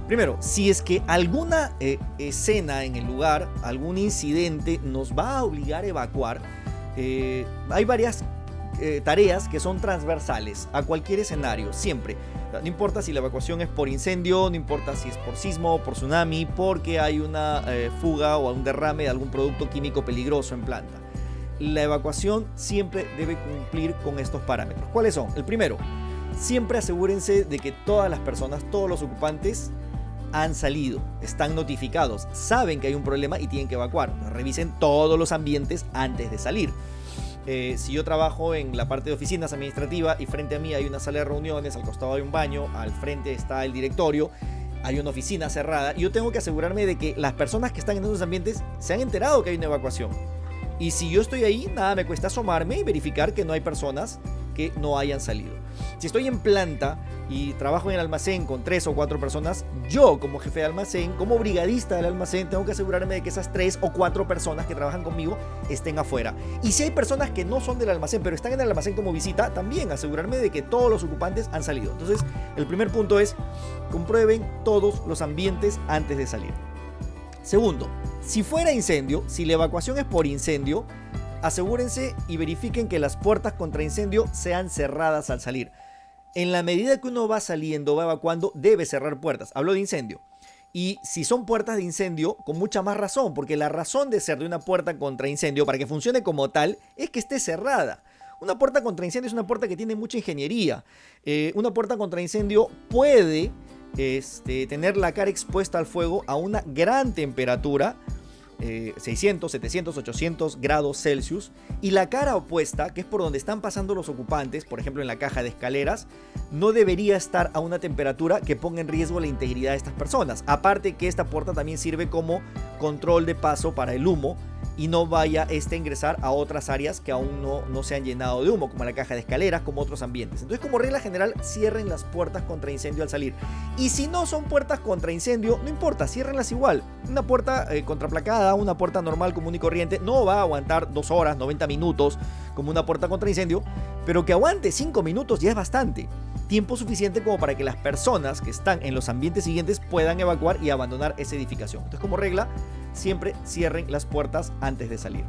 Primero, si es que alguna escena en el lugar, algún incidente nos va a obligar a evacuar, hay varias tareas que son transversales a cualquier escenario, siempre. No importa si la evacuación es por incendio, no importa si es por sismo, por tsunami, porque hay una fuga o un derrame de algún producto químico peligroso en planta. La evacuación siempre debe cumplir con estos parámetros. ¿Cuáles son? El primero, siempre asegúrense de que todas las personas, todos los ocupantes han salido, están notificados, saben que hay un problema y tienen que evacuar. Revisen todos los ambientes antes de salir. Si yo trabajo en la parte de oficinas administrativa y frente a mí hay una sala de reuniones, al costado hay un baño, al frente está el directorio, hay una oficina cerrada, y yo tengo que asegurarme de que las personas que están en esos ambientes se han enterado que hay una evacuación. Y si yo estoy ahí, nada me cuesta asomarme y verificar que no hay personas que no hayan salido. Si estoy en planta y trabajo en el almacén con 3 o 4 personas, yo como jefe de almacén, como brigadista del almacén, tengo que asegurarme de que esas 3 o 4 personas que trabajan conmigo estén afuera. Y si hay personas que no son del almacén, pero están en el almacén como visita, también asegurarme de que todos los ocupantes han salido. Entonces, el primer punto es, comprueben todos los ambientes antes de salir. Segundo, si fuera incendio, si la evacuación es por incendio, asegúrense y verifiquen que las puertas contra incendio sean cerradas al salir. En la medida que uno va saliendo, va evacuando, debe cerrar puertas. Hablo de incendio. Y si son puertas de incendio, con mucha más razón, porque la razón de ser de una puerta contra incendio, para que funcione como tal, es que esté cerrada. Una puerta contra incendio es una puerta que tiene mucha ingeniería. Una puerta contra incendio puede tener la cara expuesta al fuego a una gran temperatura, 600, 700, 800 grados Celsius, y la cara opuesta, que es por donde están pasando los ocupantes, por ejemplo en la caja de escaleras, no debería estar a una temperatura que ponga en riesgo la integridad de estas personas. Aparte que esta puerta también sirve como control de paso para el humo y no vaya a ingresar a otras áreas que aún no se han llenado de humo, como la caja de escaleras, como otros ambientes. Entonces, como regla general, cierren las puertas contra incendio al salir. Y si no son puertas contra incendio, no importa, ciérrenlas igual. Una puerta contraplacada, una puerta normal, común y corriente, no va a aguantar 2 horas, 90 minutos, como una puerta contra incendio, pero que aguante 5 minutos ya es bastante. Tiempo suficiente como para que las personas que están en los ambientes siguientes puedan evacuar y abandonar esa edificación. Entonces, como regla, siempre cierren las puertas antes de salir.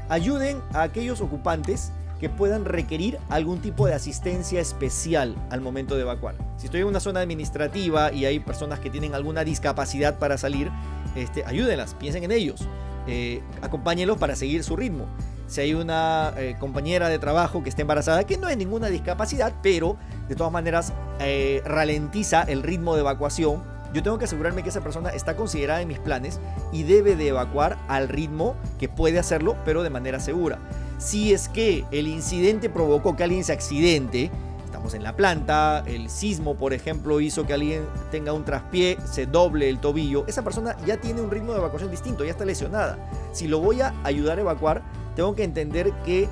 Ayuden a aquellos ocupantes que puedan requerir algún tipo de asistencia especial al momento de evacuar. Si estoy en una zona administrativa y hay personas que tienen alguna discapacidad para salir, ayúdenlas, piensen en ellos, acompáñenlos para seguir su ritmo. Si hay una compañera de trabajo que esté embarazada, que no hay ninguna discapacidad, pero de todas maneras ralentiza el ritmo de evacuación, yo tengo que asegurarme que esa persona está considerada en mis planes y debe de evacuar al ritmo que puede hacerlo, pero de manera segura. Si es que el incidente provocó que alguien se accidente, estamos en la planta, el sismo, por ejemplo, hizo que alguien tenga un traspié, se doble el tobillo, esa persona ya tiene un ritmo de evacuación distinto, ya está lesionada. Si lo voy a ayudar a evacuar, tengo que entender que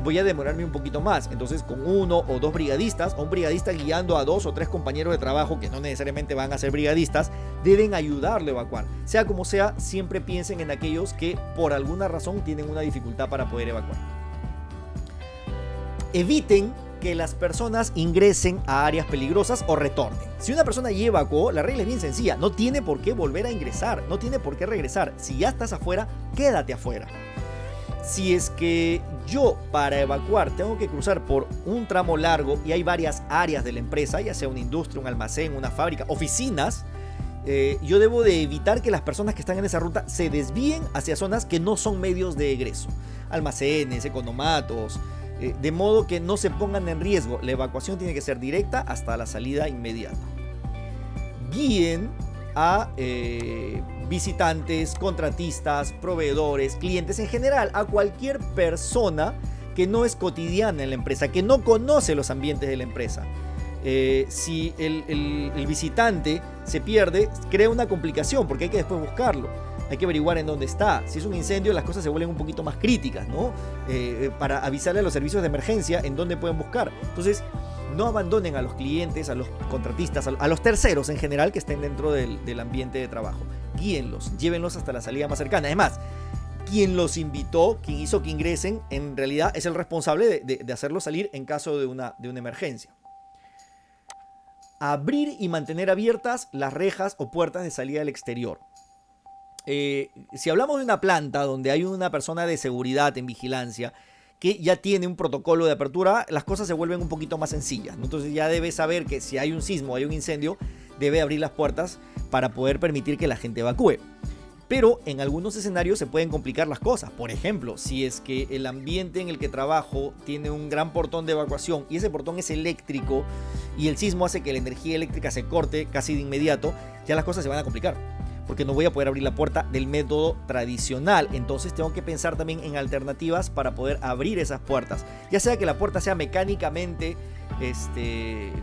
voy a demorarme un poquito más. Entonces, con 1 o 2 brigadistas, o un brigadista guiando a 2 o 3 compañeros de trabajo que no necesariamente van a ser brigadistas, deben ayudarle a evacuar. Sea como sea, siempre piensen en aquellos que por alguna razón tienen una dificultad para poder evacuar. Eviten que las personas ingresen a áreas peligrosas o retornen. Si una persona ya evacuó, la regla es bien sencilla, no tiene por qué volver a ingresar, no tiene por qué regresar. Si ya estás afuera, quédate afuera. Si es que yo para evacuar tengo que cruzar por un tramo largo y hay varias áreas de la empresa, ya sea una industria, un almacén, una fábrica, oficinas, yo debo de evitar que las personas que están en esa ruta se desvíen hacia zonas que no son medios de egreso, almacenes, economatos, de modo que no se pongan en riesgo. La evacuación tiene que ser directa hasta la salida inmediata. Guíen a visitantes, contratistas, proveedores, clientes en general, a cualquier persona que no es cotidiana en la empresa, que no conoce los ambientes de la empresa. Si el visitante se pierde, crea una complicación porque hay que después buscarlo, hay que averiguar en dónde está. Si es un incendio, las cosas se vuelven un poquito más críticas, ¿no? Para avisarle a los servicios de emergencia en dónde pueden buscar. Entonces, no abandonen a los clientes, a los contratistas, a los terceros en general que estén dentro del ambiente de trabajo. Guíenlos, llévenlos hasta la salida más cercana. Además, quien los invitó, quien hizo que ingresen, en realidad es el responsable de hacerlos salir en caso de una emergencia. abrir y mantener abiertas las rejas o puertas de salida al exterior. Si hablamos de una planta donde hay una persona de seguridad en vigilancia que ya tiene un protocolo de apertura, las cosas se vuelven un poquito más sencillas, ¿no? Entonces ya debe saber que si hay un sismo, hay un incendio, debe abrir las puertas para poder permitir que la gente evacúe. Pero en algunos escenarios se pueden complicar las cosas. Por ejemplo, si es que el ambiente en el que trabajo tiene un gran portón de evacuación y ese portón es eléctrico y el sismo hace que la energía eléctrica se corte casi de inmediato, ya las cosas se van a complicar, porque no voy a poder abrir la puerta del método tradicional. Entonces tengo que pensar también en alternativas para poder abrir esas puertas. Ya sea que la puerta sea mecánicamente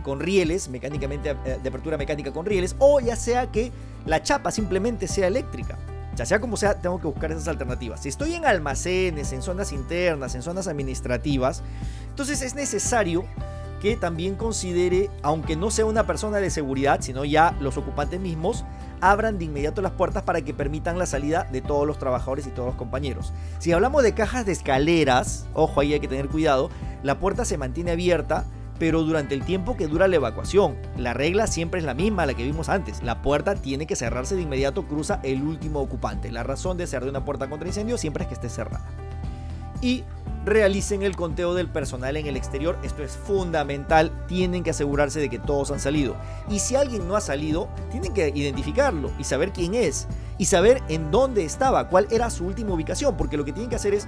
con rieles, mecánicamente de apertura mecánica con rieles, o ya sea que la chapa simplemente sea eléctrica. Ya sea como sea, tengo que buscar esas alternativas. Si estoy en almacenes, en zonas internas, en zonas administrativas, entonces es necesario que también considere, aunque no sea una persona de seguridad, sino ya los ocupantes mismos, abran de inmediato las puertas para que permitan la salida de todos los trabajadores y todos los compañeros. Si hablamos de cajas de escaleras, ojo, ahí hay que tener cuidado, la puerta se mantiene abierta, pero durante el tiempo que dura la evacuación. La regla siempre es la misma, la que vimos antes. La puerta tiene que cerrarse de inmediato, cruza el último ocupante. La razón de ser de una puerta contra incendio siempre es que esté cerrada. Y realicen el conteo del personal en el exterior. Esto es fundamental. Tienen que asegurarse de que todos han salido. Y si alguien no ha salido, tienen que identificarlo y saber quién es. Y saber en dónde estaba, cuál era su última ubicación. Porque lo que tienen que hacer es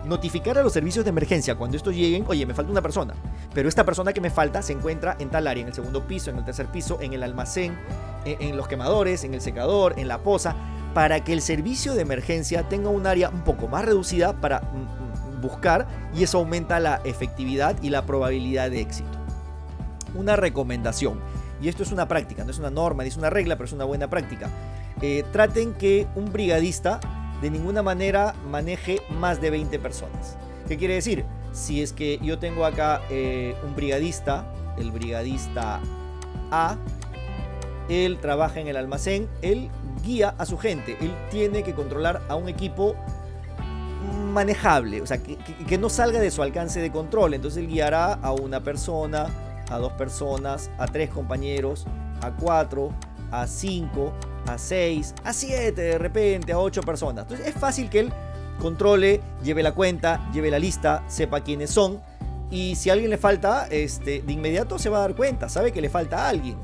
notificar a los servicios de emergencia cuando estos lleguen: oye, me falta una persona, pero esta persona que me falta se encuentra en tal área, en el segundo piso, en el tercer piso, en el almacén, en los quemadores, en el secador, en la poza, para que el servicio de emergencia tenga un área un poco más reducida para buscar, y eso aumenta la efectividad y la probabilidad de éxito. Una recomendación, y esto es una práctica, no es una norma ni es una regla, pero es una buena práctica. Traten que un brigadista de ninguna manera maneje más de 20 personas. ¿Qué quiere decir? Si es que yo tengo acá un brigadista, el brigadista A, él trabaja en el almacén, él guía a su gente, él tiene que controlar a un equipo manejable, o sea, que no salga de su alcance de control. Entonces él guiará a una persona, a 2 personas, a 3 compañeros, a 4, a 5, a 6, a 7 de repente, a 8 personas. Entonces es fácil que él controle, lleve la cuenta, lleve la lista, sepa quiénes son, y si a alguien le falta, de inmediato se va a dar cuenta, sabe que le falta a alguien.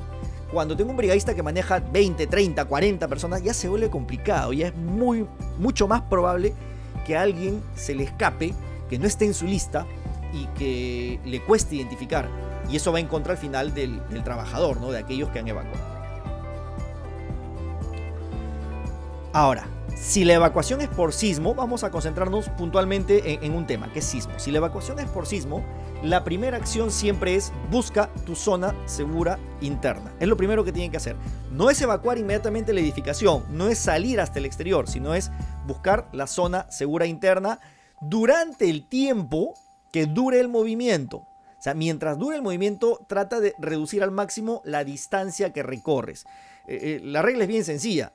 Cuando tengo un brigadista que maneja 20, 30, 40 personas, ya se vuelve complicado, ya es mucho más probable que a alguien se le escape, que no esté en su lista y que le cueste identificar, y eso va en contra al final del trabajador, ¿no? De aquellos que han evacuado. Ahora, si la evacuación es por sismo, vamos a concentrarnos puntualmente en un tema, que es sismo. Si la evacuación es por sismo, la primera acción siempre es: busca tu zona segura interna. Es lo primero que tienen que hacer. No es evacuar inmediatamente la edificación, no es salir hasta el exterior, sino es buscar la zona segura interna durante el tiempo que dure el movimiento. O sea, mientras dure el movimiento, trata de reducir al máximo la distancia que recorres. La regla es bien sencilla.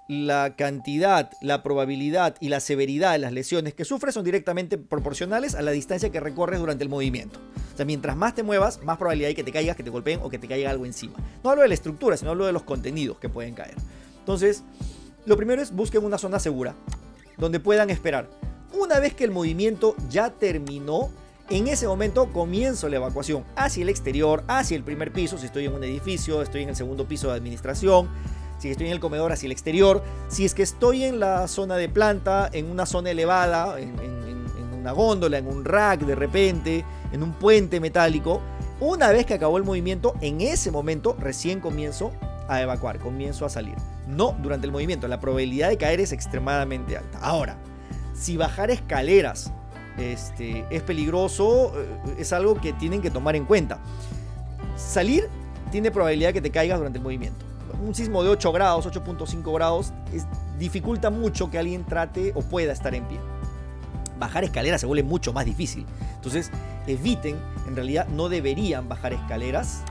La cantidad, la probabilidad y la severidad de las lesiones que sufres son directamente proporcionales a la distancia que recorres durante el movimiento. O sea, mientras más te muevas, más probabilidad hay que te caigas, que te golpeen o que te caiga algo encima. No hablo de la estructura, sino hablo de los contenidos que pueden caer. Entonces, lo primero es: busquen una zona segura donde puedan esperar. Una vez que el movimiento ya terminó, en ese momento comienzo la evacuación hacia el exterior, hacia el primer piso, si estoy en un edificio, estoy en el segundo piso de administración. Si estoy en el comedor, hacia el exterior. Si es que estoy en la zona de planta, en una zona elevada, en una góndola, en un rack de repente, en un puente metálico, una vez que acabó el movimiento, en ese momento recién comienzo a evacuar, comienzo a salir. No durante el movimiento, la probabilidad de caer es extremadamente alta. Ahora, si bajar escaleras es peligroso, es algo que tienen que tomar en cuenta. Salir tiene probabilidad de que te caigas durante el movimiento. Un sismo de 8 grados, 8.5 grados, dificulta mucho que alguien trate o pueda estar en pie. Bajar escaleras se vuelve mucho más difícil. Entonces, eviten, en realidad no deberían bajar escaleras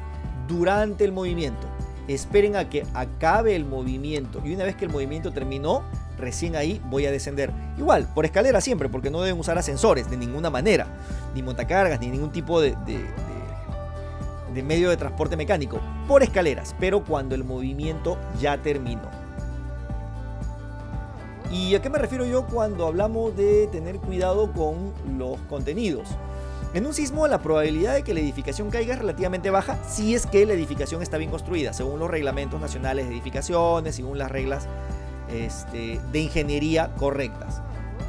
durante el movimiento. Esperen a que acabe el movimiento, y una vez que el movimiento terminó, recién ahí voy a descender. Igual, por escalera siempre, porque no deben usar ascensores de ninguna manera, ni montacargas, ni ningún tipo de de medio de transporte mecánico, por escaleras, pero cuando el movimiento ya terminó. ¿Y a qué me refiero yo cuando hablamos de tener cuidado con los contenidos? En un sismo la probabilidad de que la edificación caiga es relativamente baja si es que la edificación está bien construida, según los reglamentos nacionales de edificaciones, según las reglas de ingeniería correctas.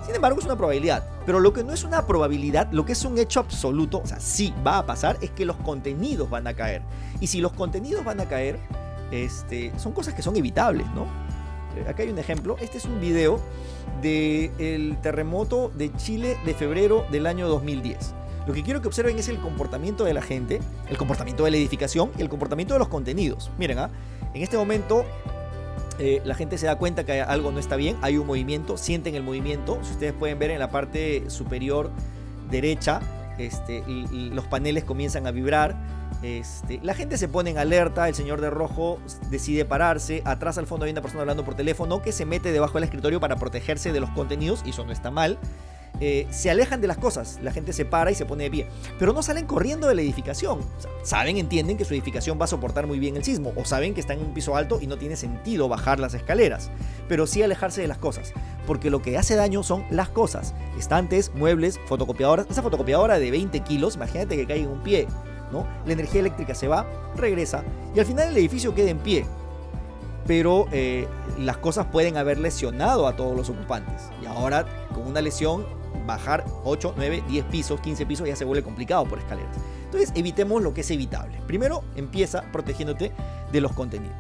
Sin embargo, es una probabilidad. Pero lo que no es una probabilidad, lo que es un hecho absoluto, o sea, sí va a pasar, es que los contenidos van a caer. Y si los contenidos van a caer, son cosas que son evitables, ¿no? Acá hay un ejemplo. Este es un video del terremoto de Chile de febrero del año 2010. Lo que quiero que observen es el comportamiento de la gente, el comportamiento de la edificación y el comportamiento de los contenidos. Miren, en este momento la gente se da cuenta que algo no está bien, hay un movimiento, sienten el movimiento. Si ustedes pueden ver en la parte superior derecha, los paneles comienzan a vibrar. La gente se pone en alerta, el señor de rojo decide pararse, atrás al fondo hay una persona hablando por teléfono que se mete debajo del escritorio para protegerse de los contenidos, y eso no está mal. Se alejan de las cosas, la gente se para y se pone de pie, pero no salen corriendo de la edificación. O sea, saben, entienden que su edificación va a soportar muy bien el sismo, o saben que está en un piso alto y no tiene sentido bajar las escaleras, pero sí alejarse de las cosas, porque lo que hace daño son las cosas: estantes, muebles, fotocopiadoras. Esa fotocopiadora de 20 kilos, imagínate que caiga en un pie, ¿no? La energía eléctrica se va, regresa, y al final el edificio queda en pie. Pero las cosas pueden haber lesionado a todos los ocupantes, y ahora con una lesión bajar 8, 9, 10 pisos, 15 pisos ya se vuelve complicado por escaleras. Entonces evitemos lo que es evitable. Primero empieza protegiéndote de los contenidos.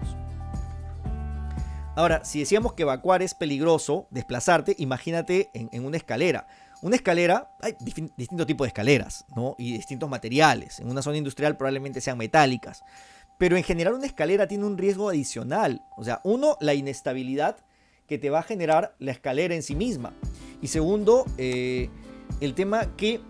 Ahora, si decíamos que evacuar es peligroso, desplazarte, imagínate en una escalera. Una escalera, hay distintos tipos de escaleras, ¿no? Y distintos materiales. En una zona industrial probablemente sean metálicas. Pero en general una escalera tiene un riesgo adicional. O sea, uno, la inestabilidad que te va a generar la escalera en sí misma. Y segundo, el tema que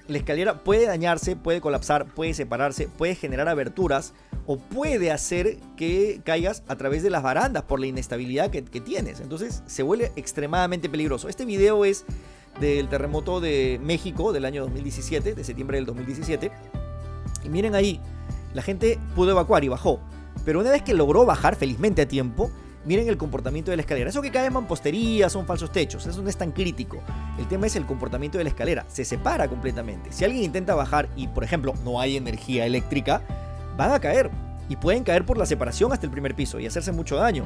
la escalera puede dañarse, puede colapsar, puede separarse, puede generar aberturas o puede hacer que caigas a través de las barandas por la inestabilidad que tienes. Entonces se vuelve extremadamente peligroso. Este video es del terremoto de México del año 2017, de septiembre del 2017. Y miren ahí, la gente pudo evacuar y bajó. Pero una vez que logró bajar felizmente a tiempo, miren el comportamiento de la escalera. Eso que cae en mampostería, son falsos techos, eso no es tan crítico. El tema es el comportamiento de la escalera. Se separa completamente. Si alguien intenta bajar y, por ejemplo, no hay energía eléctrica, van a caer. Y pueden caer por la separación hasta el primer piso y hacerse mucho daño.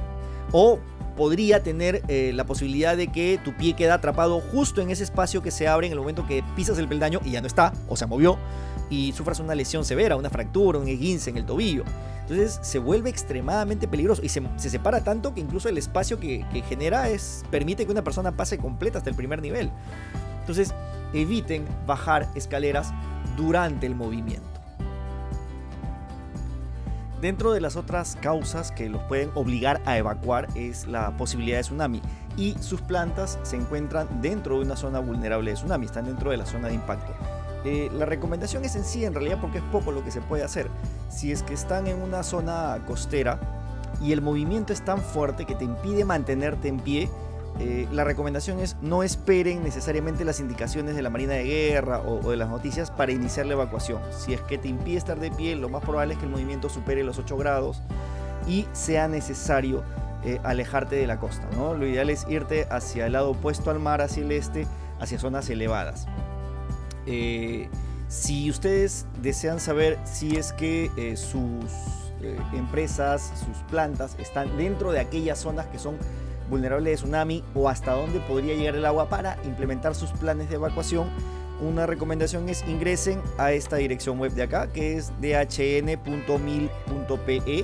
O podría tener la posibilidad de que tu pie queda atrapado justo en ese espacio que se abre en el momento que pisas el peldaño y ya no está, o se movió, y sufras una lesión severa, una fractura, un esguince en el tobillo. Entonces se vuelve extremadamente peligroso y se separa tanto que incluso el espacio que genera permite que una persona pase completa hasta el primer nivel. Entonces eviten bajar escaleras durante el movimiento. Dentro de las otras causas que los pueden obligar a evacuar es la posibilidad de tsunami, y sus plantas se encuentran dentro de una zona vulnerable de tsunami, están dentro de la zona de impacto. La recomendación es sencilla en realidad, porque es poco lo que se puede hacer. Si es que están en una zona costera y el movimiento es tan fuerte que te impide mantenerte en pie, la recomendación es no esperen necesariamente las indicaciones de la Marina de Guerra o de las noticias para iniciar la evacuación. Si es que te impide estar de pie, lo más probable es que el movimiento supere los 8 grados y sea necesario alejarte de la costa, ¿no? Lo ideal es irte hacia el lado opuesto al mar, hacia el este, hacia zonas elevadas. Si ustedes desean saber si es que sus empresas, sus plantas están dentro de aquellas zonas que son vulnerables de tsunami o hasta dónde podría llegar el agua para implementar sus planes de evacuación, una recomendación es ingresen a esta dirección web de acá, que es dhn.mil.pe,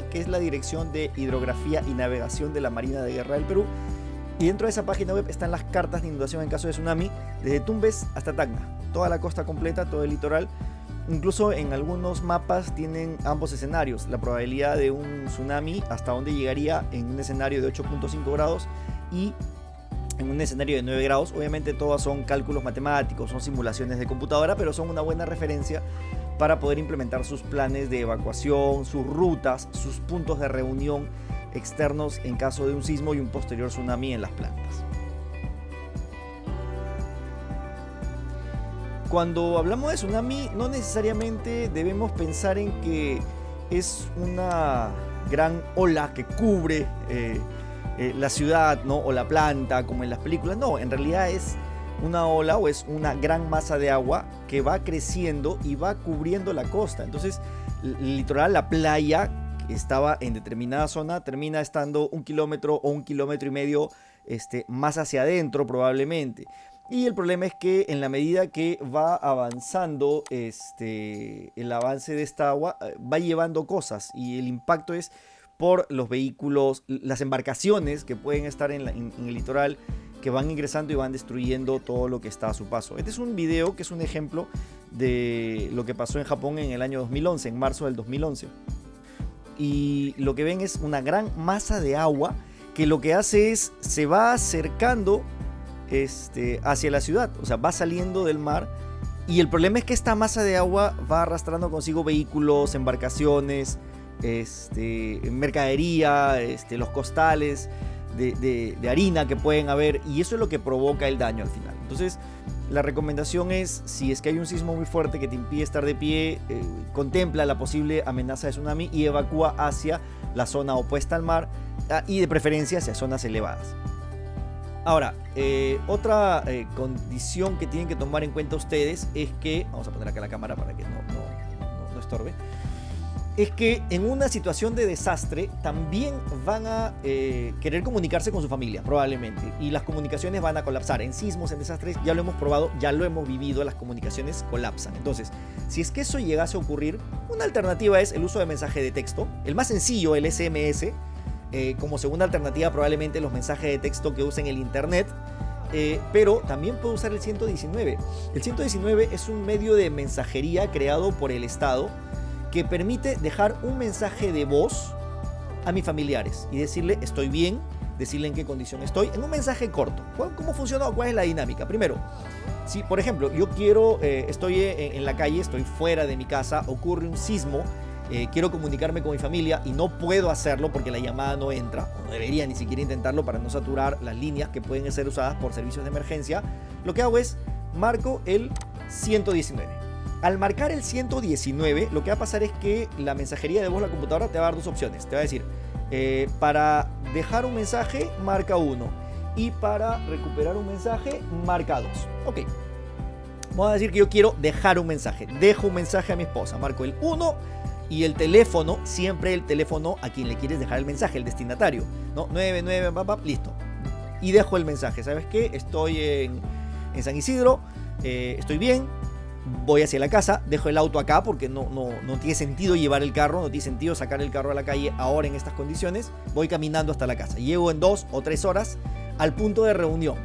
que es la dirección de hidrografía y navegación de la Marina de Guerra del Perú. Y dentro de esa página web están las cartas de inundación en caso de tsunami, desde Tumbes hasta Tacna, toda la costa completa, todo el litoral. Incluso en algunos mapas tienen ambos escenarios, la probabilidad de un tsunami, hasta dónde llegaría en un escenario de 8.5 grados y en un escenario de 9 grados. Obviamente todas son cálculos matemáticos, son simulaciones de computadora, pero son una buena referencia para poder implementar sus planes de evacuación, sus rutas, sus puntos de reunión externos en caso de un sismo y un posterior tsunami en las plantas. Cuando hablamos de tsunami, no necesariamente debemos pensar en que es una gran ola que cubre la ciudad, ¿no? O la planta, como en las películas. No, en realidad es una ola o es una gran masa de agua que va creciendo y va cubriendo la costa. Entonces, el litoral, la playa que estaba en determinada zona, termina estando 1 kilómetro o 1,5 kilómetros más hacia adentro probablemente. Y el problema es que en la medida que va avanzando el avance de esta agua, va llevando cosas, y el impacto es por los vehículos, las embarcaciones que pueden estar en el litoral, que van ingresando y van destruyendo todo lo que está a su paso. Este es un video que es un ejemplo de lo que pasó en Japón en el año 2011, en marzo del 2011. Y lo que ven es una gran masa de agua que lo que hace es, se va acercando hacia la ciudad, o sea, va saliendo del mar. Y el problema es que esta masa de agua va arrastrando consigo vehículos, embarcaciones, mercadería, los costales de harina que pueden haber, y eso es lo que provoca el daño al final. Entonces, la recomendación es, si es que hay un sismo muy fuerte que te impide estar de pie, contempla la posible amenaza de tsunami y evacúa hacia la zona opuesta al mar, y de preferencia hacia zonas elevadas. Ahora, otra condición que tienen que tomar en cuenta ustedes es que, vamos a poner acá la cámara para que no estorbe, es que en una situación de desastre también van a querer comunicarse con su familia, probablemente, y las comunicaciones van a colapsar. En sismos, en desastres, ya lo hemos probado, ya lo hemos vivido, las comunicaciones colapsan. Entonces, si es que eso llegase a ocurrir, una alternativa es el uso de mensaje de texto, el más sencillo, el SMS. Como segunda alternativa, probablemente los mensajes de texto que usen el internet, pero también puedo usar el 119. El 119 es un medio de mensajería creado por el Estado que permite dejar un mensaje de voz a mis familiares y decirle estoy bien, decirle en qué condición estoy, en un mensaje corto. ¿Cómo funciona? ¿Cuál es la dinámica? Primero, si por ejemplo yo estoy en la calle, estoy fuera de mi casa, ocurre un sismo, quiero comunicarme con mi familia y no puedo hacerlo porque la llamada no entra, o no debería ni siquiera intentarlo para no saturar las líneas que pueden ser usadas por servicios de emergencia, lo que hago es marco el 119. Al marcar el 119, lo que va a pasar es que la mensajería de voz, la computadora, te va a dar dos opciones. Te va a decir, para dejar un mensaje, marca 1, y para recuperar un mensaje, marca 2. Ok. Vamos a decir que yo quiero dejar un mensaje. Dejo un mensaje a mi esposa, marco el 1. Y el teléfono, siempre el teléfono a quien le quieres dejar el mensaje, el destinatario, ¿no? 99, listo. Y dejo el mensaje. ¿Sabes qué? Estoy en San Isidro, estoy bien, voy hacia la casa, dejo el auto acá porque no tiene sentido llevar el carro, no tiene sentido sacar el carro a la calle ahora en estas condiciones. Voy caminando hasta la casa. Llego en 2 o 3 horas al punto de reunión,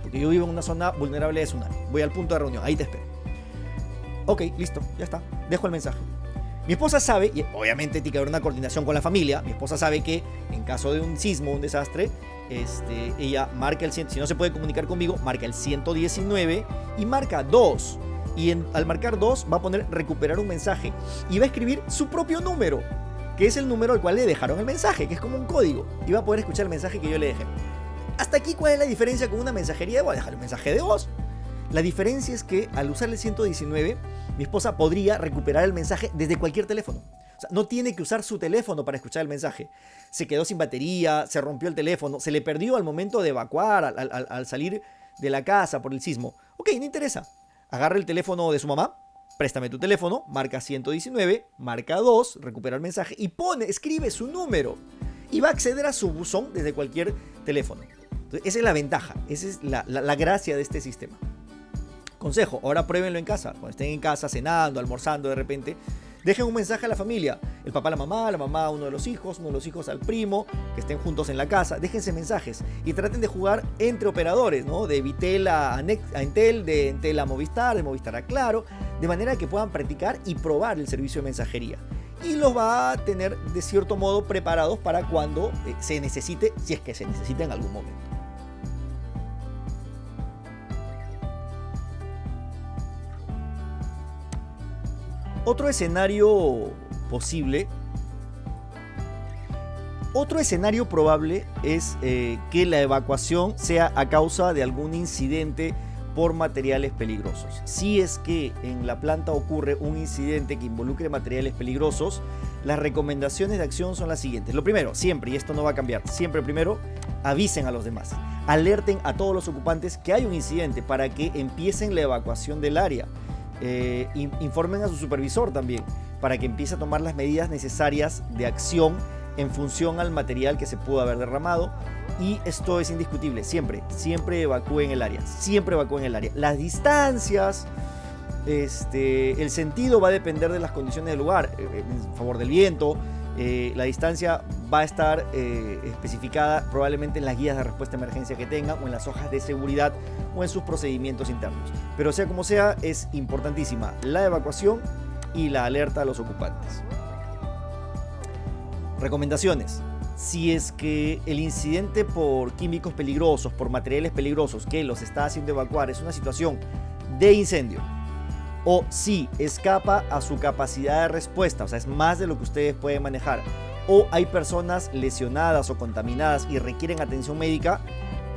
porque yo vivo en una zona vulnerable de tsunami. Voy al punto de reunión, ahí te espero. Ok, listo, ya está. Dejo el mensaje. Mi esposa sabe, y obviamente tiene que haber una coordinación con la familia, mi esposa sabe que en caso de un sismo, un desastre, ella marca el 100, si no se puede comunicar conmigo, marca el 119 y marca 2. Y al marcar 2 va a poner recuperar un mensaje y va a escribir su propio número, que es el número al cual le dejaron el mensaje, que es como un código, y va a poder escuchar el mensaje que yo le dejé. Hasta aquí, ¿cuál es la diferencia con una mensajería? Voy a dejar un mensaje de voz. La diferencia es que al usar el 119, mi esposa podría recuperar el mensaje desde cualquier teléfono. O sea, no tiene que usar su teléfono para escuchar el mensaje. Se quedó sin batería, se rompió el teléfono, se le perdió al momento de evacuar, al salir de la casa por el sismo. Ok, no interesa. Agarra el teléfono de su mamá, préstame tu teléfono, marca 119, marca 2, recupera el mensaje y escribe su número. Y va a acceder a su buzón desde cualquier teléfono. Entonces, esa es la ventaja, esa es la gracia de este sistema. Consejo, ahora pruébenlo en casa. Cuando estén en casa, cenando, almorzando de repente, dejen un mensaje a la familia. El papá a la mamá a uno de los hijos al primo, que estén juntos en la casa. Déjense mensajes y traten de jugar entre operadores, ¿no? De Vitel a Entel, de Entel a Movistar, de Movistar a Claro, de manera que puedan practicar y probar el servicio de mensajería. Y los va a tener de cierto modo preparados para cuando se necesite, si es que se necesita en algún momento. Otro escenario probable es que la evacuación sea a causa de algún incidente por materiales peligrosos. Si es que en la planta ocurre un incidente que involucre materiales peligrosos, las recomendaciones de acción son las siguientes. Lo primero, siempre, y esto no va a cambiar, siempre primero, avisen a los demás. Alerten a todos los ocupantes que hay un incidente para que empiecen la evacuación del área. Informen a su supervisor también para que empiece a tomar las medidas necesarias de acción en función al material que se pudo haber derramado. Y esto es indiscutible, siempre evacúen el área, siempre evacúen el área. Las distancias, el sentido va a depender de las condiciones del lugar, en favor del viento. La distancia va a estar especificada probablemente en las guías de respuesta a emergencia que tengan, o en las hojas de seguridad, o en sus procedimientos internos. Pero sea como sea, es importantísima la evacuación y la alerta a los ocupantes. Recomendaciones. Si es que el incidente por químicos peligrosos, por materiales peligrosos que los está haciendo evacuar es una situación de incendio, o si escapa a su capacidad de respuesta, o sea, es más de lo que ustedes pueden manejar, o hay personas lesionadas o contaminadas y requieren atención médica,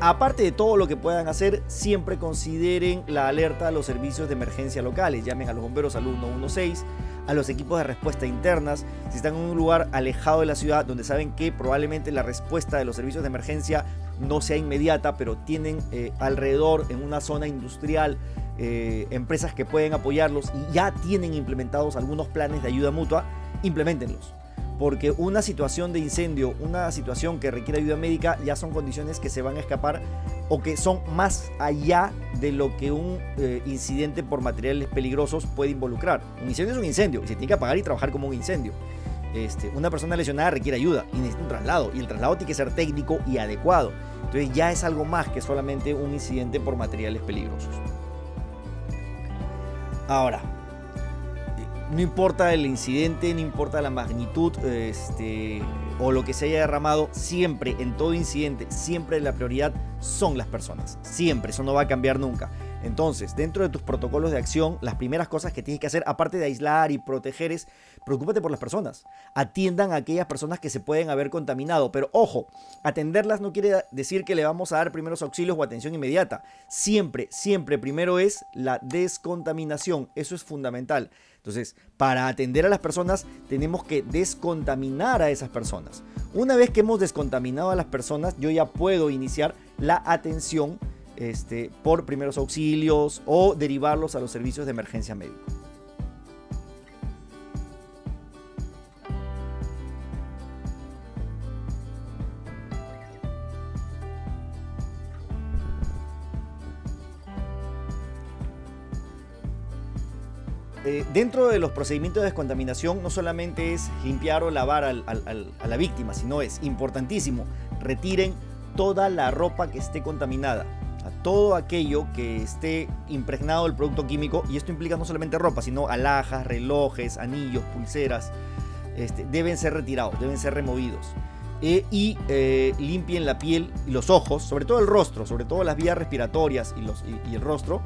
aparte de todo lo que puedan hacer, siempre consideren la alerta a los servicios de emergencia locales. Llamen a los bomberos al 116, a los equipos de respuesta internas. Si están en un lugar alejado de la ciudad donde saben que probablemente la respuesta de los servicios de emergencia no sea inmediata, pero tienen alrededor, en una zona industrial, empresas que pueden apoyarlos y ya tienen implementados algunos planes de ayuda mutua, implementenlos. Porque una situación de incendio, una situación que requiere ayuda médica, ya son condiciones que se van a escapar o que son más allá de lo que un incidente por materiales peligrosos puede involucrar. Un incendio es un incendio y se tiene que apagar y trabajar como un incendio. Una persona lesionada requiere ayuda y necesita un traslado, y el traslado tiene que ser técnico y adecuado. Entonces ya es algo más que solamente un incidente por materiales peligrosos. Ahora, no importa el incidente, no importa la magnitud o lo que se haya derramado, siempre, en todo incidente, siempre la prioridad son las personas. Siempre, eso no va a cambiar nunca. Entonces, dentro de tus protocolos de acción, las primeras cosas que tienes que hacer, aparte de aislar y proteger, es preocúpate por las personas. Atiendan a aquellas personas que se pueden haber contaminado. Pero ojo, atenderlas no quiere decir que le vamos a dar primeros auxilios o atención inmediata. Siempre primero es la descontaminación. Eso es fundamental. Entonces, para atender a las personas, tenemos que descontaminar a esas personas. Una vez que hemos descontaminado a las personas, yo ya puedo iniciar la atención por primeros auxilios o derivarlos a los servicios de emergencia médica. Dentro de los procedimientos de descontaminación no solamente es limpiar o lavar a la víctima, sino es importantísimo, retiren toda la ropa que esté contaminada, todo aquello que esté impregnado del producto químico, y esto implica no solamente ropa, sino alhajas, relojes, anillos, pulseras, deben ser retirados, deben ser removidos. Limpien la piel y los ojos, sobre todo el rostro, sobre todo las vías respiratorias y el rostro,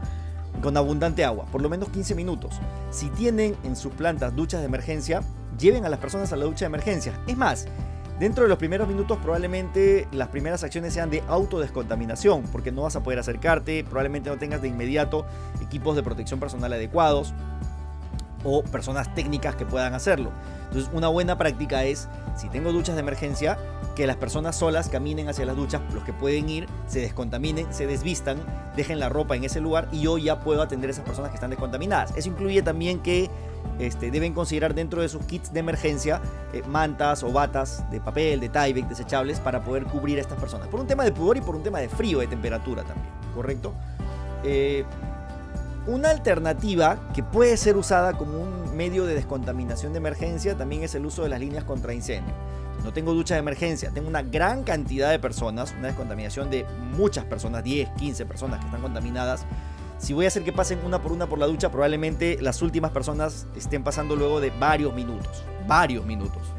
con abundante agua, por lo menos 15 minutos. Si tienen en sus plantas duchas de emergencia, lleven a las personas a la ducha de emergencia. Es más, dentro de los primeros minutos probablemente las primeras acciones sean de autodescontaminación, porque no vas a poder acercarte, probablemente no tengas de inmediato equipos de protección personal adecuados o personas técnicas que puedan hacerlo. Entonces, una buena práctica es, si tengo duchas de emergencia, que las personas solas caminen hacia las duchas, los que pueden ir, se descontaminen, se desvistan, dejen la ropa en ese lugar y yo ya puedo atender a esas personas que están descontaminadas. Eso incluye también que deben considerar dentro de sus kits de emergencia mantas o batas de papel, de Tyvek, desechables, para poder cubrir a estas personas. Por un tema de pudor y por un tema de frío, de temperatura también, ¿correcto? Una alternativa que puede ser usada como un medio de descontaminación de emergencia también es el uso de las líneas contra incendio. No tengo ducha de emergencia, tengo una gran cantidad de personas, una descontaminación de muchas personas, 10, 15 personas que están contaminadas. Si voy a hacer que pasen una por la ducha, probablemente las últimas personas estén pasando luego de varios minutos,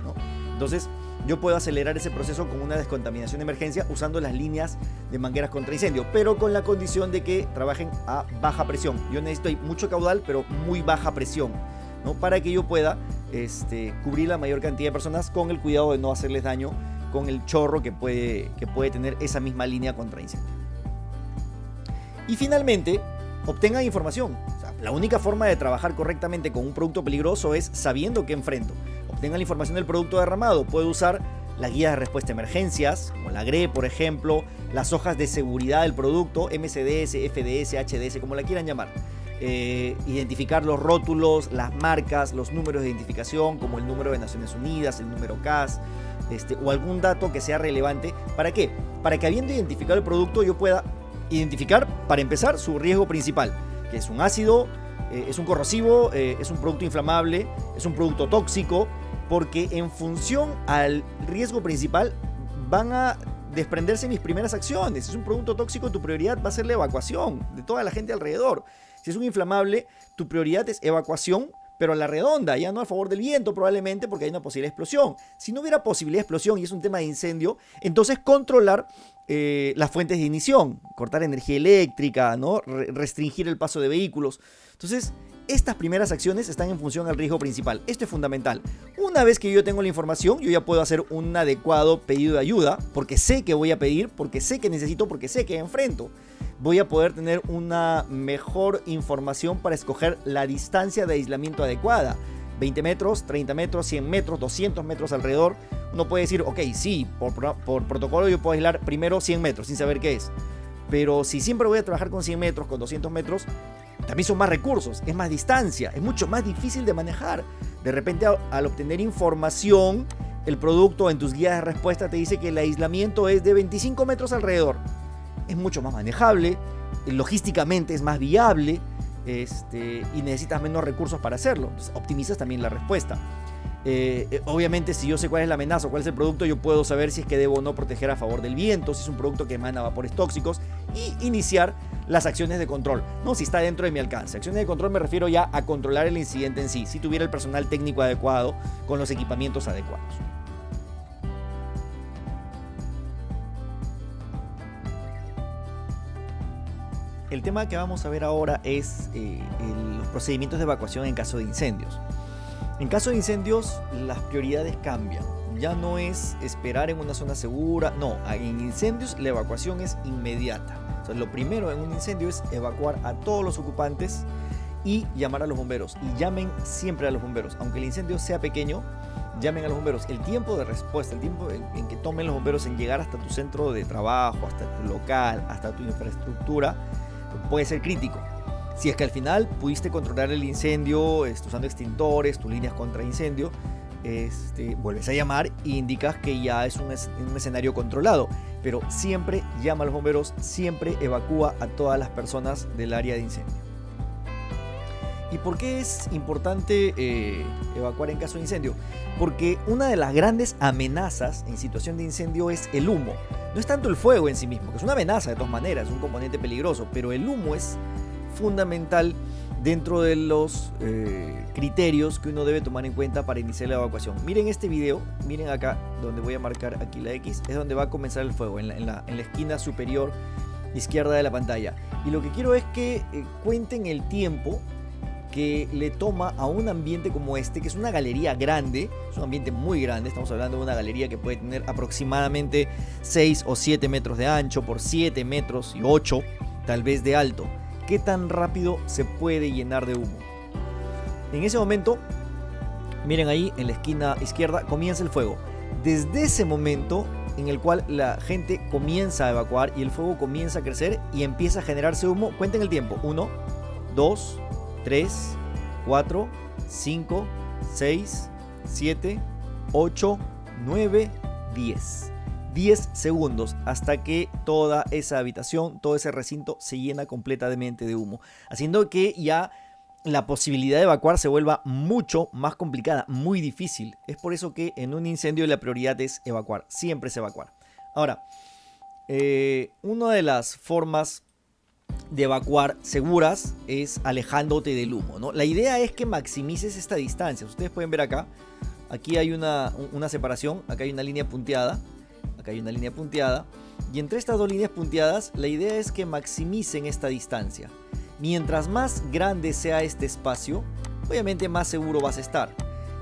¿no? Entonces, yo puedo acelerar ese proceso con una descontaminación de emergencia usando las líneas de mangueras contra incendio, pero con la condición de que trabajen a baja presión. Yo necesito mucho caudal, pero muy baja presión, ¿no? Para que yo pueda cubrir la mayor cantidad de personas con el cuidado de no hacerles daño con el chorro que puede tener esa misma línea contra incendio. Y finalmente, obtengan información. O sea, la única forma de trabajar correctamente con un producto peligroso es sabiendo qué enfrento. tenga la información del producto derramado, puede usar la guía de respuesta a emergencias, como la GRE, por ejemplo, las hojas de seguridad del producto, MCDS, FDS, HDS, como la quieran llamar. Identificar los rótulos, las marcas, los números de identificación, como el número de Naciones Unidas, el número CAS, o algún dato que sea relevante. ¿Para qué? Para que, habiendo identificado el producto, yo pueda identificar, para empezar, su riesgo principal, que es un ácido, es un corrosivo, es un producto inflamable, es un producto tóxico, porque en función al riesgo principal van a desprenderse mis primeras acciones. Si es un producto tóxico, tu prioridad va a ser la evacuación de toda la gente alrededor. Si es un inflamable, tu prioridad es evacuación, pero a la redonda, ya no a favor del viento probablemente, porque hay una posible explosión. Si no hubiera posibilidad de explosión y es un tema de incendio, entonces controlar las fuentes de ignición, cortar energía eléctrica, ¿no? Restringir el paso de vehículos. Entonces, estas primeras acciones están en función al riesgo principal. Esto es fundamental. Una vez que yo tengo la información, yo ya puedo hacer un adecuado pedido de ayuda, porque sé que voy a pedir, porque sé que necesito, porque sé que enfrento. Voy a poder tener una mejor información para escoger la distancia de aislamiento adecuada. 20 metros, 30 metros, 100 metros, 200 metros alrededor. Uno puede decir, ok, sí, por protocolo yo puedo aislar primero 100 metros sin saber qué es. Pero si siempre voy a trabajar con 100 metros, con 200 metros, también son más recursos, es más distancia, es mucho más difícil de manejar. De repente, al obtener información, el producto en tus guías de respuesta te dice que el aislamiento es de 25 metros alrededor. Es mucho más manejable, logísticamente es más viable, y necesitas menos recursos para hacerlo. Entonces, optimizas también la respuesta. Obviamente, si yo sé cuál es la amenaza o cuál es el producto, yo puedo saber si es que debo o no proteger a favor del viento, si es un producto que emana vapores tóxicos, y iniciar las acciones de control, ¿no? Si está dentro de mi alcance. Acciones de control me refiero ya a controlar el incidente en sí, si tuviera el personal técnico adecuado con los equipamientos adecuados. El tema que vamos a ver ahora es los procedimientos de evacuación en caso de incendios. En caso de incendios, las prioridades cambian. Ya no es esperar en una zona segura. No, en incendios la evacuación es inmediata. O sea, lo primero en un incendio es evacuar a todos los ocupantes y llamar a los bomberos. Y llamen siempre a los bomberos. Aunque el incendio sea pequeño, llamen a los bomberos. El tiempo de respuesta, el tiempo en que tomen los bomberos en llegar hasta tu centro de trabajo, hasta tu local, hasta tu infraestructura, puede ser crítico. Si es que al final pudiste controlar el incendio usando extintores, tus líneas contra incendio, vuelves a llamar e indicas que ya es un escenario controlado. Pero siempre llama a los bomberos, siempre evacúa a todas las personas del área de incendio. ¿Y por qué es importante evacuar en caso de incendio? Porque una de las grandes amenazas en situación de incendio es el humo. No es tanto el fuego en sí mismo, que es una amenaza de todas maneras, es un componente peligroso, pero el humo es fundamental dentro de los criterios que uno debe tomar en cuenta para iniciar la evacuación. Miren este video, miren acá donde voy a marcar aquí la X, es donde va a comenzar el fuego, en la esquina superior izquierda de la pantalla. Y lo que quiero es que cuenten el tiempo que le toma a un ambiente como este, que es una galería grande, es un ambiente muy grande, estamos hablando de una galería que puede tener aproximadamente 6 o 7 metros de ancho por 7 metros y 8 tal vez de alto. ¿Qué tan rápido se puede llenar de humo? En ese momento, miren ahí en la esquina izquierda, comienza el fuego. Desde ese momento en el cual la gente comienza a evacuar y el fuego comienza a crecer y empieza a generarse humo, cuenten el tiempo. 1, 2, 3, 4, 5, 6, 7, 8, 9, 10. 10 segundos hasta que toda esa habitación, todo ese recinto se llena completamente de humo, haciendo que ya la posibilidad de evacuar se vuelva mucho más complicada, muy difícil. Es por eso que en un incendio la prioridad es evacuar, siempre es evacuar. Ahora, una de las formas de evacuar seguras es alejándote del humo, ¿no? La idea es que maximices esta distancia. Ustedes pueden ver acá, aquí hay una separación, acá hay una línea punteada, acá hay una línea punteada, y entre estas dos líneas punteadas la idea es que maximicen esta distancia. Mientras más grande sea este espacio, obviamente más seguro vas a estar.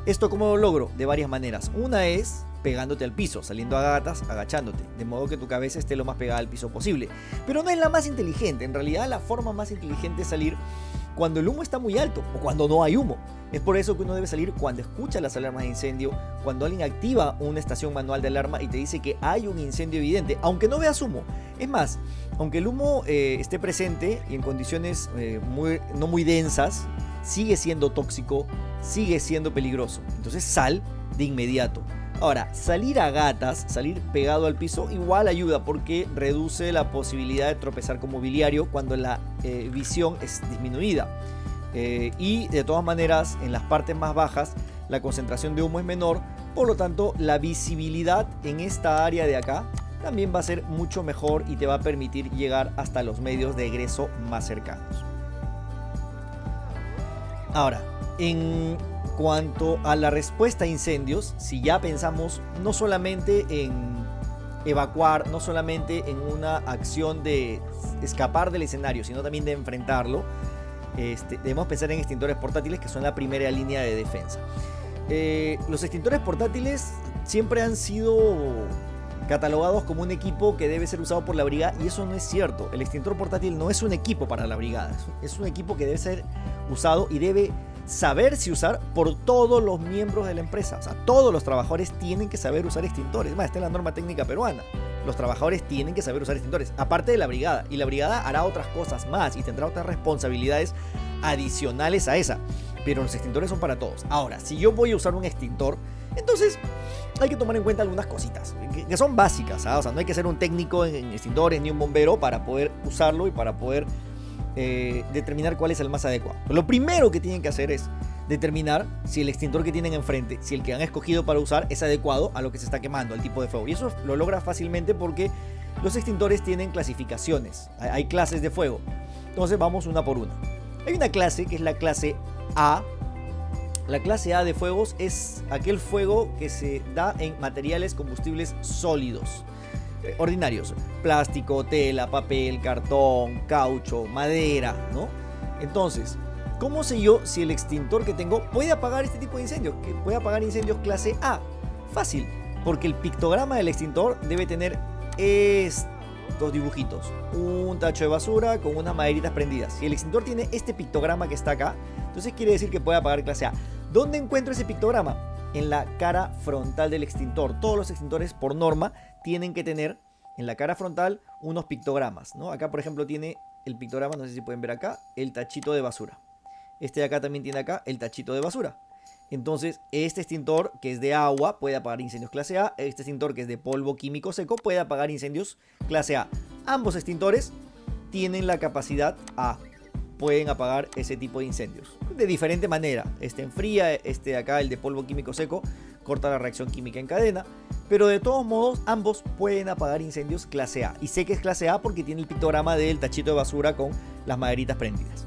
¿Esto cómo lo logro? De varias maneras. Una es pegándote al piso, saliendo a gatas, agachándote, de modo que tu cabeza esté lo más pegada al piso posible. Pero no es la más inteligente. En realidad la forma más inteligente de salir cuando el humo está muy alto o cuando no hay humo. Es por eso que uno debe salir cuando escucha las alarmas de incendio, cuando alguien activa una estación manual de alarma y te dice que hay un incendio evidente, aunque no veas humo. Es más, aunque el humo esté presente y en condiciones no muy densas, sigue siendo tóxico, sigue siendo peligroso. Entonces sal de inmediato. Ahora, salir a gatas, salir pegado al piso, igual ayuda porque reduce la posibilidad de tropezar con mobiliario cuando la visión es disminuida. Y de todas maneras, en las partes más bajas, la concentración de humo es menor, por lo tanto, la visibilidad en esta área de acá también va a ser mucho mejor y te va a permitir llegar hasta los medios de egreso más cercanos. Ahora, en cuanto a la respuesta a incendios, si ya pensamos no solamente en evacuar, no solamente en una acción de escapar del escenario, sino también de enfrentarlo, debemos pensar en extintores portátiles, que son la primera línea de defensa. Los extintores portátiles siempre han sido catalogados como un equipo que debe ser usado por la brigada, y eso no es cierto. El extintor portátil no es un equipo para la brigada, es un equipo que debe ser usado y debe saberse usar por todos los miembros de la empresa. O sea, todos los trabajadores tienen que saber usar extintores. Está en la norma técnica peruana. Los trabajadores tienen que saber usar extintores, aparte de la brigada. Y la brigada hará otras cosas más y tendrá otras responsabilidades adicionales a esa. Pero los extintores son para todos. Ahora, si yo voy a usar un extintor, entonces hay que tomar en cuenta algunas cositas que son básicas, ¿sabes? O sea, no hay que ser un técnico en extintores ni un bombero para poder usarlo y para poder determinar cuál es el más adecuado. Lo primero que tienen que hacer es determinar si el extintor que tienen enfrente, si el que han escogido para usar es adecuado a lo que se está quemando, al tipo de fuego. Y eso lo logra fácilmente porque los extintores tienen clasificaciones, hay clases de fuego. Entonces vamos una por una. Hay una clase que es la clase A. La clase A de fuegos es aquel fuego que se da en materiales combustibles sólidos, ordinarios: plástico, tela, papel, cartón, caucho, madera, ¿no? Entonces, ¿cómo sé yo si el extintor que tengo puede apagar este tipo de incendios? Que puede apagar incendios clase A. Fácil, porque el pictograma del extintor debe tener estos dibujitos: un tacho de basura con unas maderitas prendidas. Si el extintor tiene este pictograma que está acá, entonces quiere decir que puede apagar clase A. ¿Dónde encuentro ese pictograma? En la cara frontal del extintor. Todos los extintores, por norma, tienen que tener en la cara frontal unos pictogramas, ¿no? Acá, por ejemplo, tiene el pictograma, no sé si pueden ver acá, el tachito de basura. Este de acá también tiene acá el tachito de basura. Entonces, este extintor que es de agua puede apagar incendios clase A. Este extintor que es de polvo químico seco puede apagar incendios clase A. Ambos extintores tienen la capacidad A. Pueden apagar ese tipo de incendios de diferente manera. Este enfría, este de acá, el de polvo químico seco, corta la reacción química en cadena. Pero de todos modos, ambos pueden apagar incendios clase A. Y sé que es clase A porque tiene el pictograma del tachito de basura con las maderitas prendidas.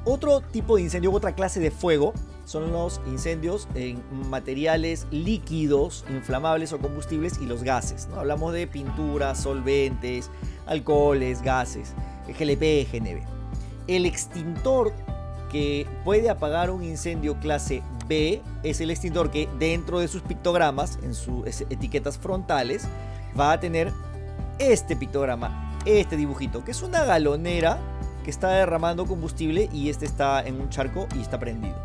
Otro tipo de incendio, otra clase de fuego, son los incendios en materiales líquidos, inflamables o combustibles, y los gases, ¿no? Hablamos de pinturas, solventes, alcoholes, gases, GLP, GNB. El extintor que puede apagar un incendio clase B es el extintor que dentro de sus pictogramas, en sus etiquetas frontales, va a tener este pictograma, este dibujito, que es una galonera que está derramando combustible y este está en un charco y está prendido.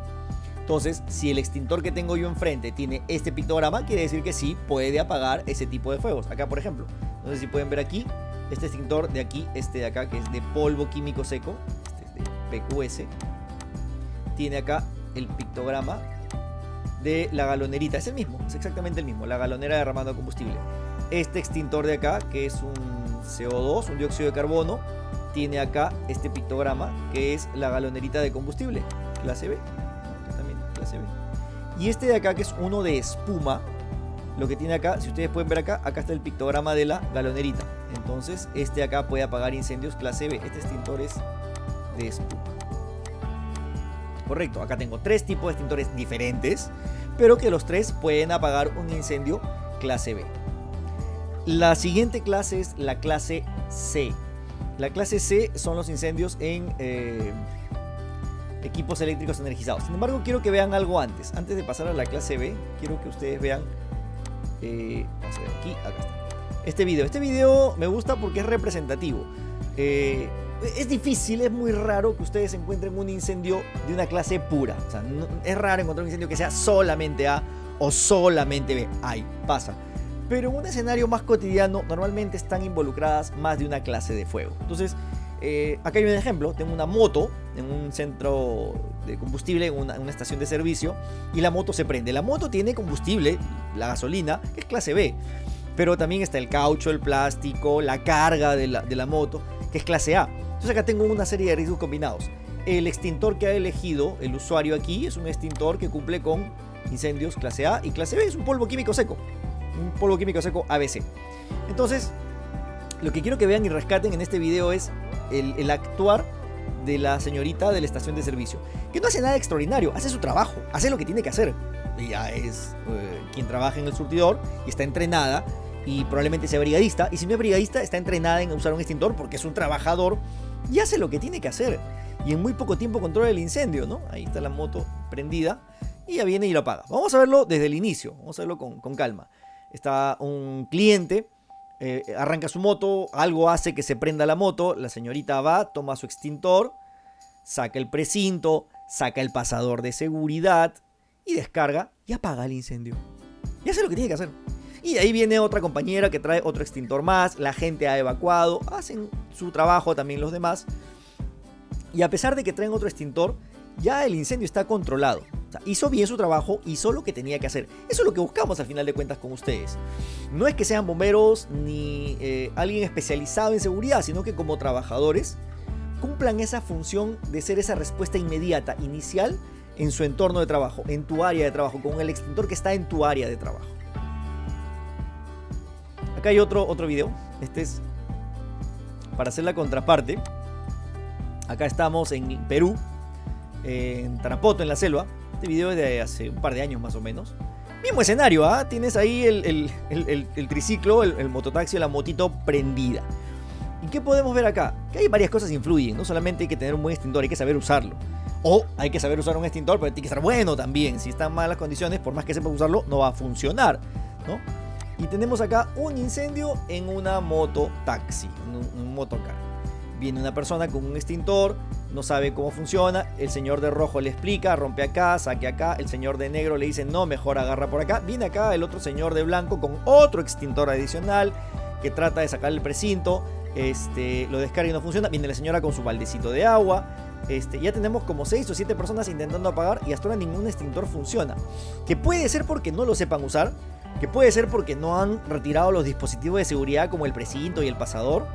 Entonces, si el extintor que tengo yo enfrente tiene este pictograma, quiere decir que sí puede apagar ese tipo de fuegos. Acá, por ejemplo, no sé si pueden ver aquí, este extintor de aquí, este de acá, que es de polvo químico seco, este es de PQS, tiene acá el pictograma de la galonerita. Es el mismo, es exactamente el mismo, la galonera derramando combustible. Este extintor de acá, que es un CO2, un dióxido de carbono, tiene acá este pictograma, que es la galonerita de combustible, clase B. Acá también, clase B. Y este de acá, que es uno de espuma, lo que tiene acá, si ustedes pueden ver acá, acá está el pictograma de la galonerita. Entonces, este de acá puede apagar incendios clase B. Este extintor es de espuma. Correcto, acá tengo tres tipos de extintores diferentes, pero que los tres pueden apagar un incendio clase B. La siguiente clase es la clase C. La clase C son los incendios en equipos eléctricos energizados. Sin embargo, quiero que vean algo antes. Antes de pasar a la clase B, quiero que ustedes vean, vamos a ver aquí, acá está. Este video me gusta porque es representativo. es difícil, es muy raro que ustedes encuentren un incendio de una clase pura. O sea, es raro encontrar un incendio que sea solamente A o solamente B. Ahí, pasa. Pero en un escenario más cotidiano, normalmente están involucradas más de una clase de fuego. Entonces, acá hay un ejemplo. Tengo una moto en un centro de combustible, en una estación de servicio, y la moto se prende. La moto tiene combustible, la gasolina, que es clase B. Pero también está el caucho, el plástico, la carga de la moto, que es clase A. Entonces acá tengo una serie de riesgos combinados. El extintor que ha elegido el usuario aquí es un extintor que cumple con incendios clase A, y clase B es un polvo químico seco. Un polvo químico seco ABC. Entonces, lo que quiero que vean y rescaten en este video es el actuar de la señorita de la estación de servicio, que no hace nada extraordinario, hace su trabajo, hace lo que tiene que hacer. Ella es quien trabaja en el surtidor y está entrenada, y probablemente sea brigadista, y si no es brigadista está entrenada en usar un extintor porque es un trabajador y hace lo que tiene que hacer, y en muy poco tiempo controla el incendio, ¿no? Ahí está la moto prendida y ya viene y lo apaga. Vamos a verlo desde el inicio, vamos a verlo con calma. Está un cliente, arranca su moto, algo hace que se prenda la moto, la señorita va, toma su extintor, saca el precinto, saca el pasador de seguridad y descarga y apaga el incendio. Y hace lo que tiene que hacer. Y ahí viene otra compañera que trae otro extintor más, la gente ha evacuado, hacen su trabajo también los demás. Y a pesar de que traen otro extintor, ya el incendio está controlado. O sea, hizo bien su trabajo, hizo lo que tenía que hacer. Eso es lo que buscamos al final de cuentas con ustedes. No es que sean bomberos ni alguien especializado en seguridad, sino que como trabajadores cumplan esa función de ser esa respuesta inmediata, inicial, en su entorno de trabajo, en tu área de trabajo, con el extintor que está en tu área de trabajo. Acá hay otro video. Este es para hacer la contraparte. Acá estamos en Perú, en Tarapoto, en la selva. Este video es de hace un par de años más o menos. Mismo escenario, ¿ah? Tienes ahí el triciclo, el mototaxi, la motito prendida. ¿Y qué podemos ver acá? Que hay varias cosas que influyen. No solamente hay que tener un buen extintor, hay que saber usarlo. O hay que saber usar un extintor, pero tiene que estar bueno también. Si están malas condiciones, por más que sepa usarlo, no va a funcionar, ¿no? Y tenemos acá un incendio en una mototaxi, un motocar. Viene una persona con un extintor, no sabe cómo funciona, el señor de rojo le explica, rompe acá, saque acá, el señor de negro le dice no, mejor agarra por acá. Viene acá el otro señor de blanco con otro extintor adicional que trata de sacar el precinto, lo descarga y no funciona. Viene la señora con su baldecito de agua. Ya tenemos como 6 o 7 personas intentando apagar y hasta ahora ningún extintor funciona. Que puede ser porque no lo sepan usar, que puede ser porque no han retirado los dispositivos de seguridad como el precinto y el pasador,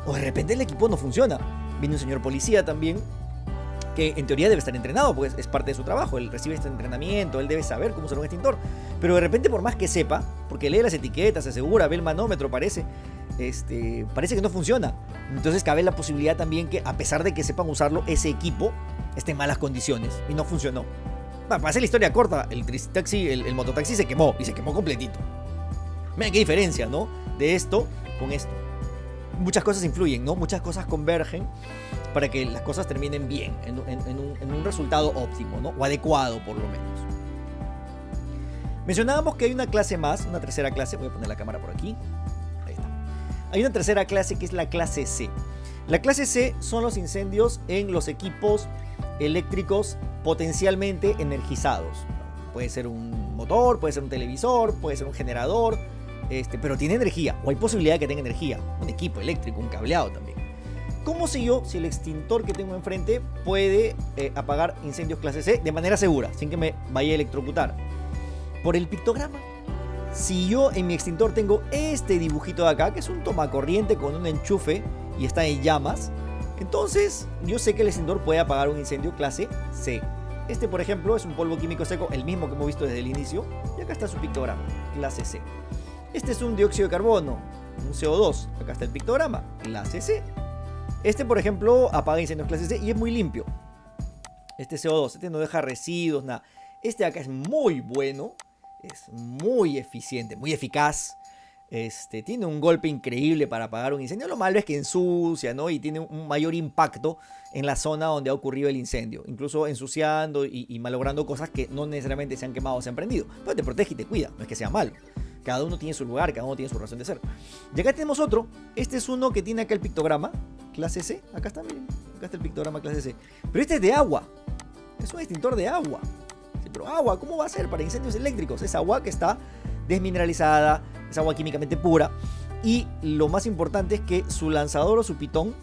o de repente el equipo no funciona. Viene un señor policía también, que en teoría debe estar entrenado, porque es parte de su trabajo, él recibe este entrenamiento, él debe saber cómo usar un extintor, pero de repente por más que sepa, porque lee las etiquetas, se asegura, ve el manómetro, parece que no funciona. Entonces cabe la posibilidad también que, a pesar de que sepan usarlo, ese equipo esté en malas condiciones y no funcionó. Para hacer la historia corta, el mototaxi se quemó, y se quemó completito. Miren qué diferencia, ¿no? De esto con esto. Muchas cosas influyen, ¿no? Muchas cosas convergen para que las cosas terminen bien, en un resultado óptimo, ¿no? O adecuado, por lo menos. Mencionábamos que hay una clase más, una tercera clase. Voy a poner la cámara por aquí. Ahí está. Hay una tercera clase que es la clase C. La clase C son los incendios en los equipos eléctricos potencialmente energizados. Puede ser un motor, puede ser un televisor, puede ser un generador, pero tiene energía, o hay posibilidad de que tenga energía. Un equipo eléctrico, un cableado también. ¿Cómo sé yo si el extintor que tengo enfrente puede apagar incendios clase C de manera segura, sin que me vaya a electrocutar? Por el pictograma. Si yo en mi extintor tengo este dibujito de acá, que es un tomacorriente con un enchufe y está en llamas, entonces yo sé que el extintor puede apagar un incendio clase C. Por ejemplo, es un polvo químico seco, el mismo que hemos visto desde el inicio, y acá está su pictograma, clase C. Este es un dióxido de carbono, un CO2, acá está el pictograma, clase C. Por ejemplo, apaga incendios clase C y es muy limpio. CO2, no deja residuos, nada. Acá es muy bueno, es muy eficiente, muy eficaz. Tiene un golpe increíble para apagar un incendio. Lo malo es que ensucia, ¿no? Y tiene un mayor impacto en la zona donde ha ocurrido el incendio, incluso ensuciando y malogrando cosas que no necesariamente se han quemado o se han prendido. Pero te protege y te cuida, no es que sea malo. Cada uno tiene su lugar, cada uno tiene su razón de ser. Y acá tenemos otro. Este es uno que tiene acá el pictograma. clase C. Acá está, miren. Acá está el pictograma clase C. Pero este es de agua. Es un extintor de agua. Sí, pero agua, ¿cómo va a ser para incendios eléctricos? Es agua que está desmineralizada, es agua químicamente pura. Y lo más importante es que su lanzador o su pitón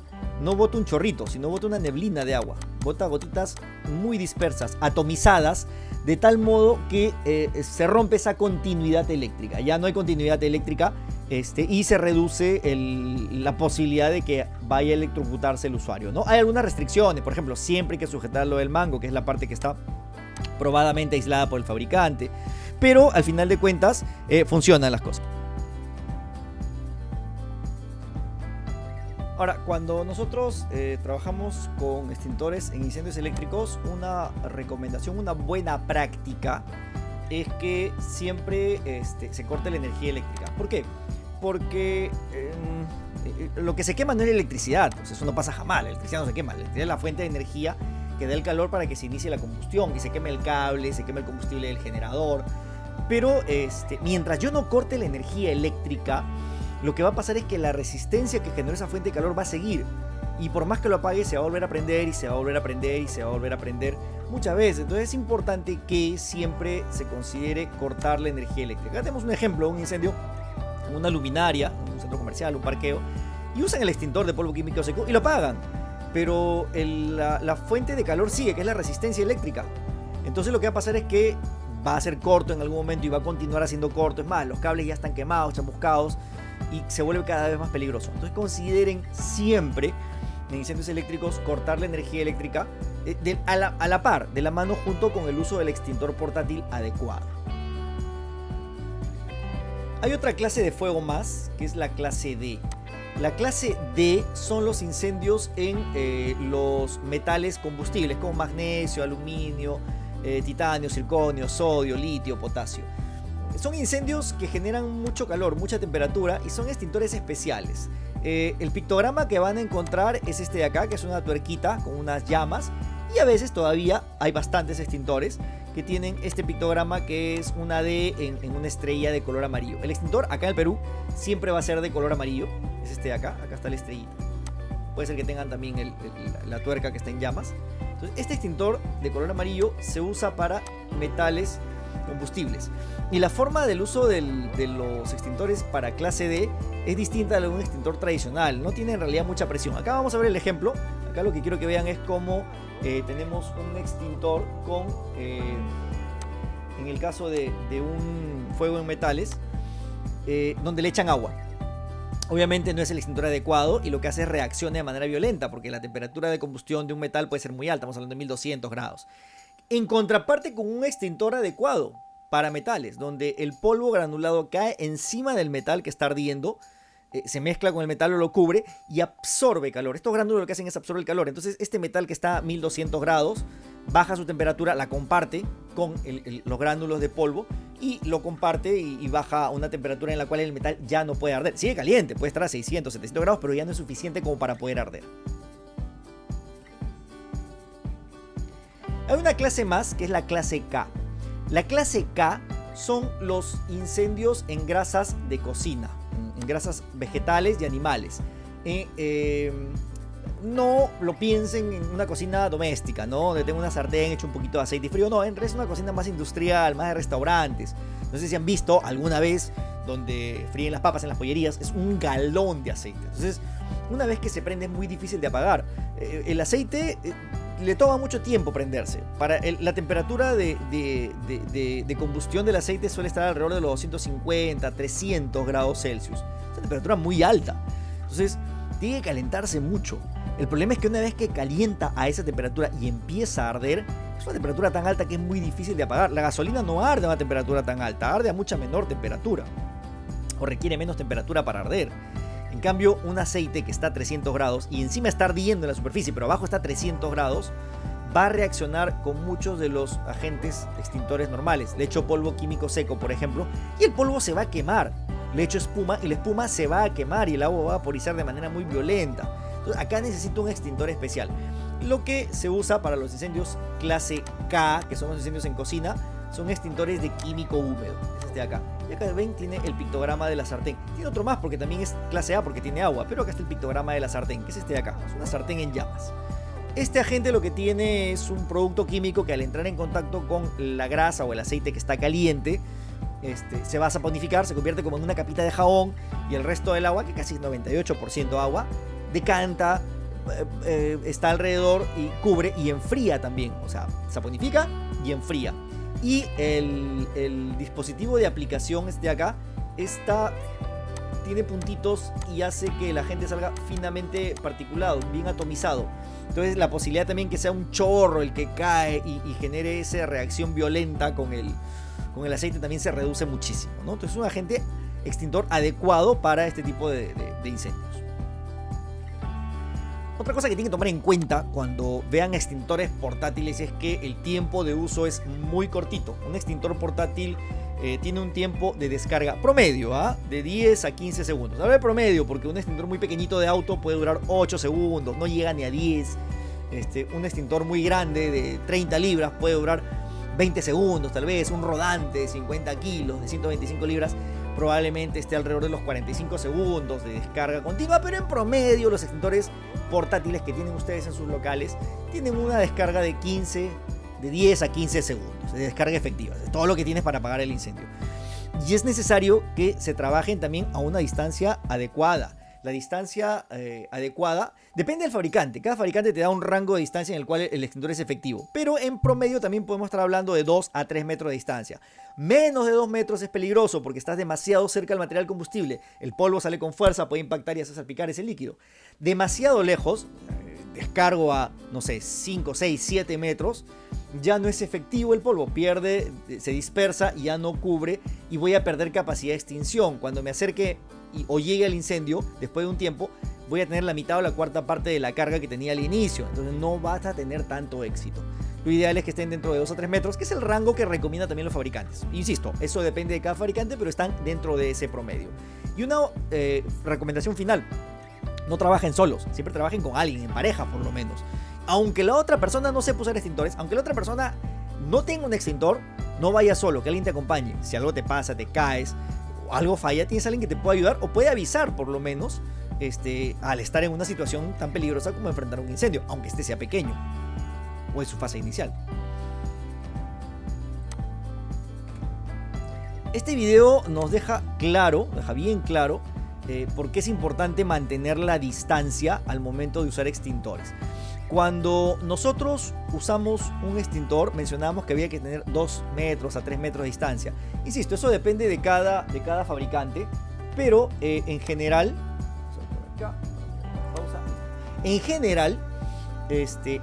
no bota un chorrito, sino bota una neblina de agua. Bota gotitas muy dispersas, atomizadas, de tal modo que se rompe esa continuidad eléctrica. Ya no hay continuidad eléctrica y se reduce la posibilidad de que vaya a electrocutarse el usuario, ¿no? Hay algunas restricciones, por ejemplo, siempre hay que sujetarlo del mango, que es la parte que está probadamente aislada por el fabricante. Pero al final de cuentas funcionan las cosas. Ahora, cuando nosotros trabajamos con extintores en incendios eléctricos, una recomendación, una buena práctica es que siempre se corte la energía eléctrica. ¿Por qué? Porque lo que se quema no es la electricidad, pues eso no pasa jamás, la electricidad no se quema, la electricidad es la fuente de energía que da el calor para que se inicie la combustión, que se queme el cable, se queme el combustible del generador. Pero mientras yo no corte la energía eléctrica, lo que va a pasar es que la resistencia que generó esa fuente de calor va a seguir. Y por más que lo apague, se va a volver a prender y se va a volver a prender y se va a volver a prender muchas veces. Entonces es importante que siempre se considere cortar la energía eléctrica. Acá tenemos un ejemplo, un incendio en una luminaria, en un centro comercial, un parqueo, y usan el extintor de polvo químico seco y lo apagan. Pero la fuente de calor sigue, que es la resistencia eléctrica. Entonces lo que va a pasar es que va a ser corto en algún momento y va a continuar haciendo corto. Es más, los cables ya están quemados, chamuscados, y se vuelve cada vez más peligroso. Entonces consideren siempre en incendios eléctricos cortar la energía eléctrica a la par, de la mano, junto con el uso del extintor portátil adecuado. Hay otra clase de fuego más, que es la clase D. La clase D son los incendios en los metales combustibles como magnesio, aluminio, titanio, circonio, sodio, litio, potasio. Son incendios que generan mucho calor, mucha temperatura, y son extintores especiales. El pictograma que van a encontrar es este de acá, que es una tuerquita con unas llamas, y a veces todavía hay bastantes extintores que tienen este pictograma, que es una D en una estrella de color amarillo. El extintor acá en el Perú siempre va a ser de color amarillo, es este de acá, acá está la estrellita. Puede ser que tengan también la tuerca que está en llamas. Entonces, este extintor de color amarillo se usa para metales combustibles. Y la forma del uso de los extintores para clase D es distinta a la de un extintor tradicional. No tiene en realidad mucha presión. Acá vamos a ver el ejemplo. Acá lo que quiero que vean es cómo tenemos un extintor con, en el caso de un fuego en metales, donde le echan agua. Obviamente no es el extintor adecuado, y lo que hace es reaccione de manera violenta, porque la temperatura de combustión de un metal puede ser muy alta, estamos hablando de 1200 grados. En contraparte con un extintor adecuado para metales, donde el polvo granulado cae encima del metal que está ardiendo, se mezcla con el metal o lo cubre y absorbe calor. Estos gránulos lo que hacen es absorber el calor. Entonces este metal que está a 1200 grados baja su temperatura, la comparte con los gránulos de polvo, y lo comparte y baja a una temperatura en la cual el metal ya no puede arder. Sigue caliente, puede estar a 600, 700 grados, pero ya no es suficiente como para poder arder. Hay una clase más, que es la clase K. La clase K son los incendios en grasas de cocina, en grasas vegetales y animales. No lo piensen en una cocina doméstica, ¿no? Donde tengo una sartén, hecho un poquito de aceite y frío. No, en realidad es una cocina más industrial, más de restaurantes. No sé si han visto alguna vez donde fríen las papas en las pollerías, es un galón de aceite. Entonces, una vez que se prende es muy difícil de apagar. El aceite le toma mucho tiempo prenderse. La temperatura de combustión del aceite suele estar alrededor de los 250, 300 grados Celsius. Es una temperatura muy alta. Entonces, tiene que calentarse mucho. El problema es que una vez que calienta a esa temperatura y empieza a arder, es una temperatura tan alta que es muy difícil de apagar. La gasolina no arde a una temperatura tan alta, arde a mucha menor temperatura, o requiere menos temperatura para arder. En cambio, un aceite que está a 300 grados y encima está ardiendo en la superficie, pero abajo está a 300 grados, va a reaccionar con muchos de los agentes extintores normales. Le echo polvo químico seco, por ejemplo, y el polvo se va a quemar. Le echo espuma y la espuma se va a quemar y el agua va a vaporizar de manera muy violenta. Entonces, acá necesito un extintor especial. Lo que se usa para los incendios clase K, que son los incendios en cocina, son extintores de químico húmedo. Es este este de acá. Y acá ven, tiene el pictograma de la sartén. Tiene otro más porque también es clase A porque tiene agua, pero acá está el pictograma de la sartén, que es este de acá. Es una sartén en llamas. Este agente lo que tiene es un producto químico que al entrar en contacto con la grasa o el aceite que está caliente, se va a saponificar, se convierte como en una capita de jabón, y el resto del agua, que casi es 98% agua, decanta, está alrededor y cubre y enfría también. O sea, saponifica y enfría. Y el dispositivo de aplicación de acá tiene puntitos y hace que el agente salga finamente particulado, bien atomizado. Entonces la posibilidad también que sea un chorro el que cae y genere esa reacción violenta con el aceite también se reduce muchísimo, ¿no? Entonces es un agente extintor adecuado para este tipo de incendios. Otra cosa que tienen que tomar en cuenta cuando vean extintores portátiles es que el tiempo de uso es muy cortito. Un extintor portátil tiene un tiempo de descarga promedio, de 10 a 15 segundos. Hablo de promedio porque un extintor muy pequeñito de auto puede durar 8 segundos, no llega ni a 10. Un extintor muy grande de 30 libras puede durar 20 segundos tal vez. Un rodante de 50 kilos, de 125 libras, probablemente esté alrededor de los 45 segundos de descarga continua, pero en promedio los extintores portátiles que tienen ustedes en sus locales tienen una descarga de 10 a 15 segundos de descarga efectiva, de todo lo que tienes para apagar el incendio. Y es necesario que se trabajen también a una distancia adecuada. La distancia adecuada depende del fabricante. Cada fabricante te da un rango de distancia en el cual el extintor es efectivo, pero en promedio también podemos estar hablando de 2 a 3 metros de distancia. Menos de 2 metros es peligroso porque estás demasiado cerca del material combustible. El polvo sale con fuerza, puede impactar y hacer salpicar ese líquido. Demasiado lejos, descargo a, no sé, 5, 6, 7 metros, ya no es efectivo el polvo, pierde, se dispersa y ya no cubre y voy a perder capacidad de extinción. Cuando me acerque o llegue al incendio, después de un tiempo, voy a tener la mitad o la cuarta parte de la carga que tenía al inicio, entonces no vas a tener tanto éxito. Lo ideal es que estén dentro de 2 a 3 metros, que es el rango que recomiendan también los fabricantes. Insisto, eso depende de cada fabricante, pero están dentro de ese promedio. Y una recomendación final: no trabajen solos, siempre trabajen con alguien, en pareja por lo menos. Aunque la otra persona no sepa usar extintores, aunque la otra persona no tenga un extintor, no vayas solo, que alguien te acompañe. Si algo te pasa, te caes, o algo falla, tienes a alguien que te pueda ayudar o puede avisar por lo menos al estar en una situación tan peligrosa como enfrentar un incendio, aunque este sea pequeño o en su fase inicial. Este video nos deja bien claro por qué es importante mantener la distancia al momento de usar extintores. Cuando nosotros usamos un extintor, mencionábamos que había que tener 2 metros a 3 metros de distancia. Insisto, eso depende de cada fabricante, pero en general,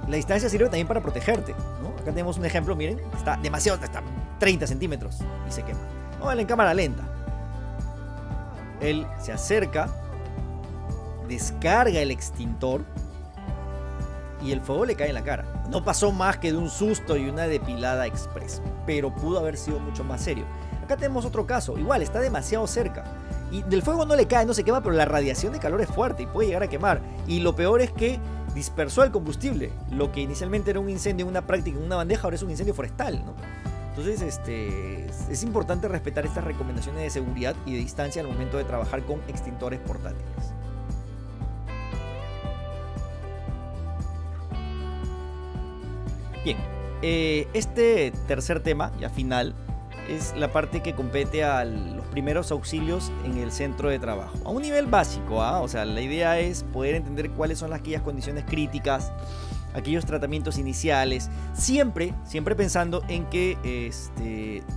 la distancia sirve también para protegerte, ¿no? Acá tenemos un ejemplo, miren, está 30 centímetros y se quema. Vamos a ver en cámara lenta. Él se acerca, descarga el extintor y el fuego le cae en la cara. No pasó más que de un susto y una depilada express, pero pudo haber sido mucho más serio. Acá tenemos otro caso, igual está demasiado cerca y del fuego no le cae, no se quema, pero la radiación de calor es fuerte y puede llegar a quemar. Y lo peor es que dispersó el combustible. Lo que inicialmente era un incendio en una práctica, en una bandeja, ahora es un incendio forestal, ¿no? Entonces es importante respetar estas recomendaciones de seguridad y de distancia al momento de trabajar con extintores portátiles. Bien, este tercer tema, ya final, es la parte que compete a los primeros auxilios en el centro de trabajo. A un nivel básico, o sea, la idea es poder entender cuáles son aquellas condiciones críticas, aquellos tratamientos iniciales, siempre pensando en que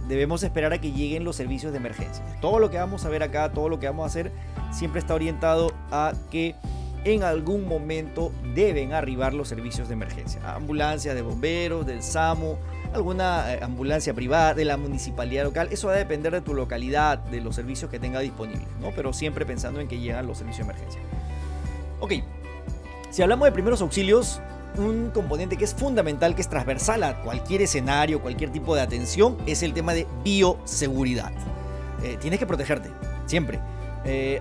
debemos esperar a que lleguen los servicios de emergencia. Todo lo que vamos a ver acá, todo lo que vamos a hacer, siempre está orientado a que en algún momento deben arribar los servicios de emergencia. Ambulancias de bomberos, del SAMU, alguna ambulancia privada, de la municipalidad local. Eso va a depender de tu localidad, de los servicios que tenga disponibles, ¿no? Pero siempre pensando en que llegan los servicios de emergencia. Ok, si hablamos de primeros auxilios, un componente que es fundamental, que es transversal a cualquier escenario, cualquier tipo de atención, es el tema de bioseguridad. Tienes que protegerte, siempre.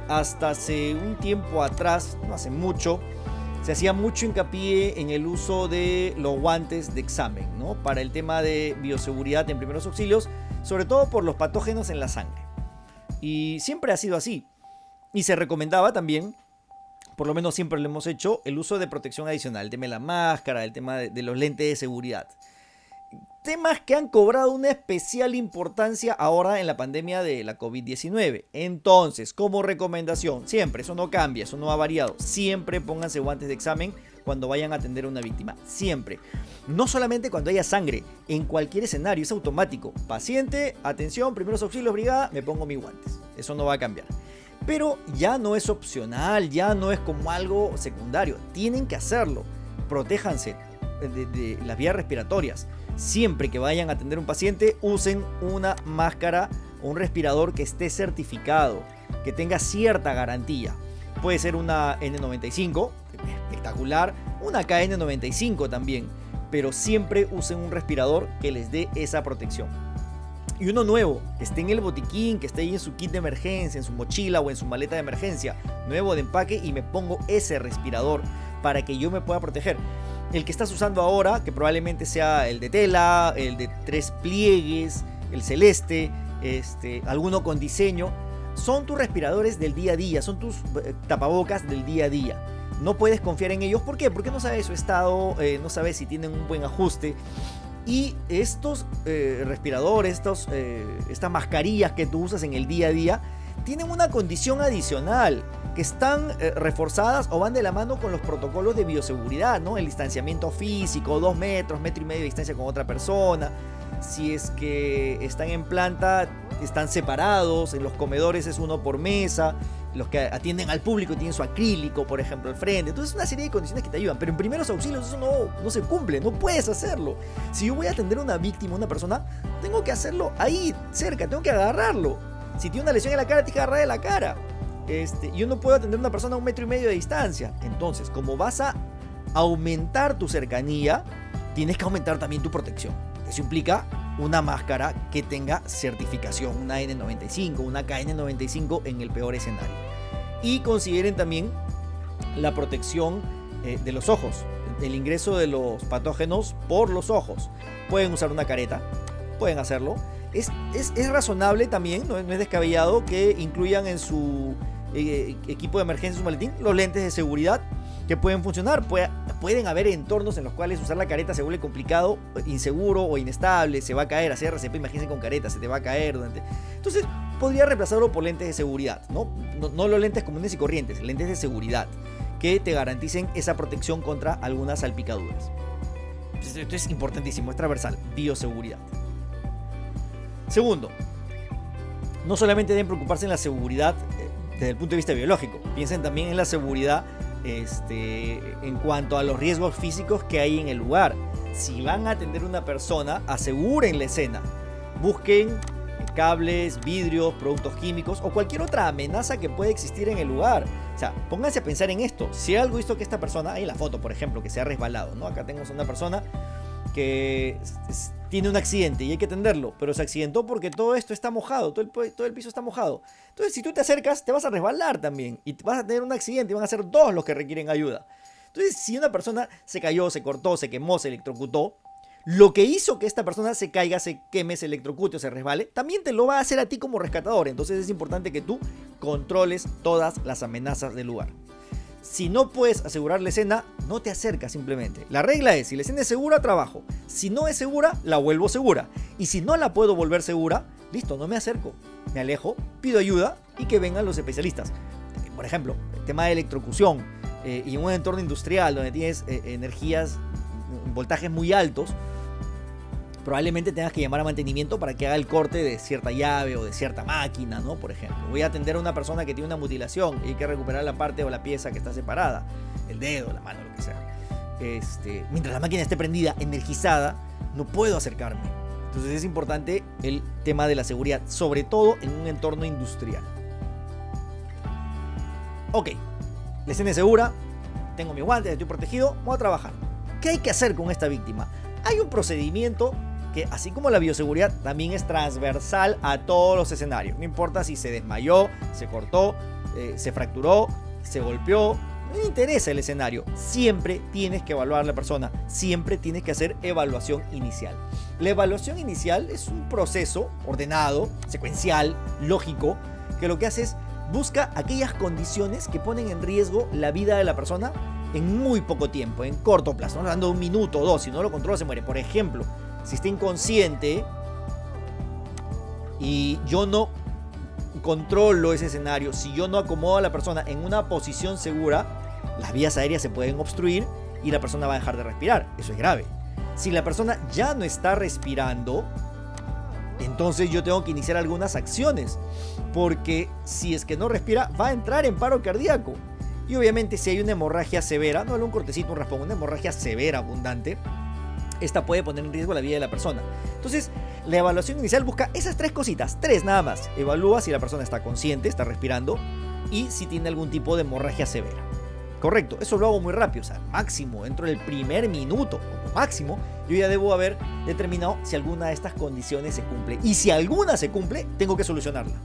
Hasta hace un tiempo atrás, no hace mucho, se hacía mucho hincapié en el uso de los guantes de examen, ¿no? Para el tema de bioseguridad en primeros auxilios sobre todo por los patógenos en la sangre. Y siempre ha sido así. Y se recomendaba también, por lo menos siempre lo hemos hecho, el uso de protección adicional, el tema de la máscara, el tema de los lentes de seguridad. Temas que han cobrado una especial importancia ahora en la pandemia de la COVID-19. Entonces, como recomendación, siempre, eso no cambia, eso no ha variado. Siempre pónganse guantes de examen cuando vayan a atender a una víctima. Siempre. No solamente cuando haya sangre, en cualquier escenario, es automático. Paciente, atención, primeros auxilios, brigada, me pongo mis guantes. Eso no va a cambiar. Pero ya no es opcional, ya no es como algo secundario. Tienen que hacerlo. Protéjanse de las vías respiratorias. Siempre que vayan a atender a un paciente, usen una máscara o un respirador que esté certificado, que tenga cierta garantía. Puede ser una N95, espectacular, una KN95 también, pero siempre usen un respirador que les dé esa protección. Y uno nuevo, que esté en el botiquín, que esté ahí en su kit de emergencia, en su mochila o en su maleta de emergencia, nuevo de empaque, y me pongo ese respirador para que yo me pueda proteger. El que estás usando ahora, que probablemente sea el de tela, el de 3 pliegues, el celeste, alguno con diseño, son tus respiradores del día a día, son tus tapabocas del día a día. No puedes confiar en ellos. ¿Por qué? Porque no sabes su estado, no sabes si tienen un buen ajuste. Y estos respiradores, estas mascarillas que tú usas en el día a día, tienen una condición adicional, que están reforzadas o van de la mano con los protocolos de bioseguridad, ¿no? El distanciamiento físico, 2 metros, 1,5 metros de distancia con otra persona. Si es que están en planta, están separados. En los comedores es uno por mesa. Los que atienden al público tienen su acrílico, por ejemplo, al frente. Entonces, una serie de condiciones que te ayudan. Pero en primeros auxilios eso no se cumple, no puedes hacerlo. Si yo voy a atender a una víctima, a una persona, tengo que hacerlo ahí, cerca, tengo que agarrarlo. Si tiene una lesión en la cara, tienes que agarrar de la cara. Yo no puedo atender a una persona a 1,5 metros de distancia. Entonces, como vas a aumentar tu cercanía, tienes que aumentar también tu protección. Eso implica una máscara que tenga certificación, una N95, una KN95 en el peor escenario. Y consideren también la protección de los ojos, el ingreso de los patógenos por los ojos. Pueden usar una careta, pueden hacerlo. Es razonable también, no es descabellado que incluyan en su equipo de emergencia, su maletín, los lentes de seguridad que pueden funcionar. Pueden haber entornos en los cuales usar la careta se vuelve complicado, inseguro o inestable, se va a caer, hacer RCP, imagínense con careta, se te va a caer Entonces podría reemplazarlo por lentes de seguridad, ¿no? No los lentes comunes y corrientes, lentes de seguridad que te garanticen esa protección contra algunas salpicaduras. Esto es importantísimo, es transversal, bioseguridad. Segundo, no solamente deben preocuparse en la seguridad desde el punto de vista biológico, piensen también en la seguridad en cuanto a los riesgos físicos que hay en el lugar. Si van a atender a una persona, aseguren la escena. Busquen cables, vidrios, productos químicos o cualquier otra amenaza que pueda existir en el lugar. O sea, pónganse a pensar en esto. Si hay algo visto que esta persona, ahí en la foto por ejemplo, que se ha resbalado, ¿no? Acá tenemos a una persona que tiene un accidente y hay que atenderlo, pero se accidentó porque todo esto está mojado, todo el piso está mojado. Entonces, si tú te acercas, te vas a resbalar también y vas a tener un accidente y van a ser 2 los que requieren ayuda. Entonces, si una persona se cayó, se cortó, se quemó, se electrocutó, lo que hizo que esta persona se caiga, se queme, se electrocute o se resbale, también te lo va a hacer a ti como rescatador. Entonces, es importante que tú controles todas las amenazas del lugar. Si no puedes asegurar la escena, no te acercas simplemente. La regla es, si la escena es segura, trabajo. Si no es segura, la vuelvo segura. Y si no la puedo volver segura, listo, no me acerco. Me alejo, pido ayuda y que vengan los especialistas. Por ejemplo, el tema de electrocución y en un entorno industrial donde tienes energías, voltajes muy altos, probablemente tengas que llamar a mantenimiento para que haga el corte de cierta llave o de cierta máquina, ¿no? Por ejemplo, voy a atender a una persona que tiene una mutilación y hay que recuperar la parte o la pieza que está separada, el dedo, la mano, lo que sea. Mientras la máquina esté prendida, energizada, no puedo acercarme. Entonces es importante el tema de la seguridad, sobre todo en un entorno industrial. Ok, la escena es segura, tengo mis guantes, estoy protegido, voy a trabajar. ¿Qué hay que hacer con esta víctima? Hay un procedimiento que, así como la bioseguridad, también es transversal a todos los escenarios. No importa si se desmayó, se cortó, se fracturó, se golpeó, no interesa el escenario. Siempre tienes que evaluar a la persona, siempre tienes que hacer evaluación inicial. La evaluación inicial es un proceso ordenado, secuencial, lógico, que lo que hace es busca aquellas condiciones que ponen en riesgo la vida de la persona en muy poco tiempo, en corto plazo. Estamos hablando de 1 minuto o 2, si no lo controla se muere. Por ejemplo, si está inconsciente y yo no controlo ese escenario, si yo no acomodo a la persona en una posición segura, las vías aéreas se pueden obstruir y la persona va a dejar de respirar. Eso es grave. Si la persona ya no está respirando, entonces yo tengo que iniciar algunas acciones, porque si es que no respira, va a entrar en paro cardíaco. Y obviamente si hay una hemorragia severa, no un cortecito, un raspón, una hemorragia severa, abundante, esta puede poner en riesgo la vida de la persona. Entonces, la evaluación inicial busca esas 3 cositas, 3 nada más. Evalúa si la persona está consciente, está respirando, y si tiene algún tipo de hemorragia severa. Correcto, eso lo hago muy rápido, o sea, máximo, dentro del primer minuto, como máximo, yo ya debo haber determinado si alguna de estas condiciones se cumple. Y si alguna se cumple, tengo que solucionarla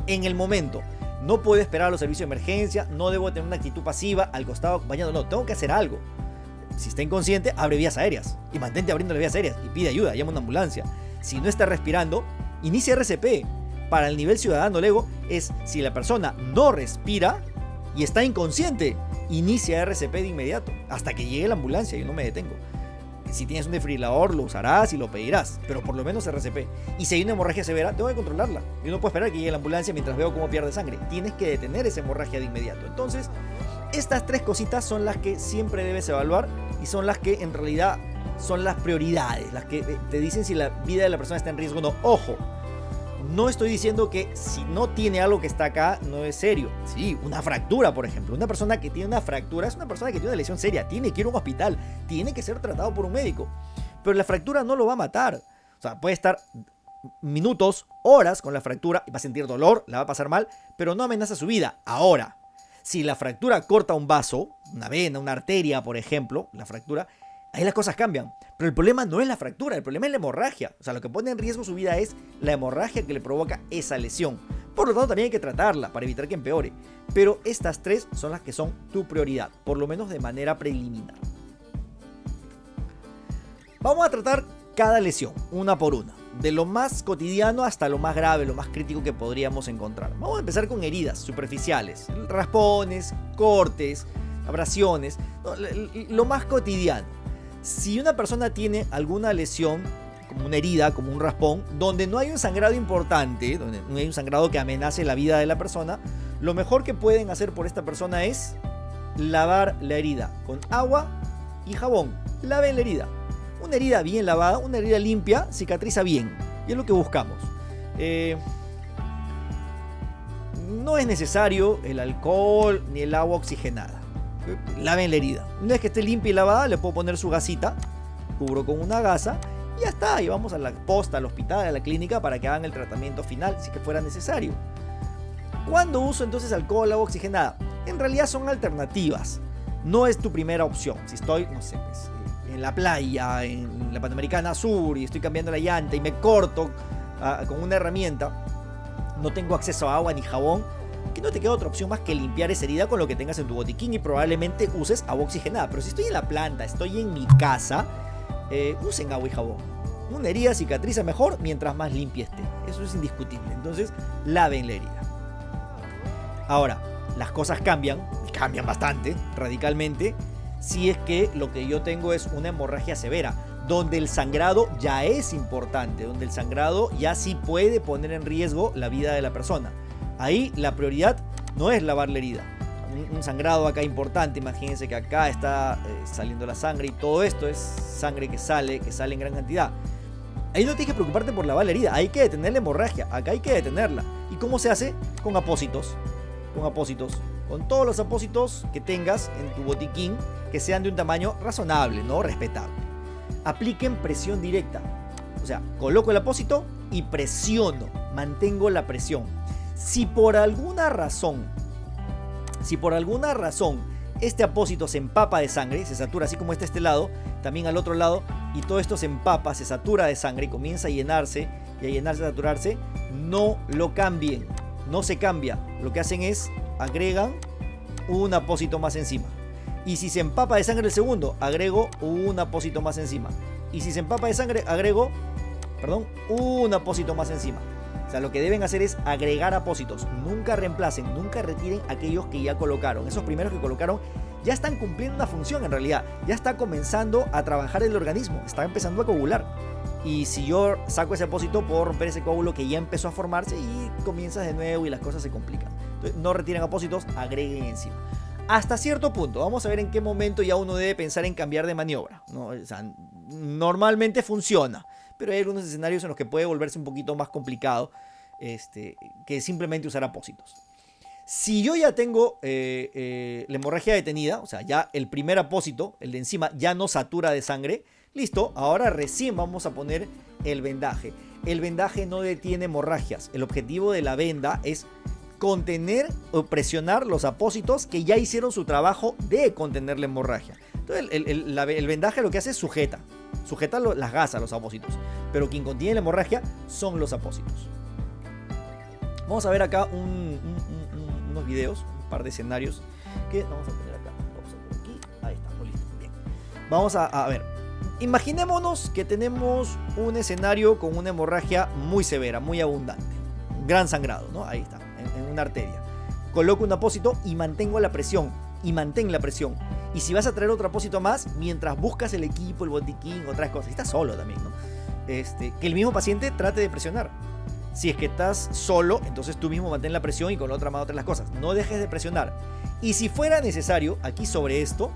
en el momento. No puedo esperar a los servicios de emergencia, no debo tener una actitud pasiva al costado acompañando, no, tengo que hacer algo. Si está inconsciente, abre vías aéreas y mantente abriendo las vías aéreas y pide ayuda, llama a una ambulancia. Si no está respirando, inicia RCP. Para el nivel ciudadano LEGO es si la persona no respira y está inconsciente, inicia RCP de inmediato hasta que llegue la ambulancia. Yo no me detengo. Si tienes un desfibrilador, lo usarás y lo pedirás, pero por lo menos RCP. Y si hay una hemorragia severa, tengo que controlarla. Yo no puedo esperar que llegue la ambulancia mientras veo cómo pierde sangre. Tienes que detener esa hemorragia de inmediato. Entonces, estas 3 cositas son las que siempre debes evaluar y son las que en realidad son las prioridades, las que te dicen si la vida de la persona está en riesgo o no. Ojo, no estoy diciendo que si no tiene algo que está acá, no es serio. Sí, una fractura, por ejemplo. Una persona que tiene una fractura es una persona que tiene una lesión seria. Tiene que ir a un hospital. Tiene que ser tratado por un médico. Pero la fractura no lo va a matar. O sea, puede estar minutos, horas con la fractura y va a sentir dolor, la va a pasar mal, pero no amenaza su vida. Ahora, si la fractura corta un vaso, una vena, una arteria, por ejemplo, la fractura, ahí las cosas cambian. Pero el problema no es la fractura, el problema es la hemorragia. O sea, lo que pone en riesgo su vida es la hemorragia que le provoca esa lesión. Por lo tanto, también hay que tratarla para evitar que empeore. Pero estas 3 son las que son tu prioridad, por lo menos de manera preliminar. Vamos a tratar cada lesión, una por una. De lo más cotidiano hasta lo más grave, lo más crítico que podríamos encontrar. Vamos a empezar con heridas superficiales, raspones, cortes, abrasiones, lo más cotidiano. Si una persona tiene alguna lesión, como una herida, como un raspón, donde no hay un sangrado importante, donde no hay un sangrado que amenace la vida de la persona, lo mejor que pueden hacer por esta persona es lavar la herida con agua y jabón. Laven la herida. Una herida bien lavada, una herida limpia, cicatriza bien. Y es lo que buscamos. No es necesario el alcohol ni el agua oxigenada. Laven la herida. Una vez que esté limpia y lavada, le puedo poner su gasita, cubro con una gasa y ya está. Y vamos a la posta, al hospital, a la clínica para que hagan el tratamiento final, si que fuera necesario. ¿Cuándo uso entonces alcohol, agua oxigenada? En realidad son alternativas. No es tu primera opción. Si estoy, no sé, pues, en la playa, en la Panamericana Sur, y estoy cambiando la llanta y me corto con una herramienta, no tengo acceso a agua ni jabón, que no te queda otra opción más que limpiar esa herida con lo que tengas en tu botiquín y probablemente uses agua oxigenada. Pero si estoy en la planta, estoy en mi casa, usen agua y jabón. Una herida cicatriza mejor mientras más limpia esté. Eso es indiscutible. Entonces, laven la herida. Ahora, las cosas cambian bastante, radicalmente, si es que lo que yo tengo es una hemorragia severa, donde el sangrado ya es importante, donde el sangrado ya sí puede poner en riesgo la vida de la persona. Ahí la prioridad no es lavar la herida. Un sangrado acá importante, imagínense que acá está saliendo la sangre y todo esto es sangre que sale en gran cantidad. Ahí no tienes que preocuparte por lavar la herida, hay que detener la hemorragia, acá hay que detenerla. ¿Y cómo se hace? Con apósitos. Con todos los apósitos que tengas en tu botiquín, que sean de un tamaño razonable, ¿no? Respetable. Apliquen presión directa. O sea, coloco el apósito y presiono, mantengo la presión. Si por alguna razón este apósito se empapa de sangre, se satura, así como está este lado, también al otro lado, y todo esto se empapa, se satura de sangre y comienza a llenarse, a saturarse, no lo cambien, no se cambia. Lo que hacen es agregan un apósito más encima. Y si se empapa de sangre el segundo, agrego un apósito más encima. Y si se empapa de sangre, agrego perdón, un apósito más encima. O sea, lo que deben hacer es agregar apósitos. Nunca reemplacen, nunca retiren aquellos que ya colocaron. Esos primeros que colocaron ya están cumpliendo una función en realidad. Ya está comenzando a trabajar el organismo. Está empezando a coagular. Y si yo saco ese apósito, puedo romper ese coágulo que ya empezó a formarse y comienzas de nuevo y las cosas se complican. Entonces, no retiren apósitos, agreguen encima. Hasta cierto punto, vamos a ver en qué momento ya uno debe pensar en cambiar de maniobra, ¿no? O sea, normalmente funciona, pero hay algunos escenarios en los que puede volverse un poquito más complicado que simplemente usar apósitos. Si yo ya tengo la hemorragia detenida, o sea, ya el primer apósito, el de encima, ya no satura de sangre, listo, ahora recién vamos a poner el vendaje. El vendaje no detiene hemorragias. El objetivo de la venda es contener o presionar los apósitos que ya hicieron su trabajo de contener la hemorragia. Entonces el vendaje lo que hace es sujeta las gasas, los apósitos, pero quien contiene la hemorragia son los apósitos. Vamos a ver acá unos videos, un par de escenarios que vamos a poner acá. Vamos a poner aquí, ahí estamos, listo, bien. Vamos a ver, imaginémonos que tenemos un escenario con una hemorragia muy severa, muy abundante, un gran sangrado, ¿no? Ahí está, en una arteria. Coloco un apósito y mantengo la presión, y mantén la presión. Y si vas a traer otro apósito más, mientras buscas el equipo, el botiquín, otras cosas, y estás solo también, ¿no? Que el mismo paciente trate de presionar. Si es que estás solo, entonces tú mismo mantén la presión y con la otra mano traes las cosas. No dejes de presionar. Y si fuera necesario, aquí sobre esto,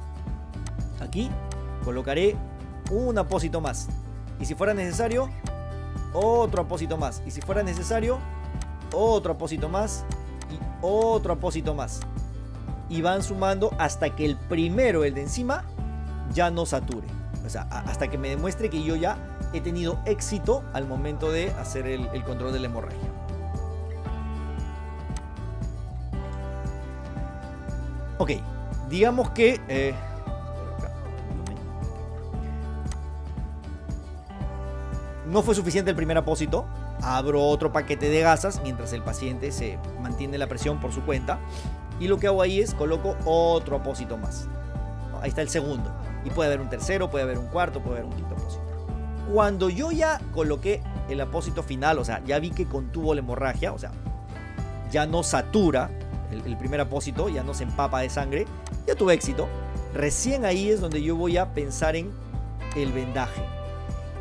aquí colocaré un apósito más. Y si fuera necesario, otro apósito más. Y si fuera necesario, otro apósito más. Y otro apósito más. Y van sumando hasta que el primero, el de encima, ya no sature. O sea, hasta que me demuestre que yo ya he tenido éxito al momento de hacer el control de la hemorragia. Ok, digamos que no fue suficiente el primer apósito. Abro otro paquete de gasas mientras el paciente se mantiene la presión por su cuenta. Y lo que hago ahí es coloco otro apósito más. Ahí está el segundo. Y puede haber un tercero, puede haber un cuarto, puede haber un quinto apósito. Cuando yo ya coloqué el apósito final, o sea, ya vi que contuvo la hemorragia, o sea, ya no satura el primer apósito, ya no se empapa de sangre, ya tuve éxito. Recién ahí es donde yo voy a pensar en el vendaje.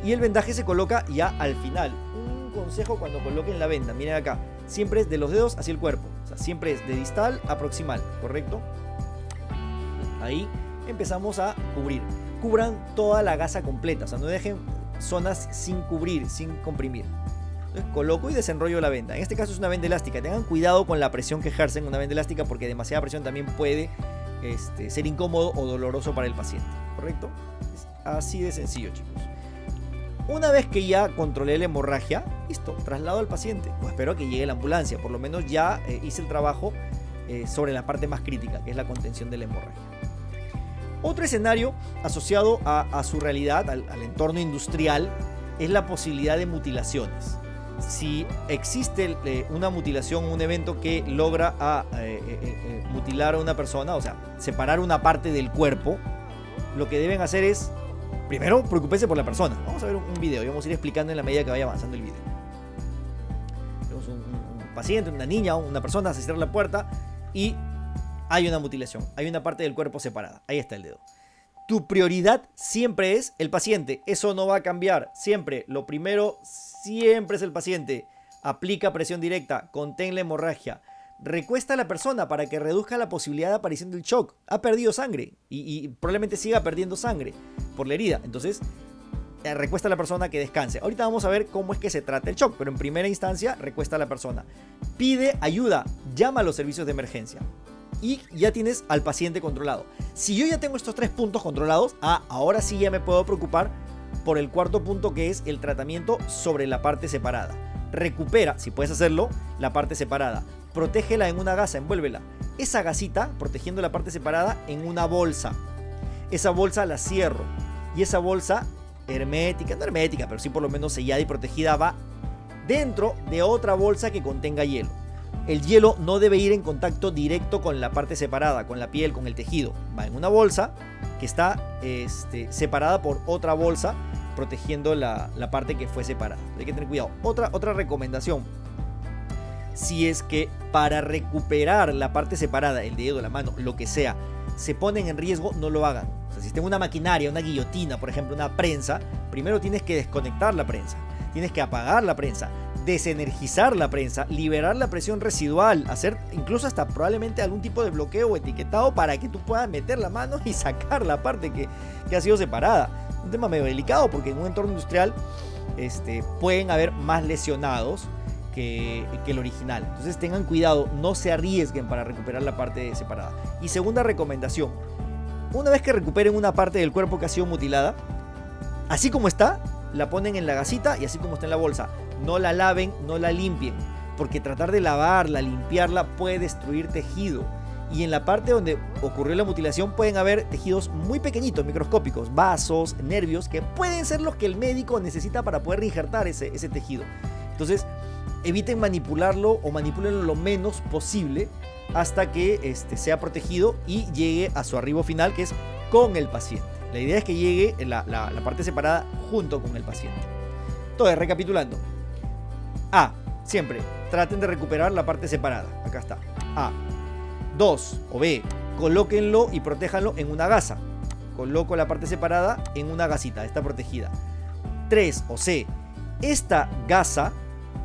Y el vendaje se coloca ya al final. Un consejo cuando coloquen la venda, miren acá, siempre es de los dedos hacia el cuerpo, o sea, siempre es de distal a proximal, ¿correcto? Ahí empezamos a cubrir. Cubran toda la gasa completa, o sea, no dejen zonas sin cubrir, sin comprimir. Entonces coloco y desenrollo la venda. En este caso es una venda elástica. Tengan cuidado con la presión que ejercen una venda elástica porque demasiada presión también puede ser incómodo o doloroso para el paciente, ¿correcto? Es así de sencillo, chicos. Una vez que ya controlé la hemorragia, listo, traslado al paciente. Pues espero que llegue la ambulancia. Por lo menos ya hice el trabajo sobre la parte más crítica, que es la contención de la hemorragia. Otro escenario asociado a su realidad, al entorno industrial, es la posibilidad de mutilaciones. Si existe una mutilación, un evento que logra mutilar a una persona, o sea, separar una parte del cuerpo, lo que deben hacer es, primero, preocupense por la persona. Vamos a ver un video y vamos a ir explicando en la medida que vaya avanzando el video. Tenemos un paciente, una niña, una persona, se cierra la puerta y hay una mutilación, hay una parte del cuerpo separada. Ahí está el dedo. Tu prioridad siempre es el paciente. Eso no va a cambiar. Siempre. Lo primero siempre es el paciente. Aplica presión directa. Contén la hemorragia. Recuesta a la persona para que reduzca la posibilidad de aparición del shock. Ha perdido sangre y probablemente siga perdiendo sangre por la herida. Entonces, recuesta a la persona que descanse. Ahorita vamos a ver cómo es que se trata el shock, pero en primera instancia, recuesta a la persona. Pide ayuda. Llama a los servicios de emergencia. Y ya tienes al paciente controlado. Si yo ya tengo estos 3 puntos controlados, ahora sí ya me puedo preocupar por el cuarto punto, que es el tratamiento sobre la parte separada. Recupera, si puedes hacerlo, la parte separada. Protégela en una gasa, envuélvela. Esa gasita, protegiendo la parte separada, en una bolsa. Esa bolsa la cierro. Y esa bolsa hermética, no hermética, pero sí por lo menos sellada y protegida, va dentro de otra bolsa que contenga hielo. El hielo no debe ir en contacto directo con la parte separada, con la piel, con el tejido. Va en una bolsa que está separada por otra bolsa protegiendo la parte que fue separada. Hay que tener cuidado. Otra recomendación: si es que para recuperar la parte separada, el dedo, la mano, lo que sea, se ponen en riesgo, no lo hagan. O sea, si tengo una maquinaria, una guillotina, por ejemplo, una prensa, primero tienes que desconectar la prensa, tienes que apagar la prensa, desenergizar la prensa, liberar la presión residual, hacer incluso hasta probablemente algún tipo de bloqueo o etiquetado para que tú puedas meter la mano y sacar la parte que ha sido separada. Un tema medio delicado porque en un entorno industrial pueden haber más lesionados que el original. Entonces tengan cuidado, no se arriesguen para recuperar la parte separada. Y segunda recomendación: una vez que recuperen una parte del cuerpo que ha sido mutilada, así como está, la ponen en la gasita y así como está en la bolsa. No la laven, no la limpien, porque tratar de lavarla, limpiarla puede destruir tejido. Y en la parte donde ocurrió la mutilación pueden haber tejidos muy pequeñitos, microscópicos, vasos, nervios, que pueden ser los que el médico necesita para poder reinjertar ese tejido. Entonces, eviten manipularlo o manipúlenlo lo menos posible hasta que sea protegido y llegue a su arribo final, que es con el paciente. La idea es que llegue la parte separada junto con el paciente. Entonces, recapitulando. A. Siempre traten de recuperar la parte separada. Acá está. A. 2 o B. Colóquenlo y protéjanlo en una gasa. Coloco la parte separada en una gasita. Está protegida. 3 o C. Esta gasa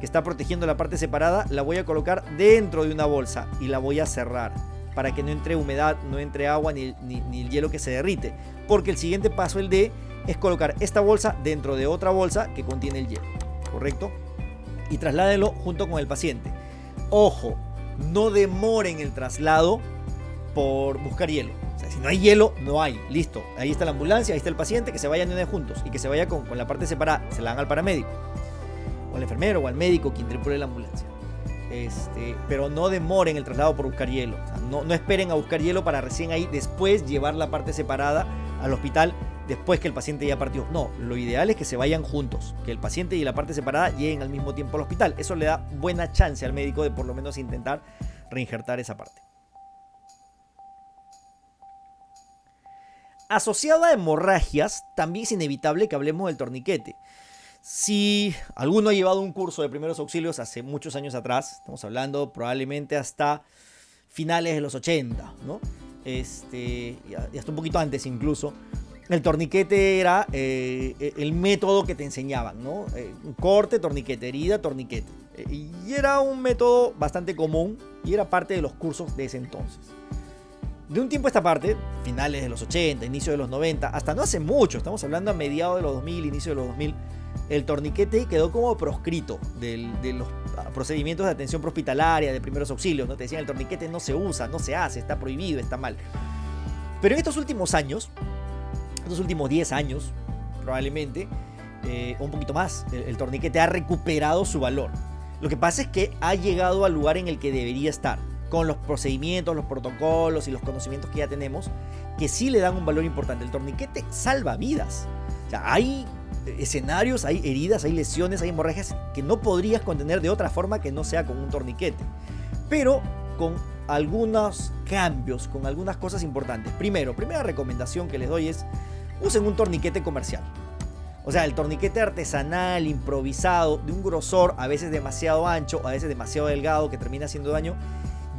que está protegiendo la parte separada la voy a colocar dentro de una bolsa y la voy a cerrar para que no entre humedad, no entre agua ni el hielo que se derrite. Porque el siguiente paso, el D, es colocar esta bolsa dentro de otra bolsa que contiene el hielo. ¿Correcto? Y trasládenlo junto con el paciente. Ojo, no demoren el traslado por buscar hielo. O sea, si no hay hielo, no hay. Listo. Ahí está la ambulancia, ahí está el paciente, que se vayan de una vez juntos y que se vaya con la parte separada. Se la dan al paramédico, o al enfermero, o al médico quien tripule la ambulancia. Pero no demoren el traslado por buscar hielo. O sea, no esperen a buscar hielo para recién ahí después llevar la parte separada al hospital después que el paciente ya partió. No, lo ideal es que se vayan juntos, que el paciente y la parte separada lleguen al mismo tiempo al hospital. Eso le da buena chance al médico de por lo menos intentar reinjertar esa parte. Asociado a hemorragias, también es inevitable que hablemos del torniquete. Si alguno ha llevado un curso de primeros auxilios hace muchos años atrás, estamos hablando probablemente hasta finales de los 80, ¿no? Y hasta un poquito antes incluso, el torniquete era el método que te enseñaban, ¿no? Corte, torniquete, herida, torniquete. Y era un método bastante común y era parte de los cursos de ese entonces. De un tiempo a esta parte, finales de los 80, inicio de los 90, hasta no hace mucho, estamos hablando a mediados de los 2000, inicio de los 2000, el torniquete quedó como proscrito de los procedimientos de atención prehospitalaria, de primeros auxilios, ¿no? Te decían, el torniquete no se usa, no se hace, está prohibido, está mal. Pero en estos últimos años, estos últimos 10 años, probablemente, un poquito más, el torniquete ha recuperado su valor. Lo que pasa es que ha llegado al lugar en el que debería estar, con los procedimientos, los protocolos y los conocimientos que ya tenemos, que sí le dan un valor importante. El torniquete salva vidas. O sea, hay escenarios, hay heridas, hay lesiones, hay hemorragias que no podrías contener de otra forma que no sea con un torniquete. Pero con algunos cambios, con algunas cosas importantes. Primera recomendación que les doy es: usen un torniquete comercial. O sea, el torniquete artesanal, improvisado, de un grosor a veces demasiado ancho, a veces demasiado delgado, que termina haciendo daño,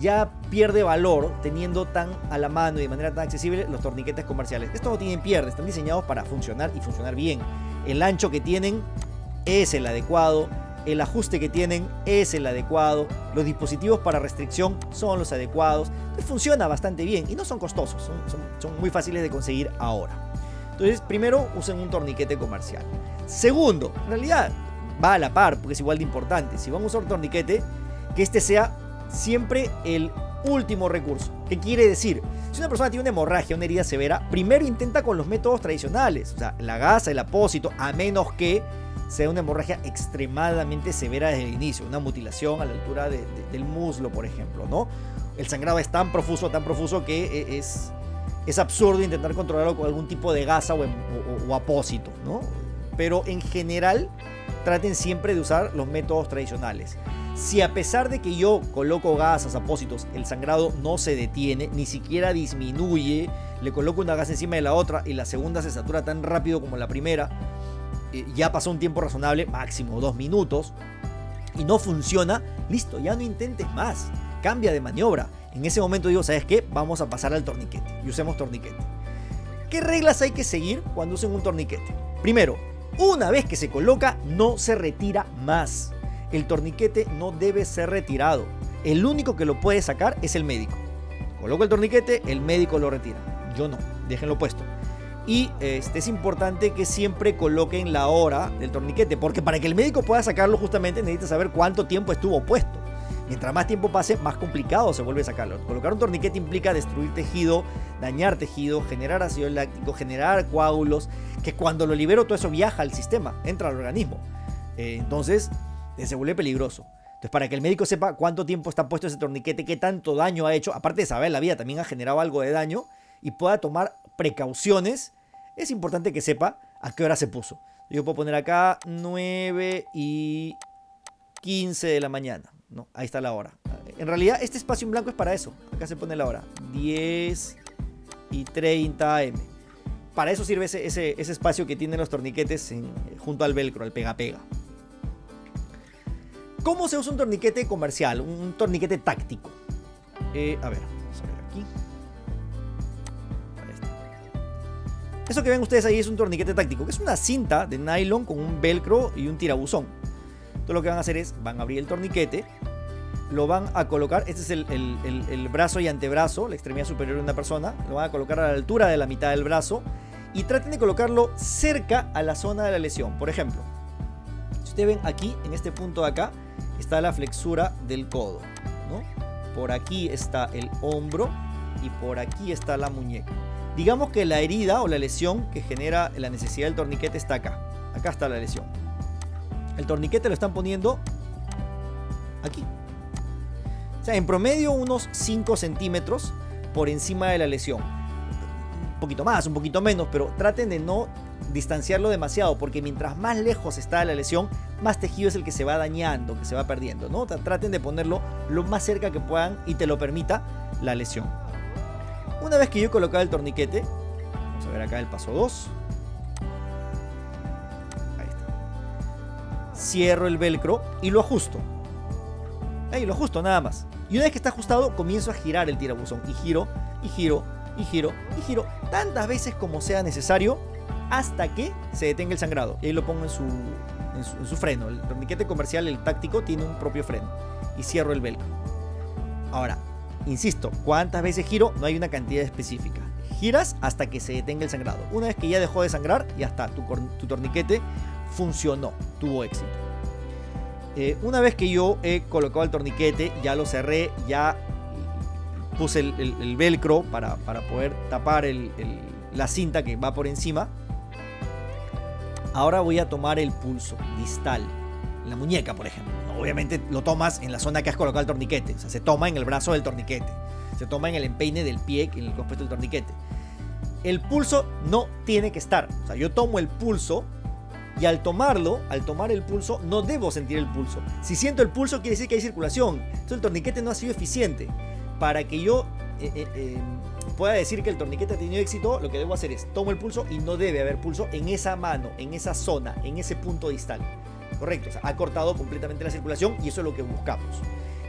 ya pierde valor teniendo tan a la mano y de manera tan accesible los torniquetes comerciales. Estos no tienen pierde, están diseñados para funcionar y funcionar bien. El ancho que tienen es el adecuado, el ajuste que tienen es el adecuado, los dispositivos para restricción son los adecuados. Entonces funciona bastante bien y no son costosos, son muy fáciles de conseguir ahora. Entonces, primero, usen un torniquete comercial. Segundo, en realidad va a la par porque es igual de importante. Si van a usar un torniquete, que este sea siempre el último recurso. ¿Qué quiere decir? Si una persona tiene una hemorragia, una herida severa, primero intenta con los métodos tradicionales, o sea, la gasa, el apósito, a menos que sea una hemorragia extremadamente severa desde el inicio, una mutilación a la altura del muslo, por ejemplo, ¿no? El sangrado es tan profuso que es absurdo intentar controlarlo con algún tipo de gasa o apósito, ¿no? Pero en general, traten siempre de usar los métodos tradicionales. Si a pesar de que yo coloco gasas, apósitos, el sangrado no se detiene, ni siquiera disminuye, le coloco una gasa encima de la otra y la segunda se satura tan rápido como la primera, ya pasó un tiempo razonable, máximo 2 minutos, y no funciona, listo, ya no intentes más, cambia de maniobra. En ese momento digo, ¿sabes qué? Vamos a pasar al torniquete y usemos torniquete. ¿Qué reglas hay que seguir cuando usen un torniquete? Primero, una vez que se coloca, no se retira más. El torniquete no debe ser retirado. El único que lo puede sacar es el médico. Coloco el torniquete, el médico lo retira. Yo no, déjenlo puesto. Y es importante que siempre coloquen la hora del torniquete, porque para que el médico pueda sacarlo justamente necesita saber cuánto tiempo estuvo puesto. Mientras más tiempo pase, más complicado se vuelve sacarlo. Colocar un torniquete implica destruir tejido, dañar tejido, generar ácido láctico, generar coágulos, que cuando lo libero todo eso viaja al sistema, entra al organismo. Entonces se vuelve peligroso. Entonces, para que el médico sepa cuánto tiempo está puesto ese torniquete, qué tanto daño ha hecho, aparte de saber la vida, también ha generado algo de daño, y pueda tomar precauciones, es importante que sepa a qué hora se puso. Yo puedo poner acá 9:15 de la mañana. No, ahí está la hora. En realidad este espacio en blanco es para eso. Acá se pone la hora. 10:30 am. Para eso sirve ese espacio que tienen los torniquetes junto al velcro, al pega-pega. ¿Cómo se usa un torniquete comercial? Un torniquete táctico. A ver, vamos a ver aquí. Eso que ven ustedes ahí es un torniquete táctico, que es una cinta de nylon con un velcro y un tirabuzón. Todo lo que van a hacer es, van a abrir el torniquete, lo van a colocar, este es el brazo y antebrazo, la extremidad superior de una persona, lo van a colocar a la altura de la mitad del brazo y traten de colocarlo cerca a la zona de la lesión. Por ejemplo, si ustedes ven aquí, en este punto de acá, está la flexura del codo, ¿no? Por aquí está el hombro y por aquí está la muñeca. Digamos que la herida o la lesión que genera la necesidad del torniquete está acá. Acá está la lesión. El torniquete lo están poniendo aquí. O sea, en promedio unos 5 centímetros por encima de la lesión. Un poquito más, un poquito menos, pero traten de no distanciarlo demasiado, porque mientras más lejos está de la lesión, más tejido es el que se va dañando, que se va perdiendo, ¿no? Traten de ponerlo lo más cerca que puedan y te lo permita la lesión. Una vez que yo he colocado el torniquete, vamos a ver acá el paso 2. Ahí está. Cierro el velcro y lo ajusto. Ahí lo ajusto nada más. Y una vez que está ajustado, comienzo a girar el tirabuzón. Y giro, y giro, y giro, y giro. Tantas veces como sea necesario hasta que se detenga el sangrado. Y ahí lo pongo en su freno. El torniquete comercial, el táctico, tiene un propio freno. Y cierro el velcro. Ahora, insisto, ¿cuántas veces giro? No hay una cantidad específica. Giras hasta que se detenga el sangrado. Una vez que ya dejó de sangrar, ya está. Tu torniquete funcionó, tuvo éxito. Una vez que yo he colocado el torniquete, ya lo cerré, ya puse el velcro para poder tapar la cinta que va por encima. Ahora voy a tomar el pulso distal, en la muñeca, por ejemplo. Obviamente lo tomas en la zona que has colocado el torniquete. O sea, se toma en el brazo del torniquete. Se toma en el empeine del pie en el que has puesto el torniquete. El pulso no tiene que estar. O sea, yo tomo el pulso y al tomar el pulso, no debo sentir el pulso. Si siento el pulso, quiere decir que hay circulación. Entonces el torniquete no ha sido eficiente. Para que yo pueda decir que el torniquete ha tenido éxito, lo que debo hacer es, tomo el pulso y no debe haber pulso en esa mano, en esa zona, en ese punto distal. Correcto, o sea, ha cortado completamente la circulación y eso es lo que buscamos.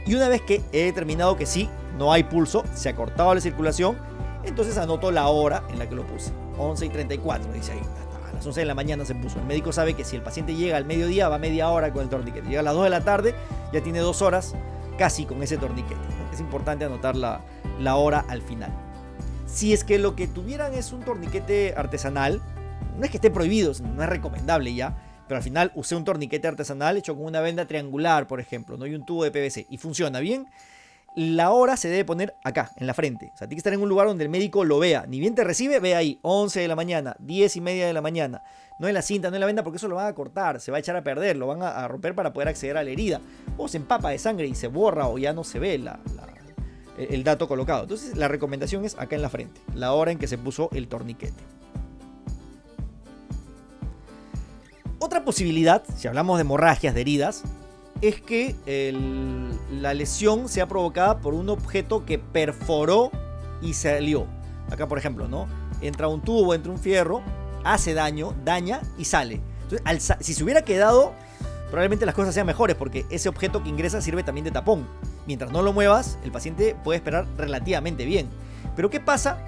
Y una vez que he determinado que sí, no hay pulso, se ha cortado la circulación, entonces anoto la hora en la que lo puse. 11:34, dice ahí. A las 11 de la mañana se puso. El médico sabe que si el paciente llega al mediodía, va media hora con el torniquete. Llega a las 2 de la tarde, ya tiene 2 horas casi con ese torniquete, ¿no? Es importante anotar la hora al final. Si es que lo que tuvieran es un torniquete artesanal, no es que esté prohibido, no es recomendable ya, pero al final usé un torniquete artesanal hecho con una venda triangular, por ejemplo, ¿no? Y un tubo de PVC, y funciona bien. La hora se debe poner acá, en la frente. O sea, tiene que estar en un lugar donde el médico lo vea. Ni bien te recibe, ve ahí, 11 de la mañana, 10:30 de la mañana. No en la cinta, no en la venda, porque eso lo van a cortar, se va a echar a perder, lo van a romper para poder acceder a la herida. O se empapa de sangre y se borra o ya no se ve el dato colocado. Entonces la recomendación es acá en la frente, la hora en que se puso el torniquete. Otra posibilidad, si hablamos de hemorragias, de heridas, es que la lesión sea provocada por un objeto que perforó y salió. Acá, por ejemplo, ¿no? Entra un tubo, entra un fierro, hace daño, daña y sale. Entonces, si se hubiera quedado, probablemente las cosas sean mejores, porque ese objeto que ingresa sirve también de tapón. Mientras no lo muevas, el paciente puede esperar relativamente bien. Pero ¿qué pasa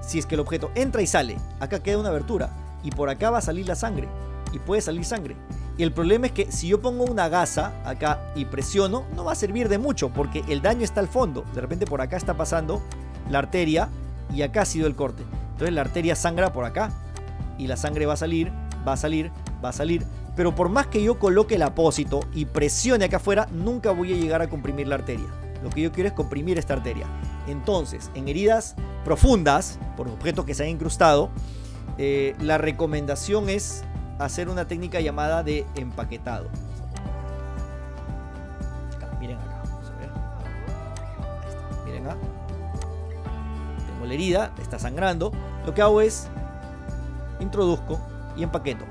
si es que el objeto entra y sale? Acá queda una abertura y por acá va a salir la sangre y puede salir sangre. Y el problema es que si yo pongo una gasa acá y presiono, no va a servir de mucho porque el daño está al fondo. De repente por acá está pasando la arteria y acá ha sido el corte. Entonces la arteria sangra por acá y la sangre va a salir, va a salir, va a salir. Pero por más que yo coloque el apósito y presione acá afuera, nunca voy a llegar a comprimir la arteria. Lo que yo quiero es comprimir esta arteria. Entonces, en heridas profundas, por objetos que se han incrustado, la recomendación es hacer una técnica llamada de empaquetado. Acá, miren acá, vamos a ver. Ahí está, miren acá. Tengo la herida, está sangrando. Lo que hago es introduzco y empaqueto.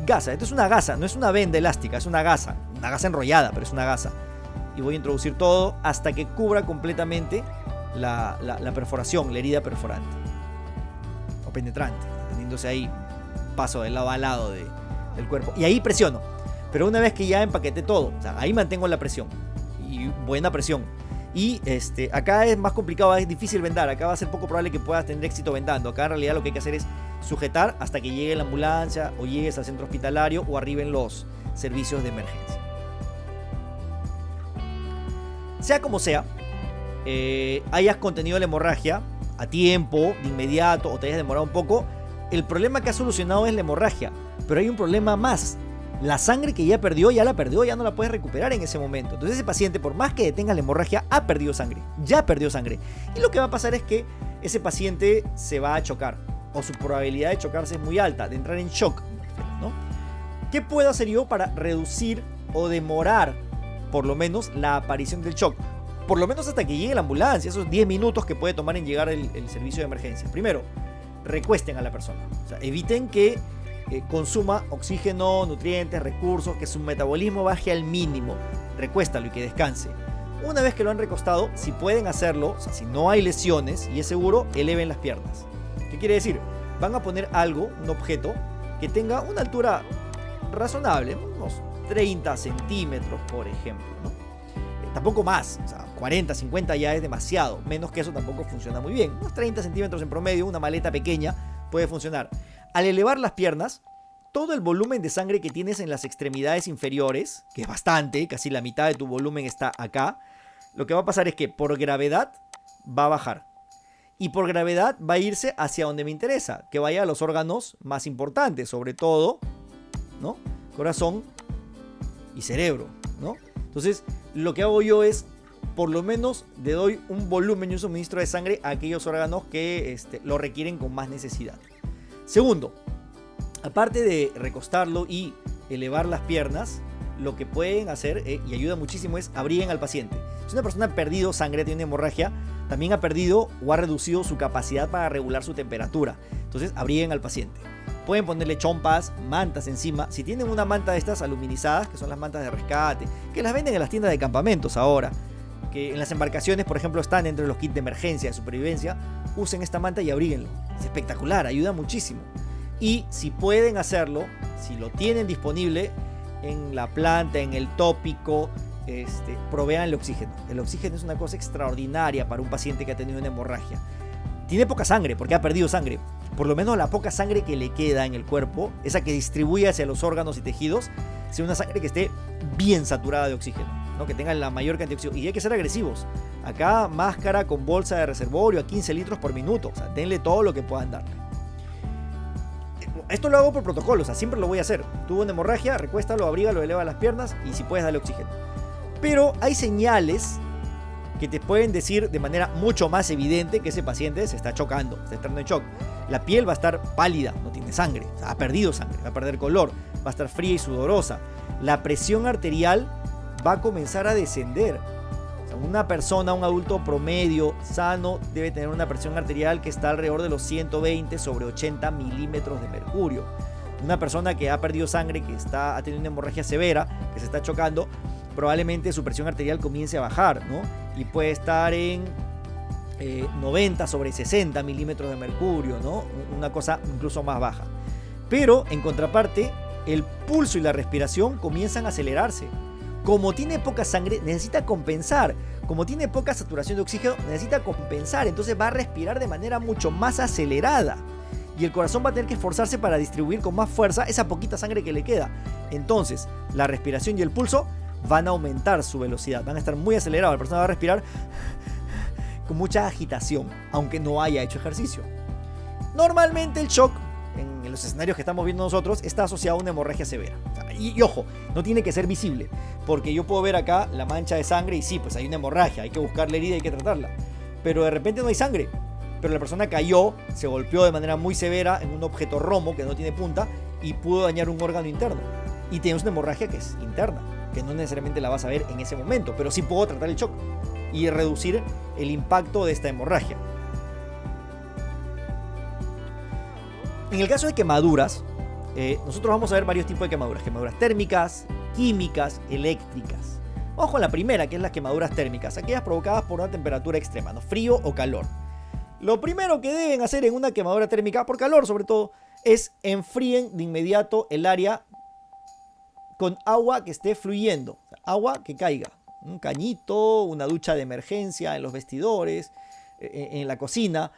Gasa, esto es una gasa, no es una venda elástica, es una gasa enrollada, pero es una gasa. Y voy a introducir todo hasta que cubra completamente la perforación, la herida perforante o penetrante, teniéndose ahí paso de lado a lado del cuerpo. Y ahí presiono, pero una vez que ya empaqueté todo, o sea, ahí mantengo la presión y buena presión. Y acá es más complicado, es difícil vendar, acá va a ser poco probable que puedas tener éxito vendando. Acá en realidad lo que hay que hacer es sujetar hasta que llegue la ambulancia o llegues al centro hospitalario o arriben los servicios de emergencia. Sea como sea, hayas contenido la hemorragia a tiempo, de inmediato o te hayas demorado un poco, el problema que has solucionado es la hemorragia, pero hay un problema más. La sangre que ya perdió, ya no la puedes recuperar en ese momento. Entonces ese paciente, por más que detenga la hemorragia, ha perdido sangre, ya perdió sangre. Y lo que va a pasar es que ese paciente se va a chocar, o su probabilidad de chocarse es muy alta, de entrar en shock, ¿no? ¿Qué puedo hacer yo para reducir o demorar por lo menos la aparición del shock? Por lo menos hasta que llegue la ambulancia, esos 10 minutos que puede tomar en llegar el servicio de emergencia. Primero, recuesten a la persona, o sea, eviten que consuma oxígeno, nutrientes, recursos, que su metabolismo baje al mínimo. Recuéstalo y que descanse. Una vez que lo han recostado, si pueden hacerlo, o sea, si no hay lesiones y es seguro, eleven las piernas. ¿Qué quiere decir? Van a poner algo, un objeto, que tenga una altura razonable, unos 30 centímetros, por ejemplo, ¿no? Tampoco más, o sea, 40, 50 ya es demasiado. Menos que eso tampoco funciona muy bien. Unos 30 centímetros en promedio, una maleta pequeña, puede funcionar. Al elevar las piernas, todo el volumen de sangre que tienes en las extremidades inferiores, que es bastante, casi la mitad de tu volumen está acá, lo que va a pasar es que por gravedad va a bajar. Y por gravedad va a irse hacia donde me interesa, que vaya a los órganos más importantes, sobre todo, ¿no? Corazón y cerebro, ¿no? Entonces, lo que hago yo es, por lo menos, le doy un volumen y un suministro de sangre a aquellos órganos que lo requieren con más necesidad. Segundo, aparte de recostarlo y elevar las piernas, lo que pueden hacer, y ayuda muchísimo, es abriguen al paciente. Si una persona ha perdido sangre, tiene hemorragia, también ha perdido o ha reducido su capacidad para regular su temperatura. Entonces, abriguen al paciente. Pueden ponerle chompas, mantas encima. Si tienen una manta de estas aluminizadas, que son las mantas de rescate, que las venden en las tiendas de campamentos ahora, que en las embarcaciones, por ejemplo, están entre los kits de emergencia, de supervivencia, usen esta manta y abríguenlo. Es espectacular, ayuda muchísimo. Y si pueden hacerlo, si lo tienen disponible en la planta, en el tópico, provean el oxígeno. El oxígeno es una cosa extraordinaria para un paciente que ha tenido una hemorragia. Tiene poca sangre porque ha perdido sangre. Por lo menos la poca sangre que le queda en el cuerpo, esa que distribuye hacia los órganos y tejidos, sea una sangre que esté bien saturada de oxígeno, ¿no? Que tenga la mayor cantidad de oxígeno. Y hay que ser agresivos. Acá máscara con bolsa de reservorio a 15 litros por minuto. O sea, denle todo lo que puedan darle. Esto lo hago por protocolo, o sea, siempre lo voy a hacer. Tuvo una hemorragia, recuéstalo, abrígalo, eleva las piernas y si puedes darle oxígeno. Pero hay señales que te pueden decir de manera mucho más evidente que ese paciente se está chocando, está entrando en shock. La piel va a estar pálida, no tiene sangre, o sea, ha perdido sangre, va a perder color, va a estar fría y sudorosa. La presión arterial va a comenzar a descender. O sea, una persona, un adulto promedio, sano, debe tener una presión arterial que está alrededor de los 120 sobre 80 milímetros de mercurio. Una persona que ha perdido sangre, que ha tenido una hemorragia severa, que se está chocando, probablemente su presión arterial comience a bajar, ¿no? Y puede estar en 90 sobre 60 milímetros de mercurio, ¿no? Una cosa incluso más baja. Pero, en contraparte, el pulso y la respiración comienzan a acelerarse. Como tiene poca sangre, necesita compensar. Como tiene poca saturación de oxígeno, necesita compensar. Entonces va a respirar de manera mucho más acelerada. Y el corazón va a tener que esforzarse para distribuir con más fuerza esa poquita sangre que le queda. Entonces, la respiración y el pulso van a aumentar su velocidad. Van a estar muy acelerados. La persona va a respirar con mucha agitación, aunque no haya hecho ejercicio. Normalmente el shock, en los escenarios que estamos viendo nosotros, está asociado a una hemorragia severa. Y ojo, no tiene que ser visible, porque yo puedo ver acá la mancha de sangre y sí, pues hay una hemorragia, hay que buscar la herida, hay que tratarla. Pero de repente no hay sangre, pero la persona cayó, se golpeó de manera muy severa en un objeto romo que no tiene punta y pudo dañar un órgano interno. Y tienes una hemorragia que es interna, que no necesariamente la vas a ver en ese momento, pero sí puedo tratar el shock y reducir el impacto de esta hemorragia. En el caso de quemaduras, nosotros vamos a ver varios tipos de quemaduras. Quemaduras térmicas, químicas, eléctricas. Vamos con la primera, que es las quemaduras térmicas, aquellas provocadas por una temperatura extrema, ¿no? Frío o calor. Lo primero que deben hacer en una quemadura térmica, por calor sobre todo, es enfríen de inmediato el área con agua que esté fluyendo, agua que caiga. Un cañito, una ducha de emergencia en los vestidores, en la cocina.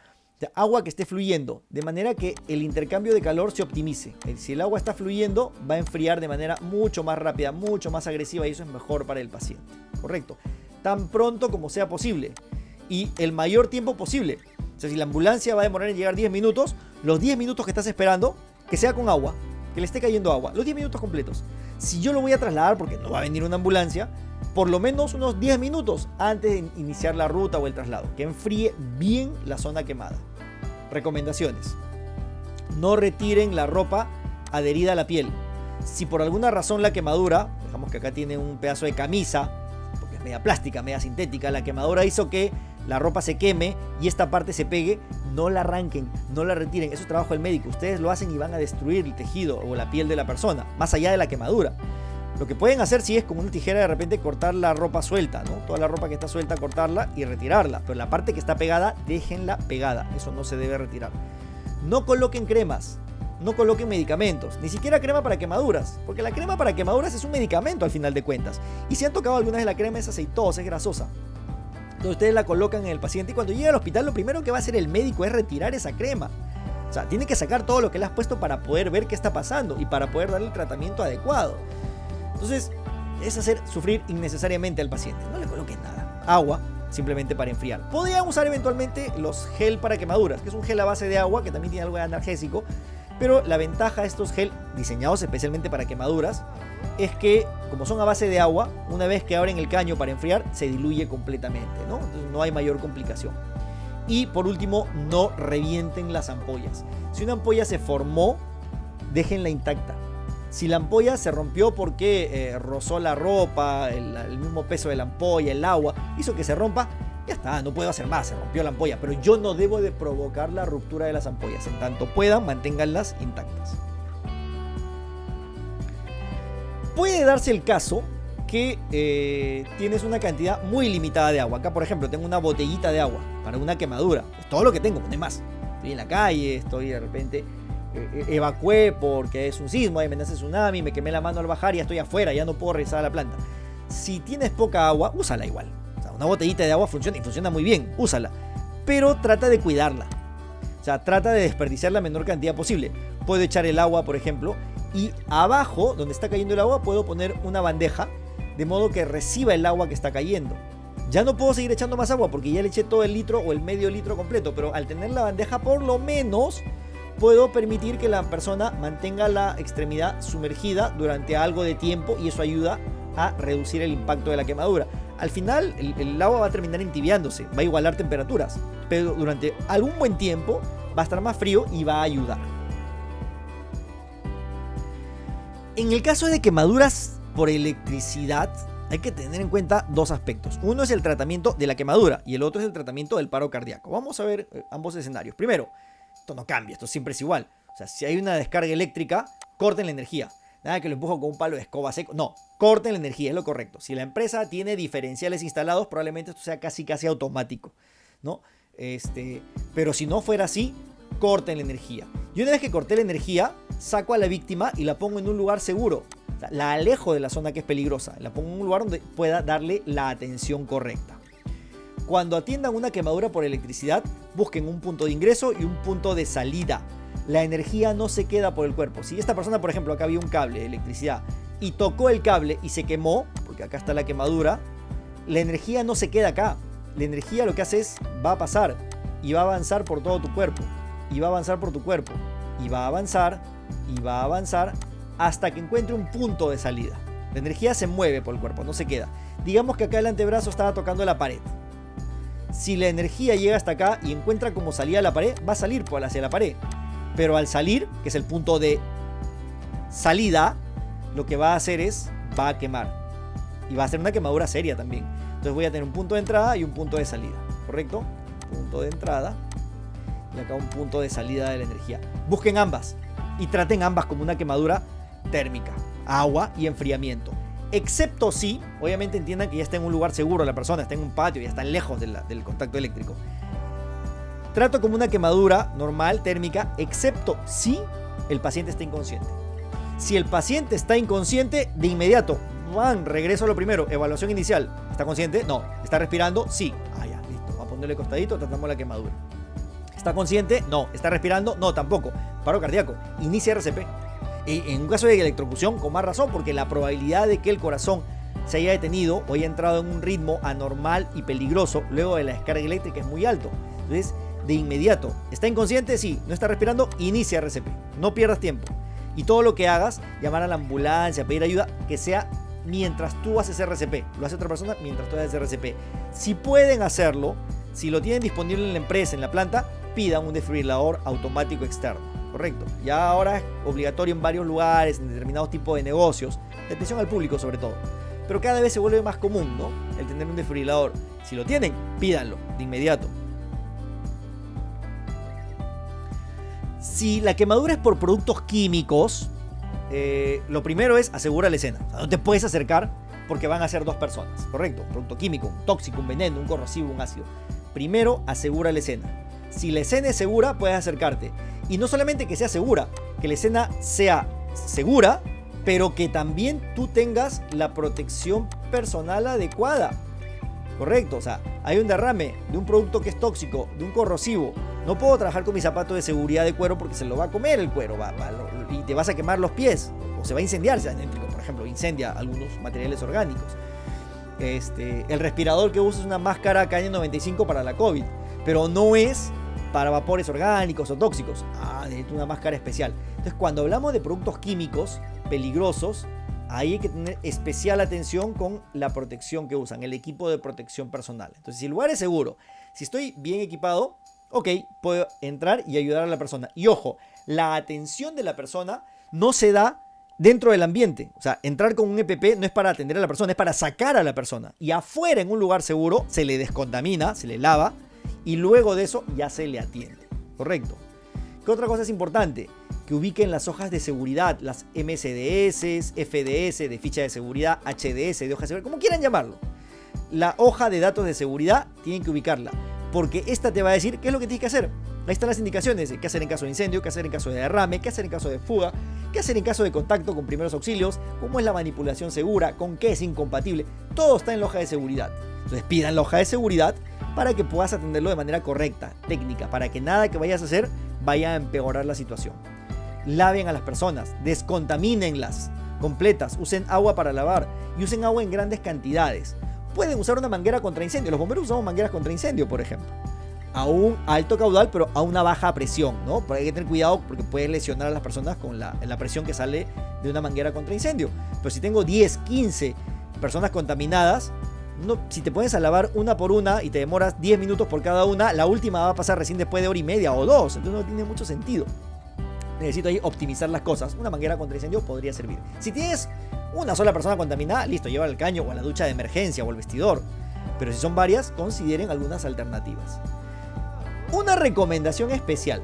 Agua que esté fluyendo, de manera que el intercambio de calor se optimice. Si el agua está fluyendo, va a enfriar de manera mucho más rápida, mucho más agresiva, y eso es mejor para el paciente. Correcto. Tan pronto como sea posible y el mayor tiempo posible. O sea, si la ambulancia va a demorar en llegar 10 minutos, los 10 minutos que estás esperando, que sea con agua, que le esté cayendo agua, los 10 minutos completos. Si yo lo voy a trasladar, porque no va a venir una ambulancia, por lo menos unos 10 minutos antes de iniciar la ruta o el traslado, que enfríe bien la zona quemada. Recomendaciones: no retiren la ropa adherida a la piel. Si por alguna razón la quemadura, dejamos que acá tiene un pedazo de camisa, porque es media plástica, media sintética, la quemadura hizo que la ropa se queme y esta parte se pegue, no la arranquen, no la retiren. Eso es trabajo del médico. Ustedes lo hacen y van a destruir el tejido o la piel de la persona, más allá de la quemadura. Lo que pueden hacer sí es con una tijera de repente cortar la ropa suelta, ¿no? Toda la ropa que está suelta, cortarla y retirarla. Pero la parte que está pegada, déjenla pegada. Eso no se debe retirar. No coloquen cremas, no coloquen medicamentos, ni siquiera crema para quemaduras, porque la crema para quemaduras es un medicamento al final de cuentas. Y si han tocado alguna vez la crema, es aceitosa, es grasosa. Entonces ustedes la colocan en el paciente y cuando llegue al hospital lo primero que va a hacer el médico es retirar esa crema. O sea, tiene que sacar todo lo que le has puesto para poder ver qué está pasando y para poder darle el tratamiento adecuado. Entonces, es hacer sufrir innecesariamente al paciente. No le coloques nada. Agua, simplemente para enfriar. Podrían usar eventualmente los gel para quemaduras, que es un gel a base de agua, que también tiene algo de analgésico. Pero la ventaja de estos gel, diseñados especialmente para quemaduras, es que, como son a base de agua, una vez que abren el caño para enfriar, se diluye completamente, ¿no? Entonces no hay mayor complicación. Y por último, no revienten las ampollas. Si una ampolla se formó, déjenla intacta. Si la ampolla se rompió porque rozó la ropa, el mismo peso de la ampolla, el agua, hizo que se rompa, ya está, no puedo hacer más, se rompió la ampolla. Pero yo no debo de provocar la ruptura de las ampollas. En tanto puedan, manténganlas intactas. Puede darse el caso que tienes una cantidad muy limitada de agua. Acá, por ejemplo, tengo una botellita de agua para una quemadura. Es todo lo que tengo, no hay más. Estoy en la calle, estoy de repente... evacué porque es un sismo, hay amenaza de tsunami, me quemé la mano al bajar y ya estoy afuera, ya no puedo regresar a la planta. Si tienes poca agua, úsala igual. O sea, una botellita de agua funciona y funciona muy bien, úsala. Pero trata de cuidarla. O sea, trata de desperdiciar la menor cantidad posible. Puedo echar el agua, por ejemplo, y abajo, donde está cayendo el agua, puedo poner una bandeja de modo que reciba el agua que está cayendo. Ya no puedo seguir echando más agua porque ya le eché todo el litro o el medio litro completo, pero al tener la bandeja, por lo menos puedo permitir que la persona mantenga la extremidad sumergida durante algo de tiempo y eso ayuda a reducir el impacto de la quemadura. Al final el agua va a terminar entibiándose, va a igualar temperaturas, pero durante algún buen tiempo va a estar más frío y va a ayudar. En el caso de quemaduras por electricidad, hay que tener en cuenta dos aspectos. Uno es el tratamiento de la quemadura y el otro es el tratamiento del paro cardíaco. Vamos a ver ambos escenarios. Primero, esto no cambia, esto siempre es igual. O sea, si hay una descarga eléctrica, corten la energía. Nada que lo empujo con un palo de escoba seco. No, corten la energía, es lo correcto. Si la empresa tiene diferenciales instalados, probablemente esto sea casi automático, ¿no? Pero si no fuera así, corten la energía. Y una vez que corté la energía, saco a la víctima y la pongo en un lugar seguro. O sea, la alejo de la zona que es peligrosa. La pongo en un lugar donde pueda darle la atención correcta. Cuando atiendan una quemadura por electricidad, busquen un punto de ingreso y un punto de salida. La energía no se queda por el cuerpo. Si esta persona, por ejemplo, acá había un cable de electricidad y tocó el cable y se quemó, porque acá está la quemadura, la energía no se queda acá. La energía lo que hace es, va a pasar y va a avanzar por todo tu cuerpo. Y va a avanzar por tu cuerpo. Y va a avanzar y va a avanzar hasta que encuentre un punto de salida. La energía se mueve por el cuerpo, no se queda. Digamos que acá el antebrazo estaba tocando la pared. Si la energía llega hasta acá y encuentra como salida a la pared, va a salir hacia la pared. Pero al salir, que es el punto de salida, lo que va a hacer es, va a quemar. Y va a ser una quemadura seria también. Entonces voy a tener un punto de entrada y un punto de salida. ¿Correcto? Punto de entrada. Y acá un punto de salida de la energía. Busquen ambas. Y traten ambas como una quemadura térmica. Agua y enfriamiento. Excepto si, obviamente entiendan que ya está en un lugar seguro la persona, está en un patio, ya está lejos del contacto eléctrico. Trato como una quemadura normal, térmica, excepto si el paciente está inconsciente. Si el paciente está inconsciente, de inmediato, regreso a lo primero, evaluación inicial. ¿Está consciente? No. ¿Está respirando? Sí. Ya, listo. Vamos a ponerle costadito, tratamos la quemadura. ¿Está consciente? No. ¿Está respirando? No, tampoco. Paro cardíaco. Inicia RCP. En un caso de electrocución, con más razón, porque la probabilidad de que el corazón se haya detenido o haya entrado en un ritmo anormal y peligroso luego de la descarga eléctrica es muy alto. Entonces, de inmediato, ¿está inconsciente? Sí. ¿No está respirando? Inicia RCP. No pierdas tiempo. Y todo lo que hagas, llamar a la ambulancia, pedir ayuda, que sea mientras tú haces RCP. Lo hace otra persona mientras tú haces RCP. Si pueden hacerlo, si lo tienen disponible en la empresa, en la planta, pidan un desfibrilador automático externo. Correcto. Ya ahora es obligatorio en varios lugares, en determinados tipos de negocios, de atención al público sobre todo. Pero cada vez se vuelve más común, ¿no? El tener un desfibrilador. Si lo tienen, pídanlo de inmediato. Si la quemadura es por productos químicos, lo primero es asegurar la escena. O sea, no te puedes acercar porque van a ser dos personas, ¿correcto? Un producto químico, un tóxico, un veneno, un corrosivo, un ácido. Primero, asegura la escena. Si la escena es segura, puedes acercarte. Y no solamente que sea segura, que la escena sea segura, pero que también tú tengas la protección personal adecuada. Correcto, o sea, hay un derrame de un producto que es tóxico, de un corrosivo. No puedo trabajar con mi zapato de seguridad de cuero porque se lo va a comer el cuero y te vas a quemar los pies. O se va a incendiar, si es eléctrico, por ejemplo, incendia algunos materiales orgánicos. El respirador que usas es una máscara KN95 para la COVID, pero no es para vapores orgánicos o tóxicos. Necesito una máscara especial. Entonces, cuando hablamos de productos químicos peligrosos, ahí hay que tener especial atención con la protección que usan, el equipo de protección personal. Entonces, si el lugar es seguro, si estoy bien equipado, ok, puedo entrar y ayudar a la persona. Y ojo, la atención de la persona no se da dentro del ambiente. O sea, entrar con un EPP no es para atender a la persona, es para sacar a la persona. Y afuera, en un lugar seguro, se le descontamina, se le lava, y luego de eso ya se le atiende. ¿Correcto? ¿Qué otra cosa es importante? Que ubiquen las hojas de seguridad, las MSDS, FDS, de ficha de seguridad, HDS, de hoja de seguridad, como quieran llamarlo. La hoja de datos de seguridad tienen que ubicarla, porque esta te va a decir qué es lo que tienes que hacer. Ahí están las indicaciones de qué hacer en caso de incendio, qué hacer en caso de derrame, qué hacer en caso de fuga, qué hacer en caso de contacto con primeros auxilios, cómo es la manipulación segura, con qué es incompatible. Todo está en la hoja de seguridad. Entonces pidan la hoja de seguridad para que puedas atenderlo de manera correcta, técnica, para que nada que vayas a hacer vaya a empeorar la situación. Laven a las personas, descontamínenlas completas, usen agua para lavar y usen agua en grandes cantidades. Pueden usar una manguera contra incendio. Los bomberos usamos mangueras contra incendio, por ejemplo. A un alto caudal, pero a una baja presión, ¿no? Pero hay que tener cuidado porque puede lesionar a las personas con la presión que sale de una manguera contra incendio. Pero si tengo 10, 15 personas contaminadas, no, si te pones a lavar una por una y te demoras 10 minutos por cada una, la última va a pasar recién después de hora y media o dos. Entonces no tiene mucho sentido. Necesito ahí optimizar las cosas. Una manguera contra incendio podría servir. Si tienes una sola persona contaminada, listo, lleva al caño o a la ducha de emergencia o al vestidor. Pero si son varias, consideren algunas alternativas. Una recomendación especial.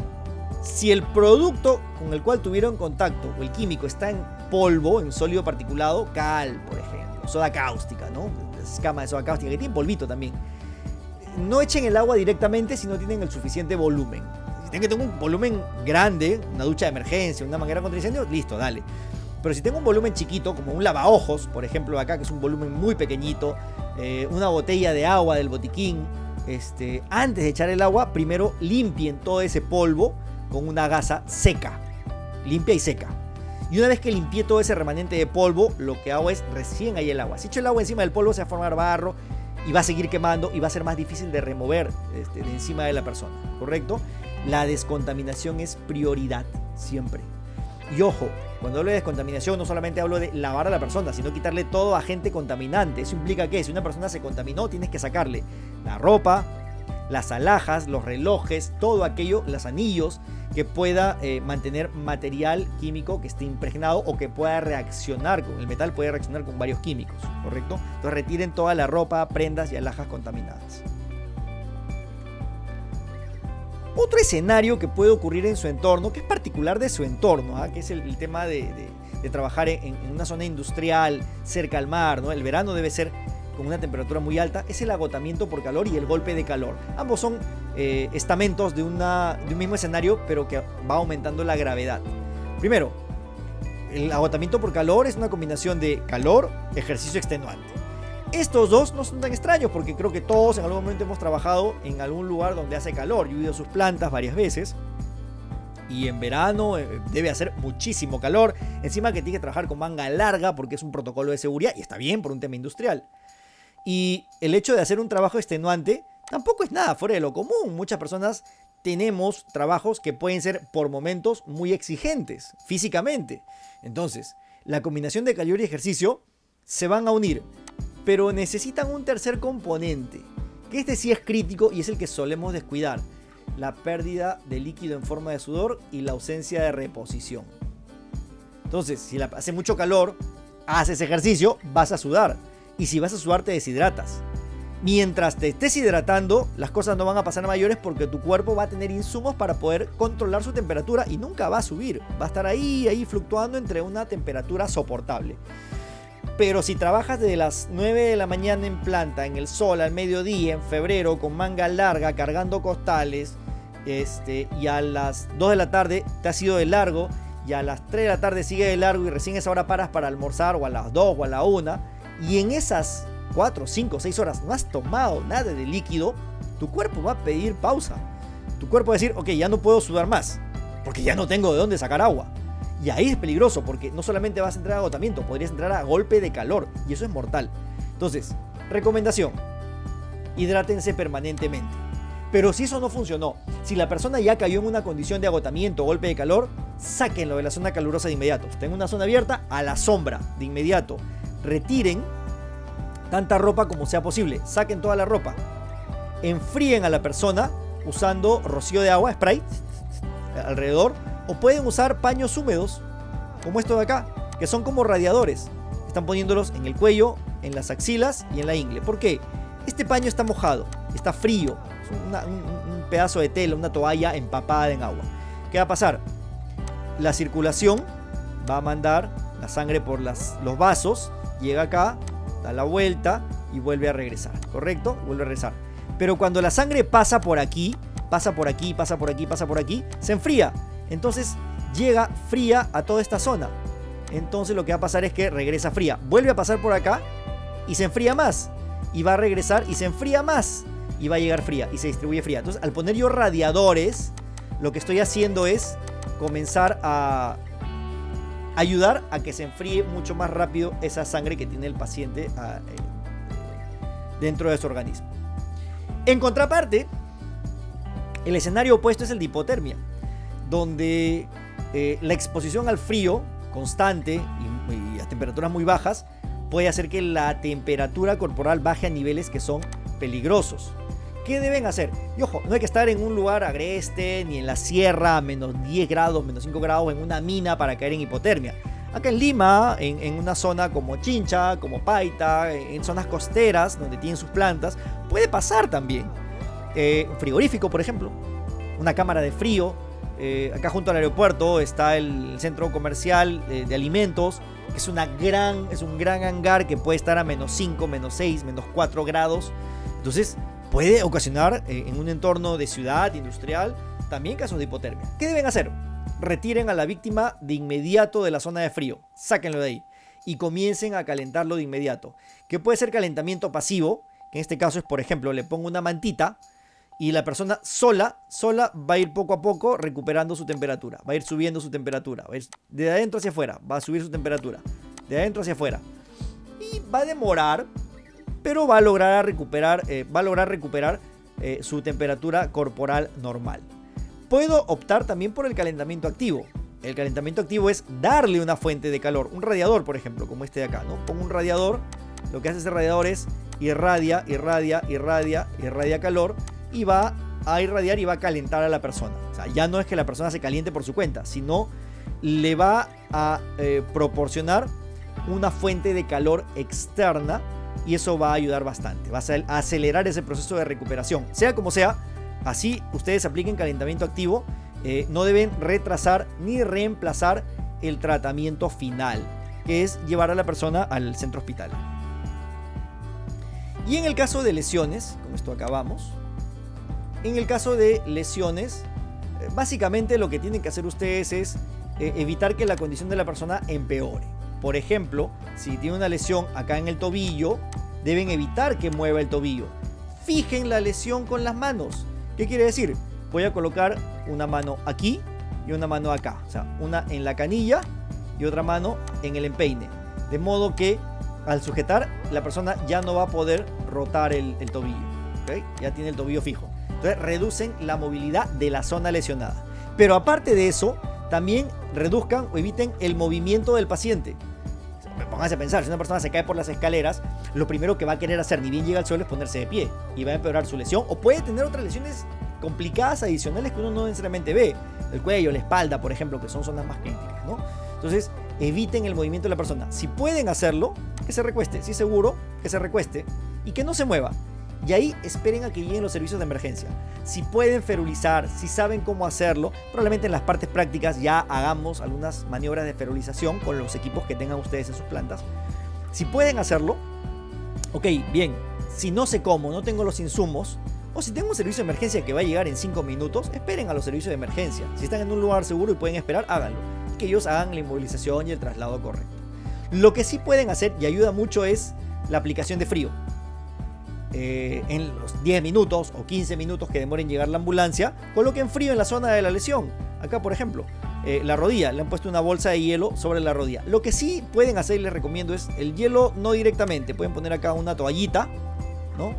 Si el producto con el cual tuvieron contacto o el químico está en polvo, en sólido particulado, cal, por ejemplo, soda cáustica, ¿no? Escama de soda cáustica que tiene polvito también. No echen el agua directamente si no tienen el suficiente volumen. tengo un volumen grande, una ducha de emergencia, una manguera contra incendio, listo, dale. Pero si tengo un volumen chiquito, como un lavaojos, por ejemplo, acá, que es un volumen muy pequeñito, una botella de agua del botiquín, antes de echar el agua, primero limpien todo ese polvo con una gasa seca, limpia y seca. Y una vez que limpié todo ese remanente de polvo, lo que hago es recién ahí el agua. Si echo el agua encima del polvo, se va a formar barro y va a seguir quemando y va a ser más difícil de remover de encima de la persona, ¿correcto? La descontaminación es prioridad, siempre. Y ojo, cuando hablo de descontaminación no solamente hablo de lavar a la persona, sino quitarle todo agente contaminante. Eso implica que si una persona se contaminó, tienes que sacarle la ropa, las alhajas, los relojes, todo aquello, los anillos que pueda mantener material químico que esté impregnado o que pueda reaccionar con el metal, puede reaccionar con varios químicos, ¿correcto? Entonces retiren toda la ropa, prendas y alhajas contaminadas. Otro escenario que puede ocurrir en su entorno, que es particular de su entorno, que es el tema de trabajar en una zona industrial cerca al mar, ¿no? El verano debe ser con una temperatura muy alta, es el agotamiento por calor y el golpe de calor. Ambos son estamentos de un mismo escenario, pero que va aumentando la gravedad. Primero, el agotamiento por calor es una combinación de calor, ejercicio extenuante. Estos dos no son tan extraños porque creo que todos en algún momento hemos trabajado en algún lugar donde hace calor. Yo he ido a sus plantas varias veces y en verano debe hacer muchísimo calor. Encima que tiene que trabajar con manga larga porque es un protocolo de seguridad y está bien por un tema industrial. Y el hecho de hacer un trabajo extenuante tampoco es nada fuera de lo común. Muchas personas tenemos trabajos que pueden ser por momentos muy exigentes físicamente. Entonces, la combinación de calor y ejercicio se van a unir, pero necesitan un tercer componente, que este sí es crítico y es el que solemos descuidar: la pérdida de líquido en forma de sudor y la ausencia de reposición. Entonces, si hace mucho calor, haces ejercicio, vas a sudar. Y si vas a sudar, te deshidratas. Mientras te estés hidratando, las cosas no van a pasar a mayores porque tu cuerpo va a tener insumos para poder controlar su temperatura y nunca va a subir. Va a estar ahí fluctuando entre una temperatura soportable. Pero si trabajas desde las 9 de la mañana en planta, en el sol, al mediodía, en febrero, con manga larga, cargando costales, y a las 2 de la tarde te has ido de largo, y a las 3 de la tarde sigue de largo y recién a esa hora paras para almorzar, o a las 2 o a la 1, y en esas 4, 5, 6 horas no has tomado nada de líquido, tu cuerpo va a pedir pausa. Tu cuerpo va a decir, ok, ya no puedo sudar más, porque ya no tengo de dónde sacar agua. Y ahí es peligroso, porque no solamente vas a entrar a agotamiento, podrías entrar a golpe de calor, y eso es mortal. Entonces, recomendación: hidrátense permanentemente. Pero si eso no funcionó, si la persona ya cayó en una condición de agotamiento o golpe de calor, sáquenlo de la zona calurosa de inmediato. Si tengo una zona abierta, a la sombra de inmediato. Retiren tanta ropa como sea posible, saquen toda la ropa, enfríen a la persona usando rocío de agua, spray alrededor, o pueden usar paños húmedos como estos de acá, que son como radiadores. Están poniéndolos en el cuello, en las axilas y en la ingle. ¿Por qué? Este paño está mojado, está frío, es un pedazo de tela, una toalla empapada en agua. ¿Qué va a pasar? La circulación va a mandar la sangre por los vasos, llega acá, da la vuelta y vuelve a regresar, ¿correcto? Vuelve a regresar. Pero cuando la sangre pasa por aquí, se enfría. Entonces llega fría a toda esta zona. Entonces lo que va a pasar es que regresa fría. Vuelve a pasar por acá y se enfría más. Y va a regresar y se enfría más. Y va a llegar fría y se distribuye fría. Entonces, al poner yo radiadores, lo que estoy haciendo es comenzar a ayudar a que se enfríe mucho más rápido esa sangre que tiene el paciente dentro de su organismo. En contraparte, el escenario opuesto es el de hipotermia, donde la exposición al frío constante y a temperaturas muy bajas puede hacer que la temperatura corporal baje a niveles que son peligrosos. ¿Qué deben hacer? Y ojo, no hay que estar en un lugar agreste, ni en la sierra a menos 10 grados, menos 5 grados, en una mina para caer en hipotermia. Acá en Lima, en una zona como Chincha, como Paita, en zonas costeras donde tienen sus plantas, puede pasar también. Un frigorífico, por ejemplo, una cámara de frío. Acá junto al aeropuerto está el centro comercial de alimentos, que es un gran hangar que puede estar a menos 5, menos 6, menos 4 grados. Entonces puede ocasionar en un entorno de ciudad, industrial, también casos de hipotermia. ¿Qué deben hacer? Retiren a la víctima de inmediato de la zona de frío, sáquenlo de ahí y comiencen a calentarlo de inmediato. Que puede ser calentamiento pasivo, que en este caso es, por ejemplo, le pongo una mantita y la persona sola va a ir poco a poco recuperando su temperatura, va a ir subiendo su temperatura, va a ir de adentro hacia afuera, va a subir su temperatura, de adentro hacia afuera. Y va a demorar, pero va a lograr recuperar, su temperatura corporal normal. Puedo optar también por el calentamiento activo. El calentamiento activo es darle una fuente de calor, un radiador, por ejemplo, como este de acá, ¿no? Pongo un radiador, lo que hace ese radiador es irradia calor y va a irradiar y va a calentar a la persona. O sea, ya no es que la persona se caliente por su cuenta, sino le va a proporcionar una fuente de calor externa y eso va a ayudar bastante, va a acelerar ese proceso de recuperación. Sea como sea, así ustedes apliquen calentamiento activo, no deben retrasar ni reemplazar el tratamiento final, que es llevar a la persona al centro hospitalario. Y en el caso de lesiones, con esto acabamos, en el caso de lesiones, básicamente lo que tienen que hacer ustedes es evitar que la condición de la persona empeore. Por ejemplo, si tiene una lesión acá en el tobillo, deben evitar que mueva el tobillo. Fijen la lesión con las manos. ¿Qué quiere decir? Voy a colocar una mano aquí y una mano acá. O sea, una en la canilla y otra mano en el empeine. De modo que al sujetar, la persona ya no va a poder rotar el tobillo. ¿Okay? Ya tiene el tobillo fijo. Entonces reducen la movilidad de la zona lesionada. Pero aparte de eso, también reduzcan o eviten el movimiento del paciente. Pónganse a pensar, si una persona se cae por las escaleras, lo primero que va a querer hacer, ni bien llega al suelo, es ponerse de pie y va a empeorar su lesión, o puede tener otras lesiones complicadas adicionales que uno no necesariamente ve, el cuello, la espalda, por ejemplo, que son zonas más críticas, ¿no? Entonces, eviten el movimiento de la persona. Si pueden hacerlo, que se recueste, si es seguro, que se recueste y que no se mueva. Y ahí esperen a que lleguen los servicios de emergencia. Si pueden ferulizar, si saben cómo hacerlo, probablemente en las partes prácticas ya hagamos algunas maniobras de ferulización con los equipos que tengan ustedes en sus plantas. Si pueden hacerlo, ok, bien. Si no sé cómo, no tengo los insumos, o si tengo un servicio de emergencia que va a llegar en 5 minutos, esperen a los servicios de emergencia. Si están en un lugar seguro y pueden esperar, háganlo. Que ellos hagan la inmovilización y el traslado correcto. Lo que sí pueden hacer y ayuda mucho es la aplicación de frío. En los 10 minutos o 15 minutos que demoren en llegar la ambulancia, coloquen frío en la zona de la lesión. Acá, por ejemplo, la rodilla, le han puesto una bolsa de hielo sobre la rodilla. Lo que sí pueden hacer y les recomiendo es el hielo no directamente. Pueden poner acá una toallita, ¿no?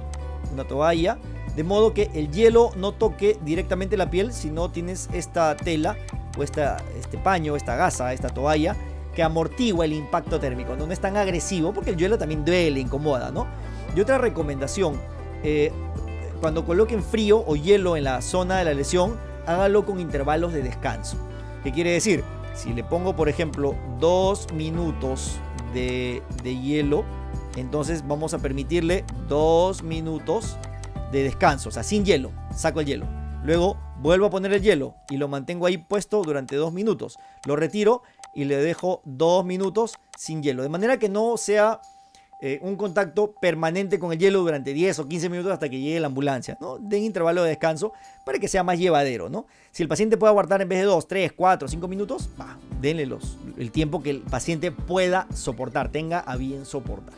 Una toalla, de modo que el hielo no toque directamente la piel, sino tienes esta tela o este paño, esta gasa, esta toalla que amortigua el impacto térmico. No es tan agresivo porque el hielo también duele, incomoda, ¿no? Y otra recomendación, cuando coloquen frío o hielo en la zona de la lesión, hágalo con intervalos de descanso. ¿Qué quiere decir? Si le pongo, por ejemplo, 2 minutos de hielo, entonces vamos a permitirle 2 minutos de descanso, o sea, sin hielo, saco el hielo. Luego vuelvo a poner el hielo y lo mantengo ahí puesto durante 2 minutos. Lo retiro y le dejo 2 minutos sin hielo, de manera que no sea un contacto permanente con el hielo durante 10 o 15 minutos hasta que llegue la ambulancia, ¿no? Den intervalo de descanso para que sea más llevadero, ¿no? Si el paciente puede aguantar en vez de 2, 3, 4, 5 minutos, denle el tiempo que el paciente pueda soportar, tenga a bien soportar.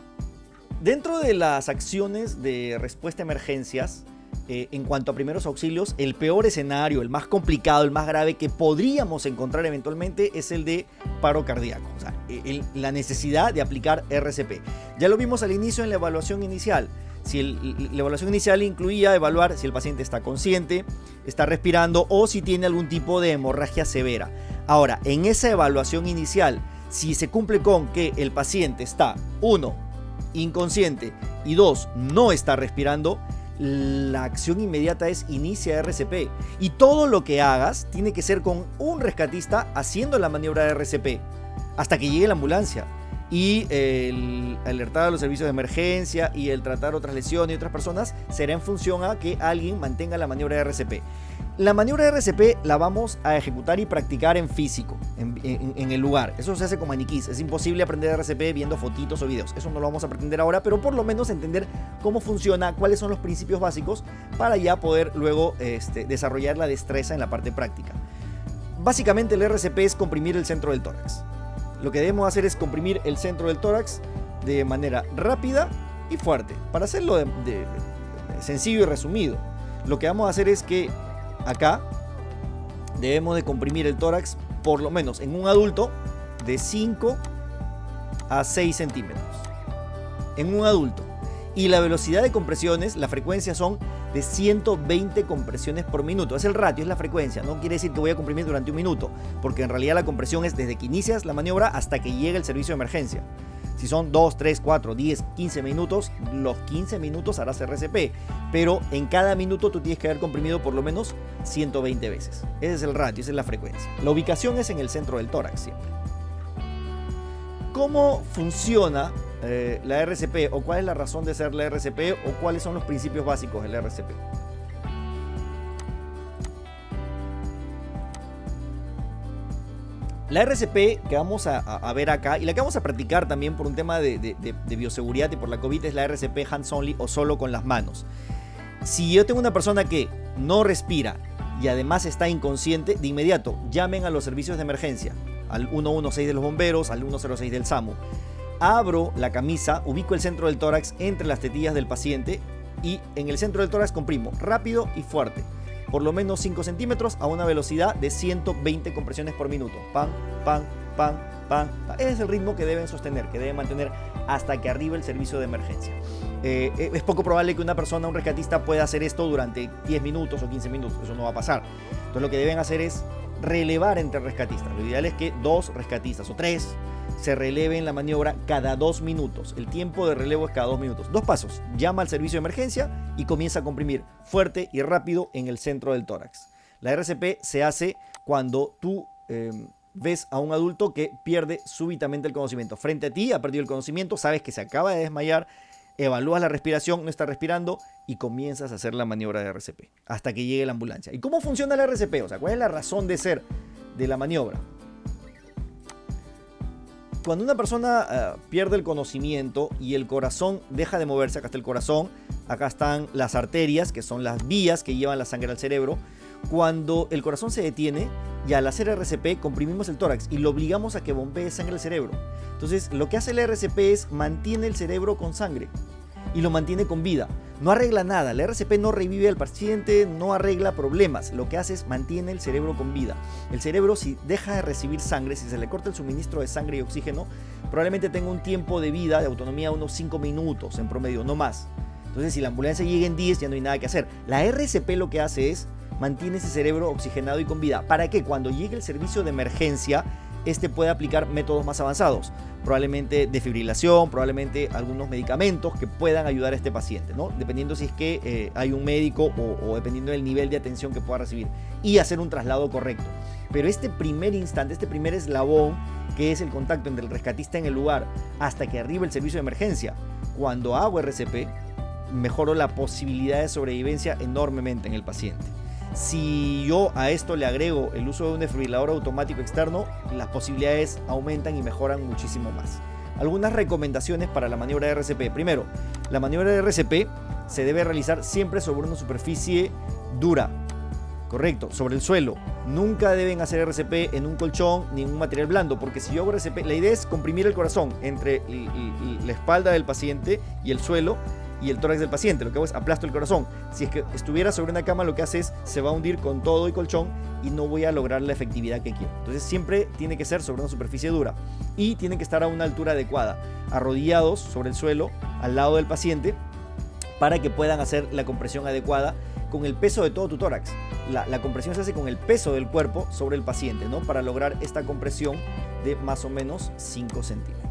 Dentro de las acciones de respuesta a emergencias, en cuanto a primeros auxilios, el peor escenario, el más complicado, el más grave que podríamos encontrar eventualmente es el de paro cardíaco, o sea, la necesidad de aplicar RCP. Ya lo vimos al inicio en la evaluación inicial. La evaluación inicial incluía evaluar si el paciente está consciente, está respirando o si tiene algún tipo de hemorragia severa. Ahora, en esa evaluación inicial, si se cumple con que el paciente está, 1, inconsciente y 2, no está respirando, la acción inmediata es inicia RCP. Y todo lo que hagas tiene que ser con un rescatista haciendo la maniobra de RCP hasta que llegue la ambulancia. Y el alertar a los servicios de emergencia y el tratar otras lesiones y otras personas será en función a que alguien mantenga la maniobra de RCP. La maniobra de RCP la vamos a ejecutar y practicar en físico, en el lugar. Eso se hace con maniquís. Es imposible aprender RCP viendo fotitos o videos. Eso no lo vamos a pretender ahora, pero por lo menos entender cómo funciona, cuáles son los principios básicos para ya poder luego desarrollar la destreza en la parte práctica. Básicamente el RCP es comprimir el centro del tórax. Lo que debemos hacer es comprimir el centro del tórax de manera rápida y fuerte. Para hacerlo sencillo y resumido, lo que vamos a hacer es que acá debemos de comprimir el tórax por lo menos en un adulto de 5 a 6 centímetros. En un adulto. Y la velocidad de compresiones, la frecuencia son de 120 compresiones por minuto. Es el ratio, es la frecuencia. No quiere decir que voy a comprimir durante un minuto, porque en realidad la compresión es desde que inicias la maniobra hasta que llegue el servicio de emergencia. Si son 2, 3, 4, 10, 15 minutos, los 15 minutos harás RCP. Pero en cada minuto tú tienes que haber comprimido por lo menos 120 veces. Ese es el ratio, esa es la frecuencia. La ubicación es en el centro del tórax siempre. ¿Cómo funciona la RCP? ¿O cuál es la razón de ser la RCP? ¿O cuáles son los principios básicos de la RCP? La RCP que vamos a ver acá y la que vamos a practicar también por un tema de bioseguridad y por la COVID es la RCP hands only o solo con las manos. Si yo tengo una persona que no respira y además está inconsciente, de inmediato llamen a los servicios de emergencia, al 116 de los bomberos, al 106 del SAMU. Abro la camisa, ubico el centro del tórax entre las tetillas del paciente y en el centro del tórax comprimo rápido y fuerte. Por lo menos 5 centímetros a una velocidad de 120 compresiones por minuto. Pam, pam, pam, pam. Ese es el ritmo que deben sostener, que deben mantener hasta que arribe el servicio de emergencia. Es poco probable que una persona, un rescatista, pueda hacer esto durante 10 minutos o 15 minutos. Eso no va a pasar. Entonces lo que deben hacer es relevar entre rescatistas. Lo ideal es que 2 rescatistas o 3 se releven la maniobra cada 2 minutos. El tiempo de relevo es cada 2 minutos. 2 pasos. Llama al servicio de emergencia y comienza a comprimir fuerte y rápido en el centro del tórax. La RCP se hace cuando tú ves a un adulto que pierde súbitamente el conocimiento. Frente a ti ha perdido el conocimiento, sabes que se acaba de desmayar, evalúas la respiración, no está respirando y comienzas a hacer la maniobra de RCP hasta que llegue la ambulancia. ¿Y cómo funciona la RCP? O sea, ¿cuál es la razón de ser de la maniobra? Cuando una persona pierde el conocimiento y el corazón deja de moverse, acá está el corazón, acá están las arterias, que son las vías que llevan la sangre al cerebro. Cuando el corazón se detiene y al hacer RCP comprimimos el tórax y lo obligamos a que bombee sangre al cerebro. Entonces lo que hace la RCP es mantiene el cerebro con sangre y lo mantiene con vida. No arregla nada, la RCP no revive al paciente, no arregla problemas. Lo que hace es mantiene el cerebro con vida. El cerebro, si deja de recibir sangre, si se le corta el suministro de sangre y oxígeno, probablemente tenga un tiempo de vida, de autonomía, unos 5 minutos en promedio, no más. Entonces si la ambulancia llega en 10 ya no hay nada que hacer. La RCP lo que hace es mantiene ese cerebro oxigenado y con vida, para que cuando llegue el servicio de emergencia pueda aplicar métodos más avanzados, probablemente desfibrilación, probablemente algunos medicamentos que puedan ayudar a este paciente, ¿no? Dependiendo si es que hay un médico o dependiendo del nivel de atención que pueda recibir, y hacer un traslado correcto. Pero este primer instante, este primer eslabón, que es el contacto entre el rescatista en el lugar hasta que arriba el servicio de emergencia, cuando hago RCP, mejoro la posibilidad de sobrevivencia enormemente en el paciente. Si yo a esto le agrego el uso de un desfibrilador automático externo, las posibilidades aumentan y mejoran muchísimo más. Algunas recomendaciones para la maniobra de RCP. Primero, la maniobra de RCP se debe realizar siempre sobre una superficie dura. Correcto, sobre el suelo. Nunca deben hacer RCP en un colchón ni en un material blando, porque si yo hago RCP, la idea es comprimir el corazón entre la espalda del paciente y el suelo y el tórax del paciente. Lo que hago es aplasto el corazón. Si es que estuviera sobre una cama, lo que hace es se va a hundir con todo y colchón y no voy a lograr la efectividad que quiero. Entonces siempre tiene que ser sobre una superficie dura y tienen que estar a una altura adecuada, arrodillados sobre el suelo al lado del paciente, para que puedan hacer la compresión adecuada con el peso de todo tu tórax. La compresión se hace con el peso del cuerpo sobre el paciente, ¿no? Para lograr esta compresión de más o menos 5 centímetros.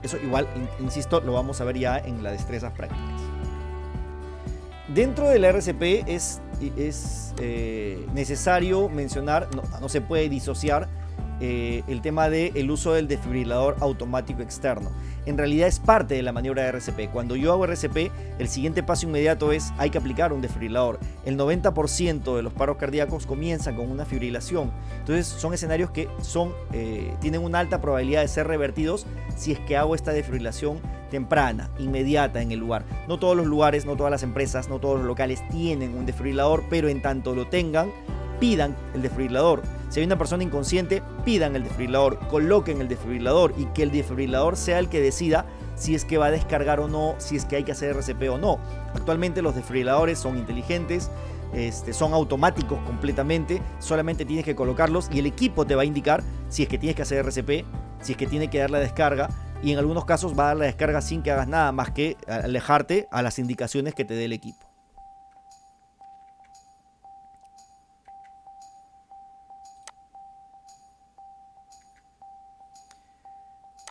Eso igual, insisto, lo vamos a ver ya en las destrezas prácticas. Dentro de la RCP es necesario mencionar, no se puede disociar el tema del uso del desfibrilador automático externo. En realidad es parte de la maniobra de RCP. Cuando yo hago RCP, el siguiente paso inmediato es hay que aplicar un desfibrilador. El 90% de los paros cardíacos comienzan con una fibrilación. Entonces son escenarios que tienen una alta probabilidad de ser revertidos si es que hago esta desfibrilación temprana, inmediata en el lugar. No todos los lugares, no todas las empresas, no todos los locales tienen un desfibrilador, pero en tanto lo tengan, pidan el desfibrilador. Si hay una persona inconsciente, pidan el desfibrilador, coloquen el desfibrilador y que el desfibrilador sea el que decida si es que va a descargar o no, si es que hay que hacer RCP o no. Actualmente los desfibriladores son inteligentes, son automáticos completamente, solamente tienes que colocarlos y el equipo te va a indicar si es que tienes que hacer RCP, si es que tiene que dar la descarga, y en algunos casos va a dar la descarga sin que hagas nada más que alejarte a las indicaciones que te dé el equipo.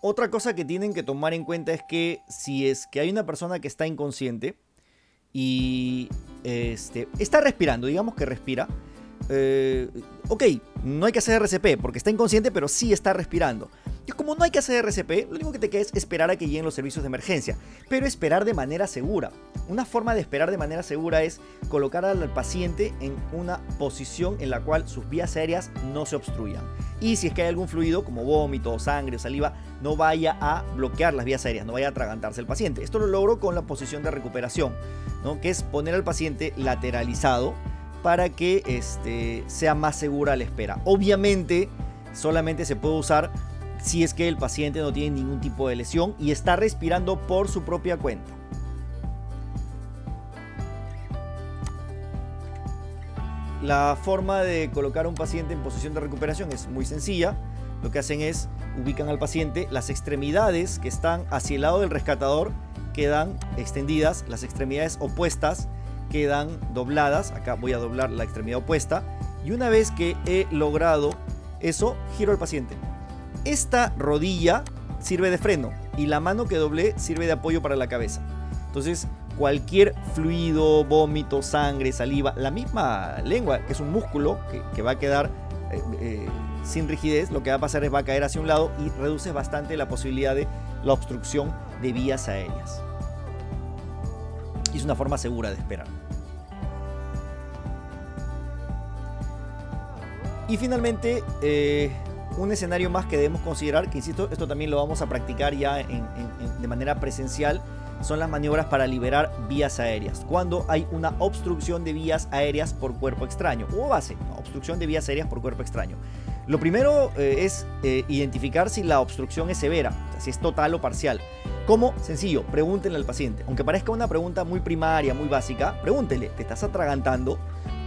Otra cosa que tienen que tomar en cuenta es que si es que hay una persona que está inconsciente y está respirando, digamos que respira, ok, no hay que hacer RCP porque está inconsciente, pero sí está respirando. Y como no hay que hacer RCP, lo único que te queda es esperar a que lleguen los servicios de emergencia, pero esperar de manera segura. Una forma de esperar de manera segura es colocar al paciente en una posición en la cual sus vías aéreas no se obstruyan. Y si es que hay algún fluido, como vómito, sangre o saliva, no vaya a bloquear las vías aéreas, no vaya a atragantarse el paciente. Esto lo logro con la posición de recuperación, ¿no? Que es poner al paciente lateralizado para que sea más segura la espera. Obviamente, solamente se puede usar si es que el paciente no tiene ningún tipo de lesión y está respirando por su propia cuenta. La forma de colocar a un paciente en posición de recuperación es muy sencilla. Lo que hacen es ubican al paciente, las extremidades que están hacia el lado del rescatador quedan extendidas, las extremidades opuestas quedan dobladas. Acá voy a doblar la extremidad opuesta y una vez que he logrado eso, giro al paciente. Esta rodilla sirve de freno y la mano que doblé sirve de apoyo para la cabeza. Entonces, cualquier fluido, vómito, sangre, saliva, la misma lengua, que es un músculo que va a quedar sin rigidez, lo que va a pasar es va a caer hacia un lado y reduce bastante la posibilidad de la obstrucción de vías aéreas. Y es una forma segura de esperar. Y finalmente, un escenario más que debemos considerar, que insisto, esto también lo vamos a practicar ya de manera presencial, son las maniobras para liberar vías aéreas. Cuando hay una obstrucción de vías aéreas por cuerpo extraño, o base, obstrucción de vías aéreas por cuerpo extraño. Lo primero es identificar si la obstrucción es severa, o sea, si es total o parcial. ¿Cómo? Sencillo, pregúntenle al paciente. Aunque parezca una pregunta muy primaria, muy básica, pregúntele, ¿te estás atragantando?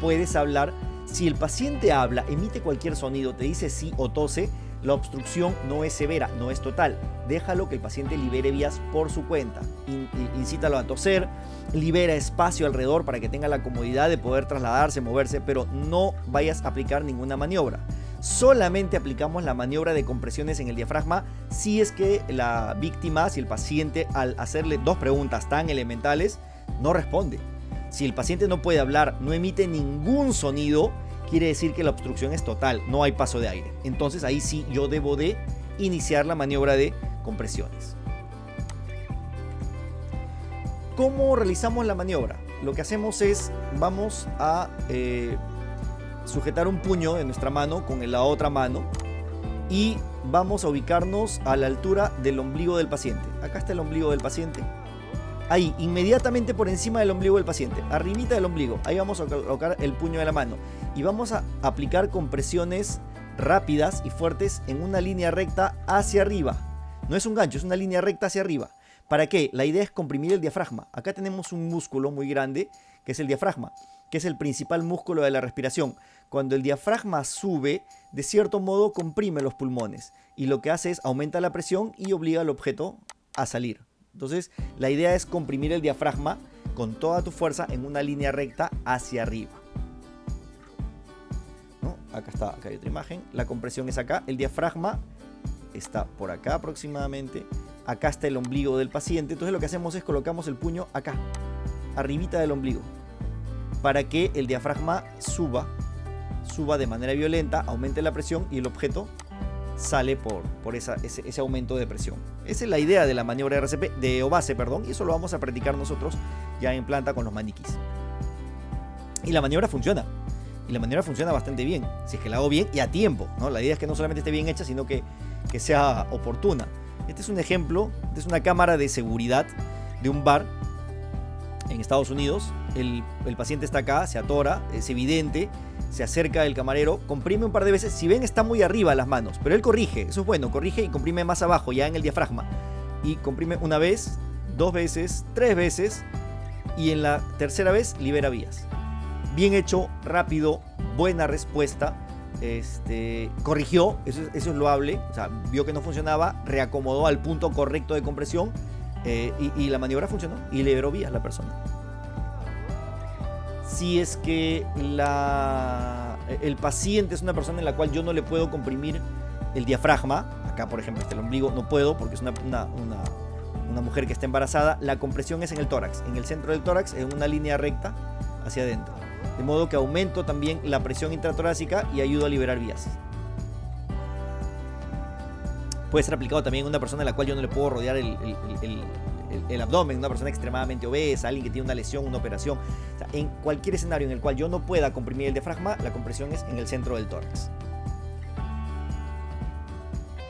¿Puedes hablar? Si el paciente habla, emite cualquier sonido, te dice sí o tose, la obstrucción no es severa, no es total. Déjalo que el paciente libere vías por su cuenta. Incítalo a toser, libera espacio alrededor para que tenga la comodidad de poder trasladarse, moverse, pero no vayas a aplicar ninguna maniobra. Solamente aplicamos la maniobra de compresiones en el diafragma si es que la víctima, si el paciente al hacerle dos preguntas tan elementales, no responde. Si el paciente no puede hablar, no emite ningún sonido, quiere decir que la obstrucción es total, no hay paso de aire. Entonces ahí sí yo debo de iniciar la maniobra de compresiones. ¿Cómo realizamos la maniobra? Lo que hacemos es, vamos a sujetar un puño de nuestra mano con la otra mano y vamos a ubicarnos a la altura del ombligo del paciente. Acá está el ombligo del paciente. Ahí, inmediatamente por encima del ombligo del paciente, arribita del ombligo, ahí vamos a colocar el puño de la mano y vamos a aplicar compresiones rápidas y fuertes en una línea recta hacia arriba. No es un gancho, es una línea recta hacia arriba. ¿Para qué? La idea es comprimir el diafragma. Acá tenemos un músculo muy grande que es el diafragma, que es el principal músculo de la respiración. Cuando el diafragma sube, de cierto modo comprime los pulmones y lo que hace es aumenta la presión y obliga al objeto a salir. Entonces, la idea es comprimir el diafragma con toda tu fuerza en una línea recta hacia arriba. ¿No? Acá hay otra imagen. La compresión es acá. El diafragma está por acá aproximadamente. Acá está el ombligo del paciente. Entonces, lo que hacemos es colocamos el puño acá, arribita del ombligo, para que el diafragma suba de manera violenta, aumente la presión y el objeto sale por ese aumento de presión. Esa es la idea de la maniobra de RCP, de Obase, perdón, y eso lo vamos a practicar nosotros ya en planta con los maniquís. Y la maniobra funciona. Y la maniobra funciona bastante bien, si es que la hago bien y a tiempo, ¿no? La idea es que no solamente esté bien hecha, sino que sea oportuna. Este es un ejemplo, esta es una cámara de seguridad de un bar en Estados Unidos. El paciente está acá, se atora, es evidente, se acerca el camarero, comprime un par de veces. Si ven, está muy arriba las manos, pero él corrige, eso es bueno, corrige y comprime más abajo, ya en el diafragma. Y comprime una vez, 2 veces, 3 veces, y en la tercera vez libera vías. Bien hecho, rápido, buena respuesta. Corrigió, eso es loable, o sea, vio que no funcionaba, reacomodó al punto correcto de compresión, y la maniobra funcionó y liberó vías la persona. Si es que el paciente es una persona en la cual yo no le puedo comprimir el diafragma, acá por ejemplo el ombligo no puedo porque es una mujer que está embarazada, la compresión es en el tórax, en el centro del tórax, en una línea recta hacia adentro. De modo que aumento también la presión intratorácica y ayudo a liberar vías. Puede ser aplicado también en una persona en la cual yo no le puedo rodear el abdomen, una persona extremadamente obesa, alguien que tiene una lesión, una operación. O sea, en cualquier escenario en el cual yo no pueda comprimir el diafragma, la compresión es en el centro del tórax.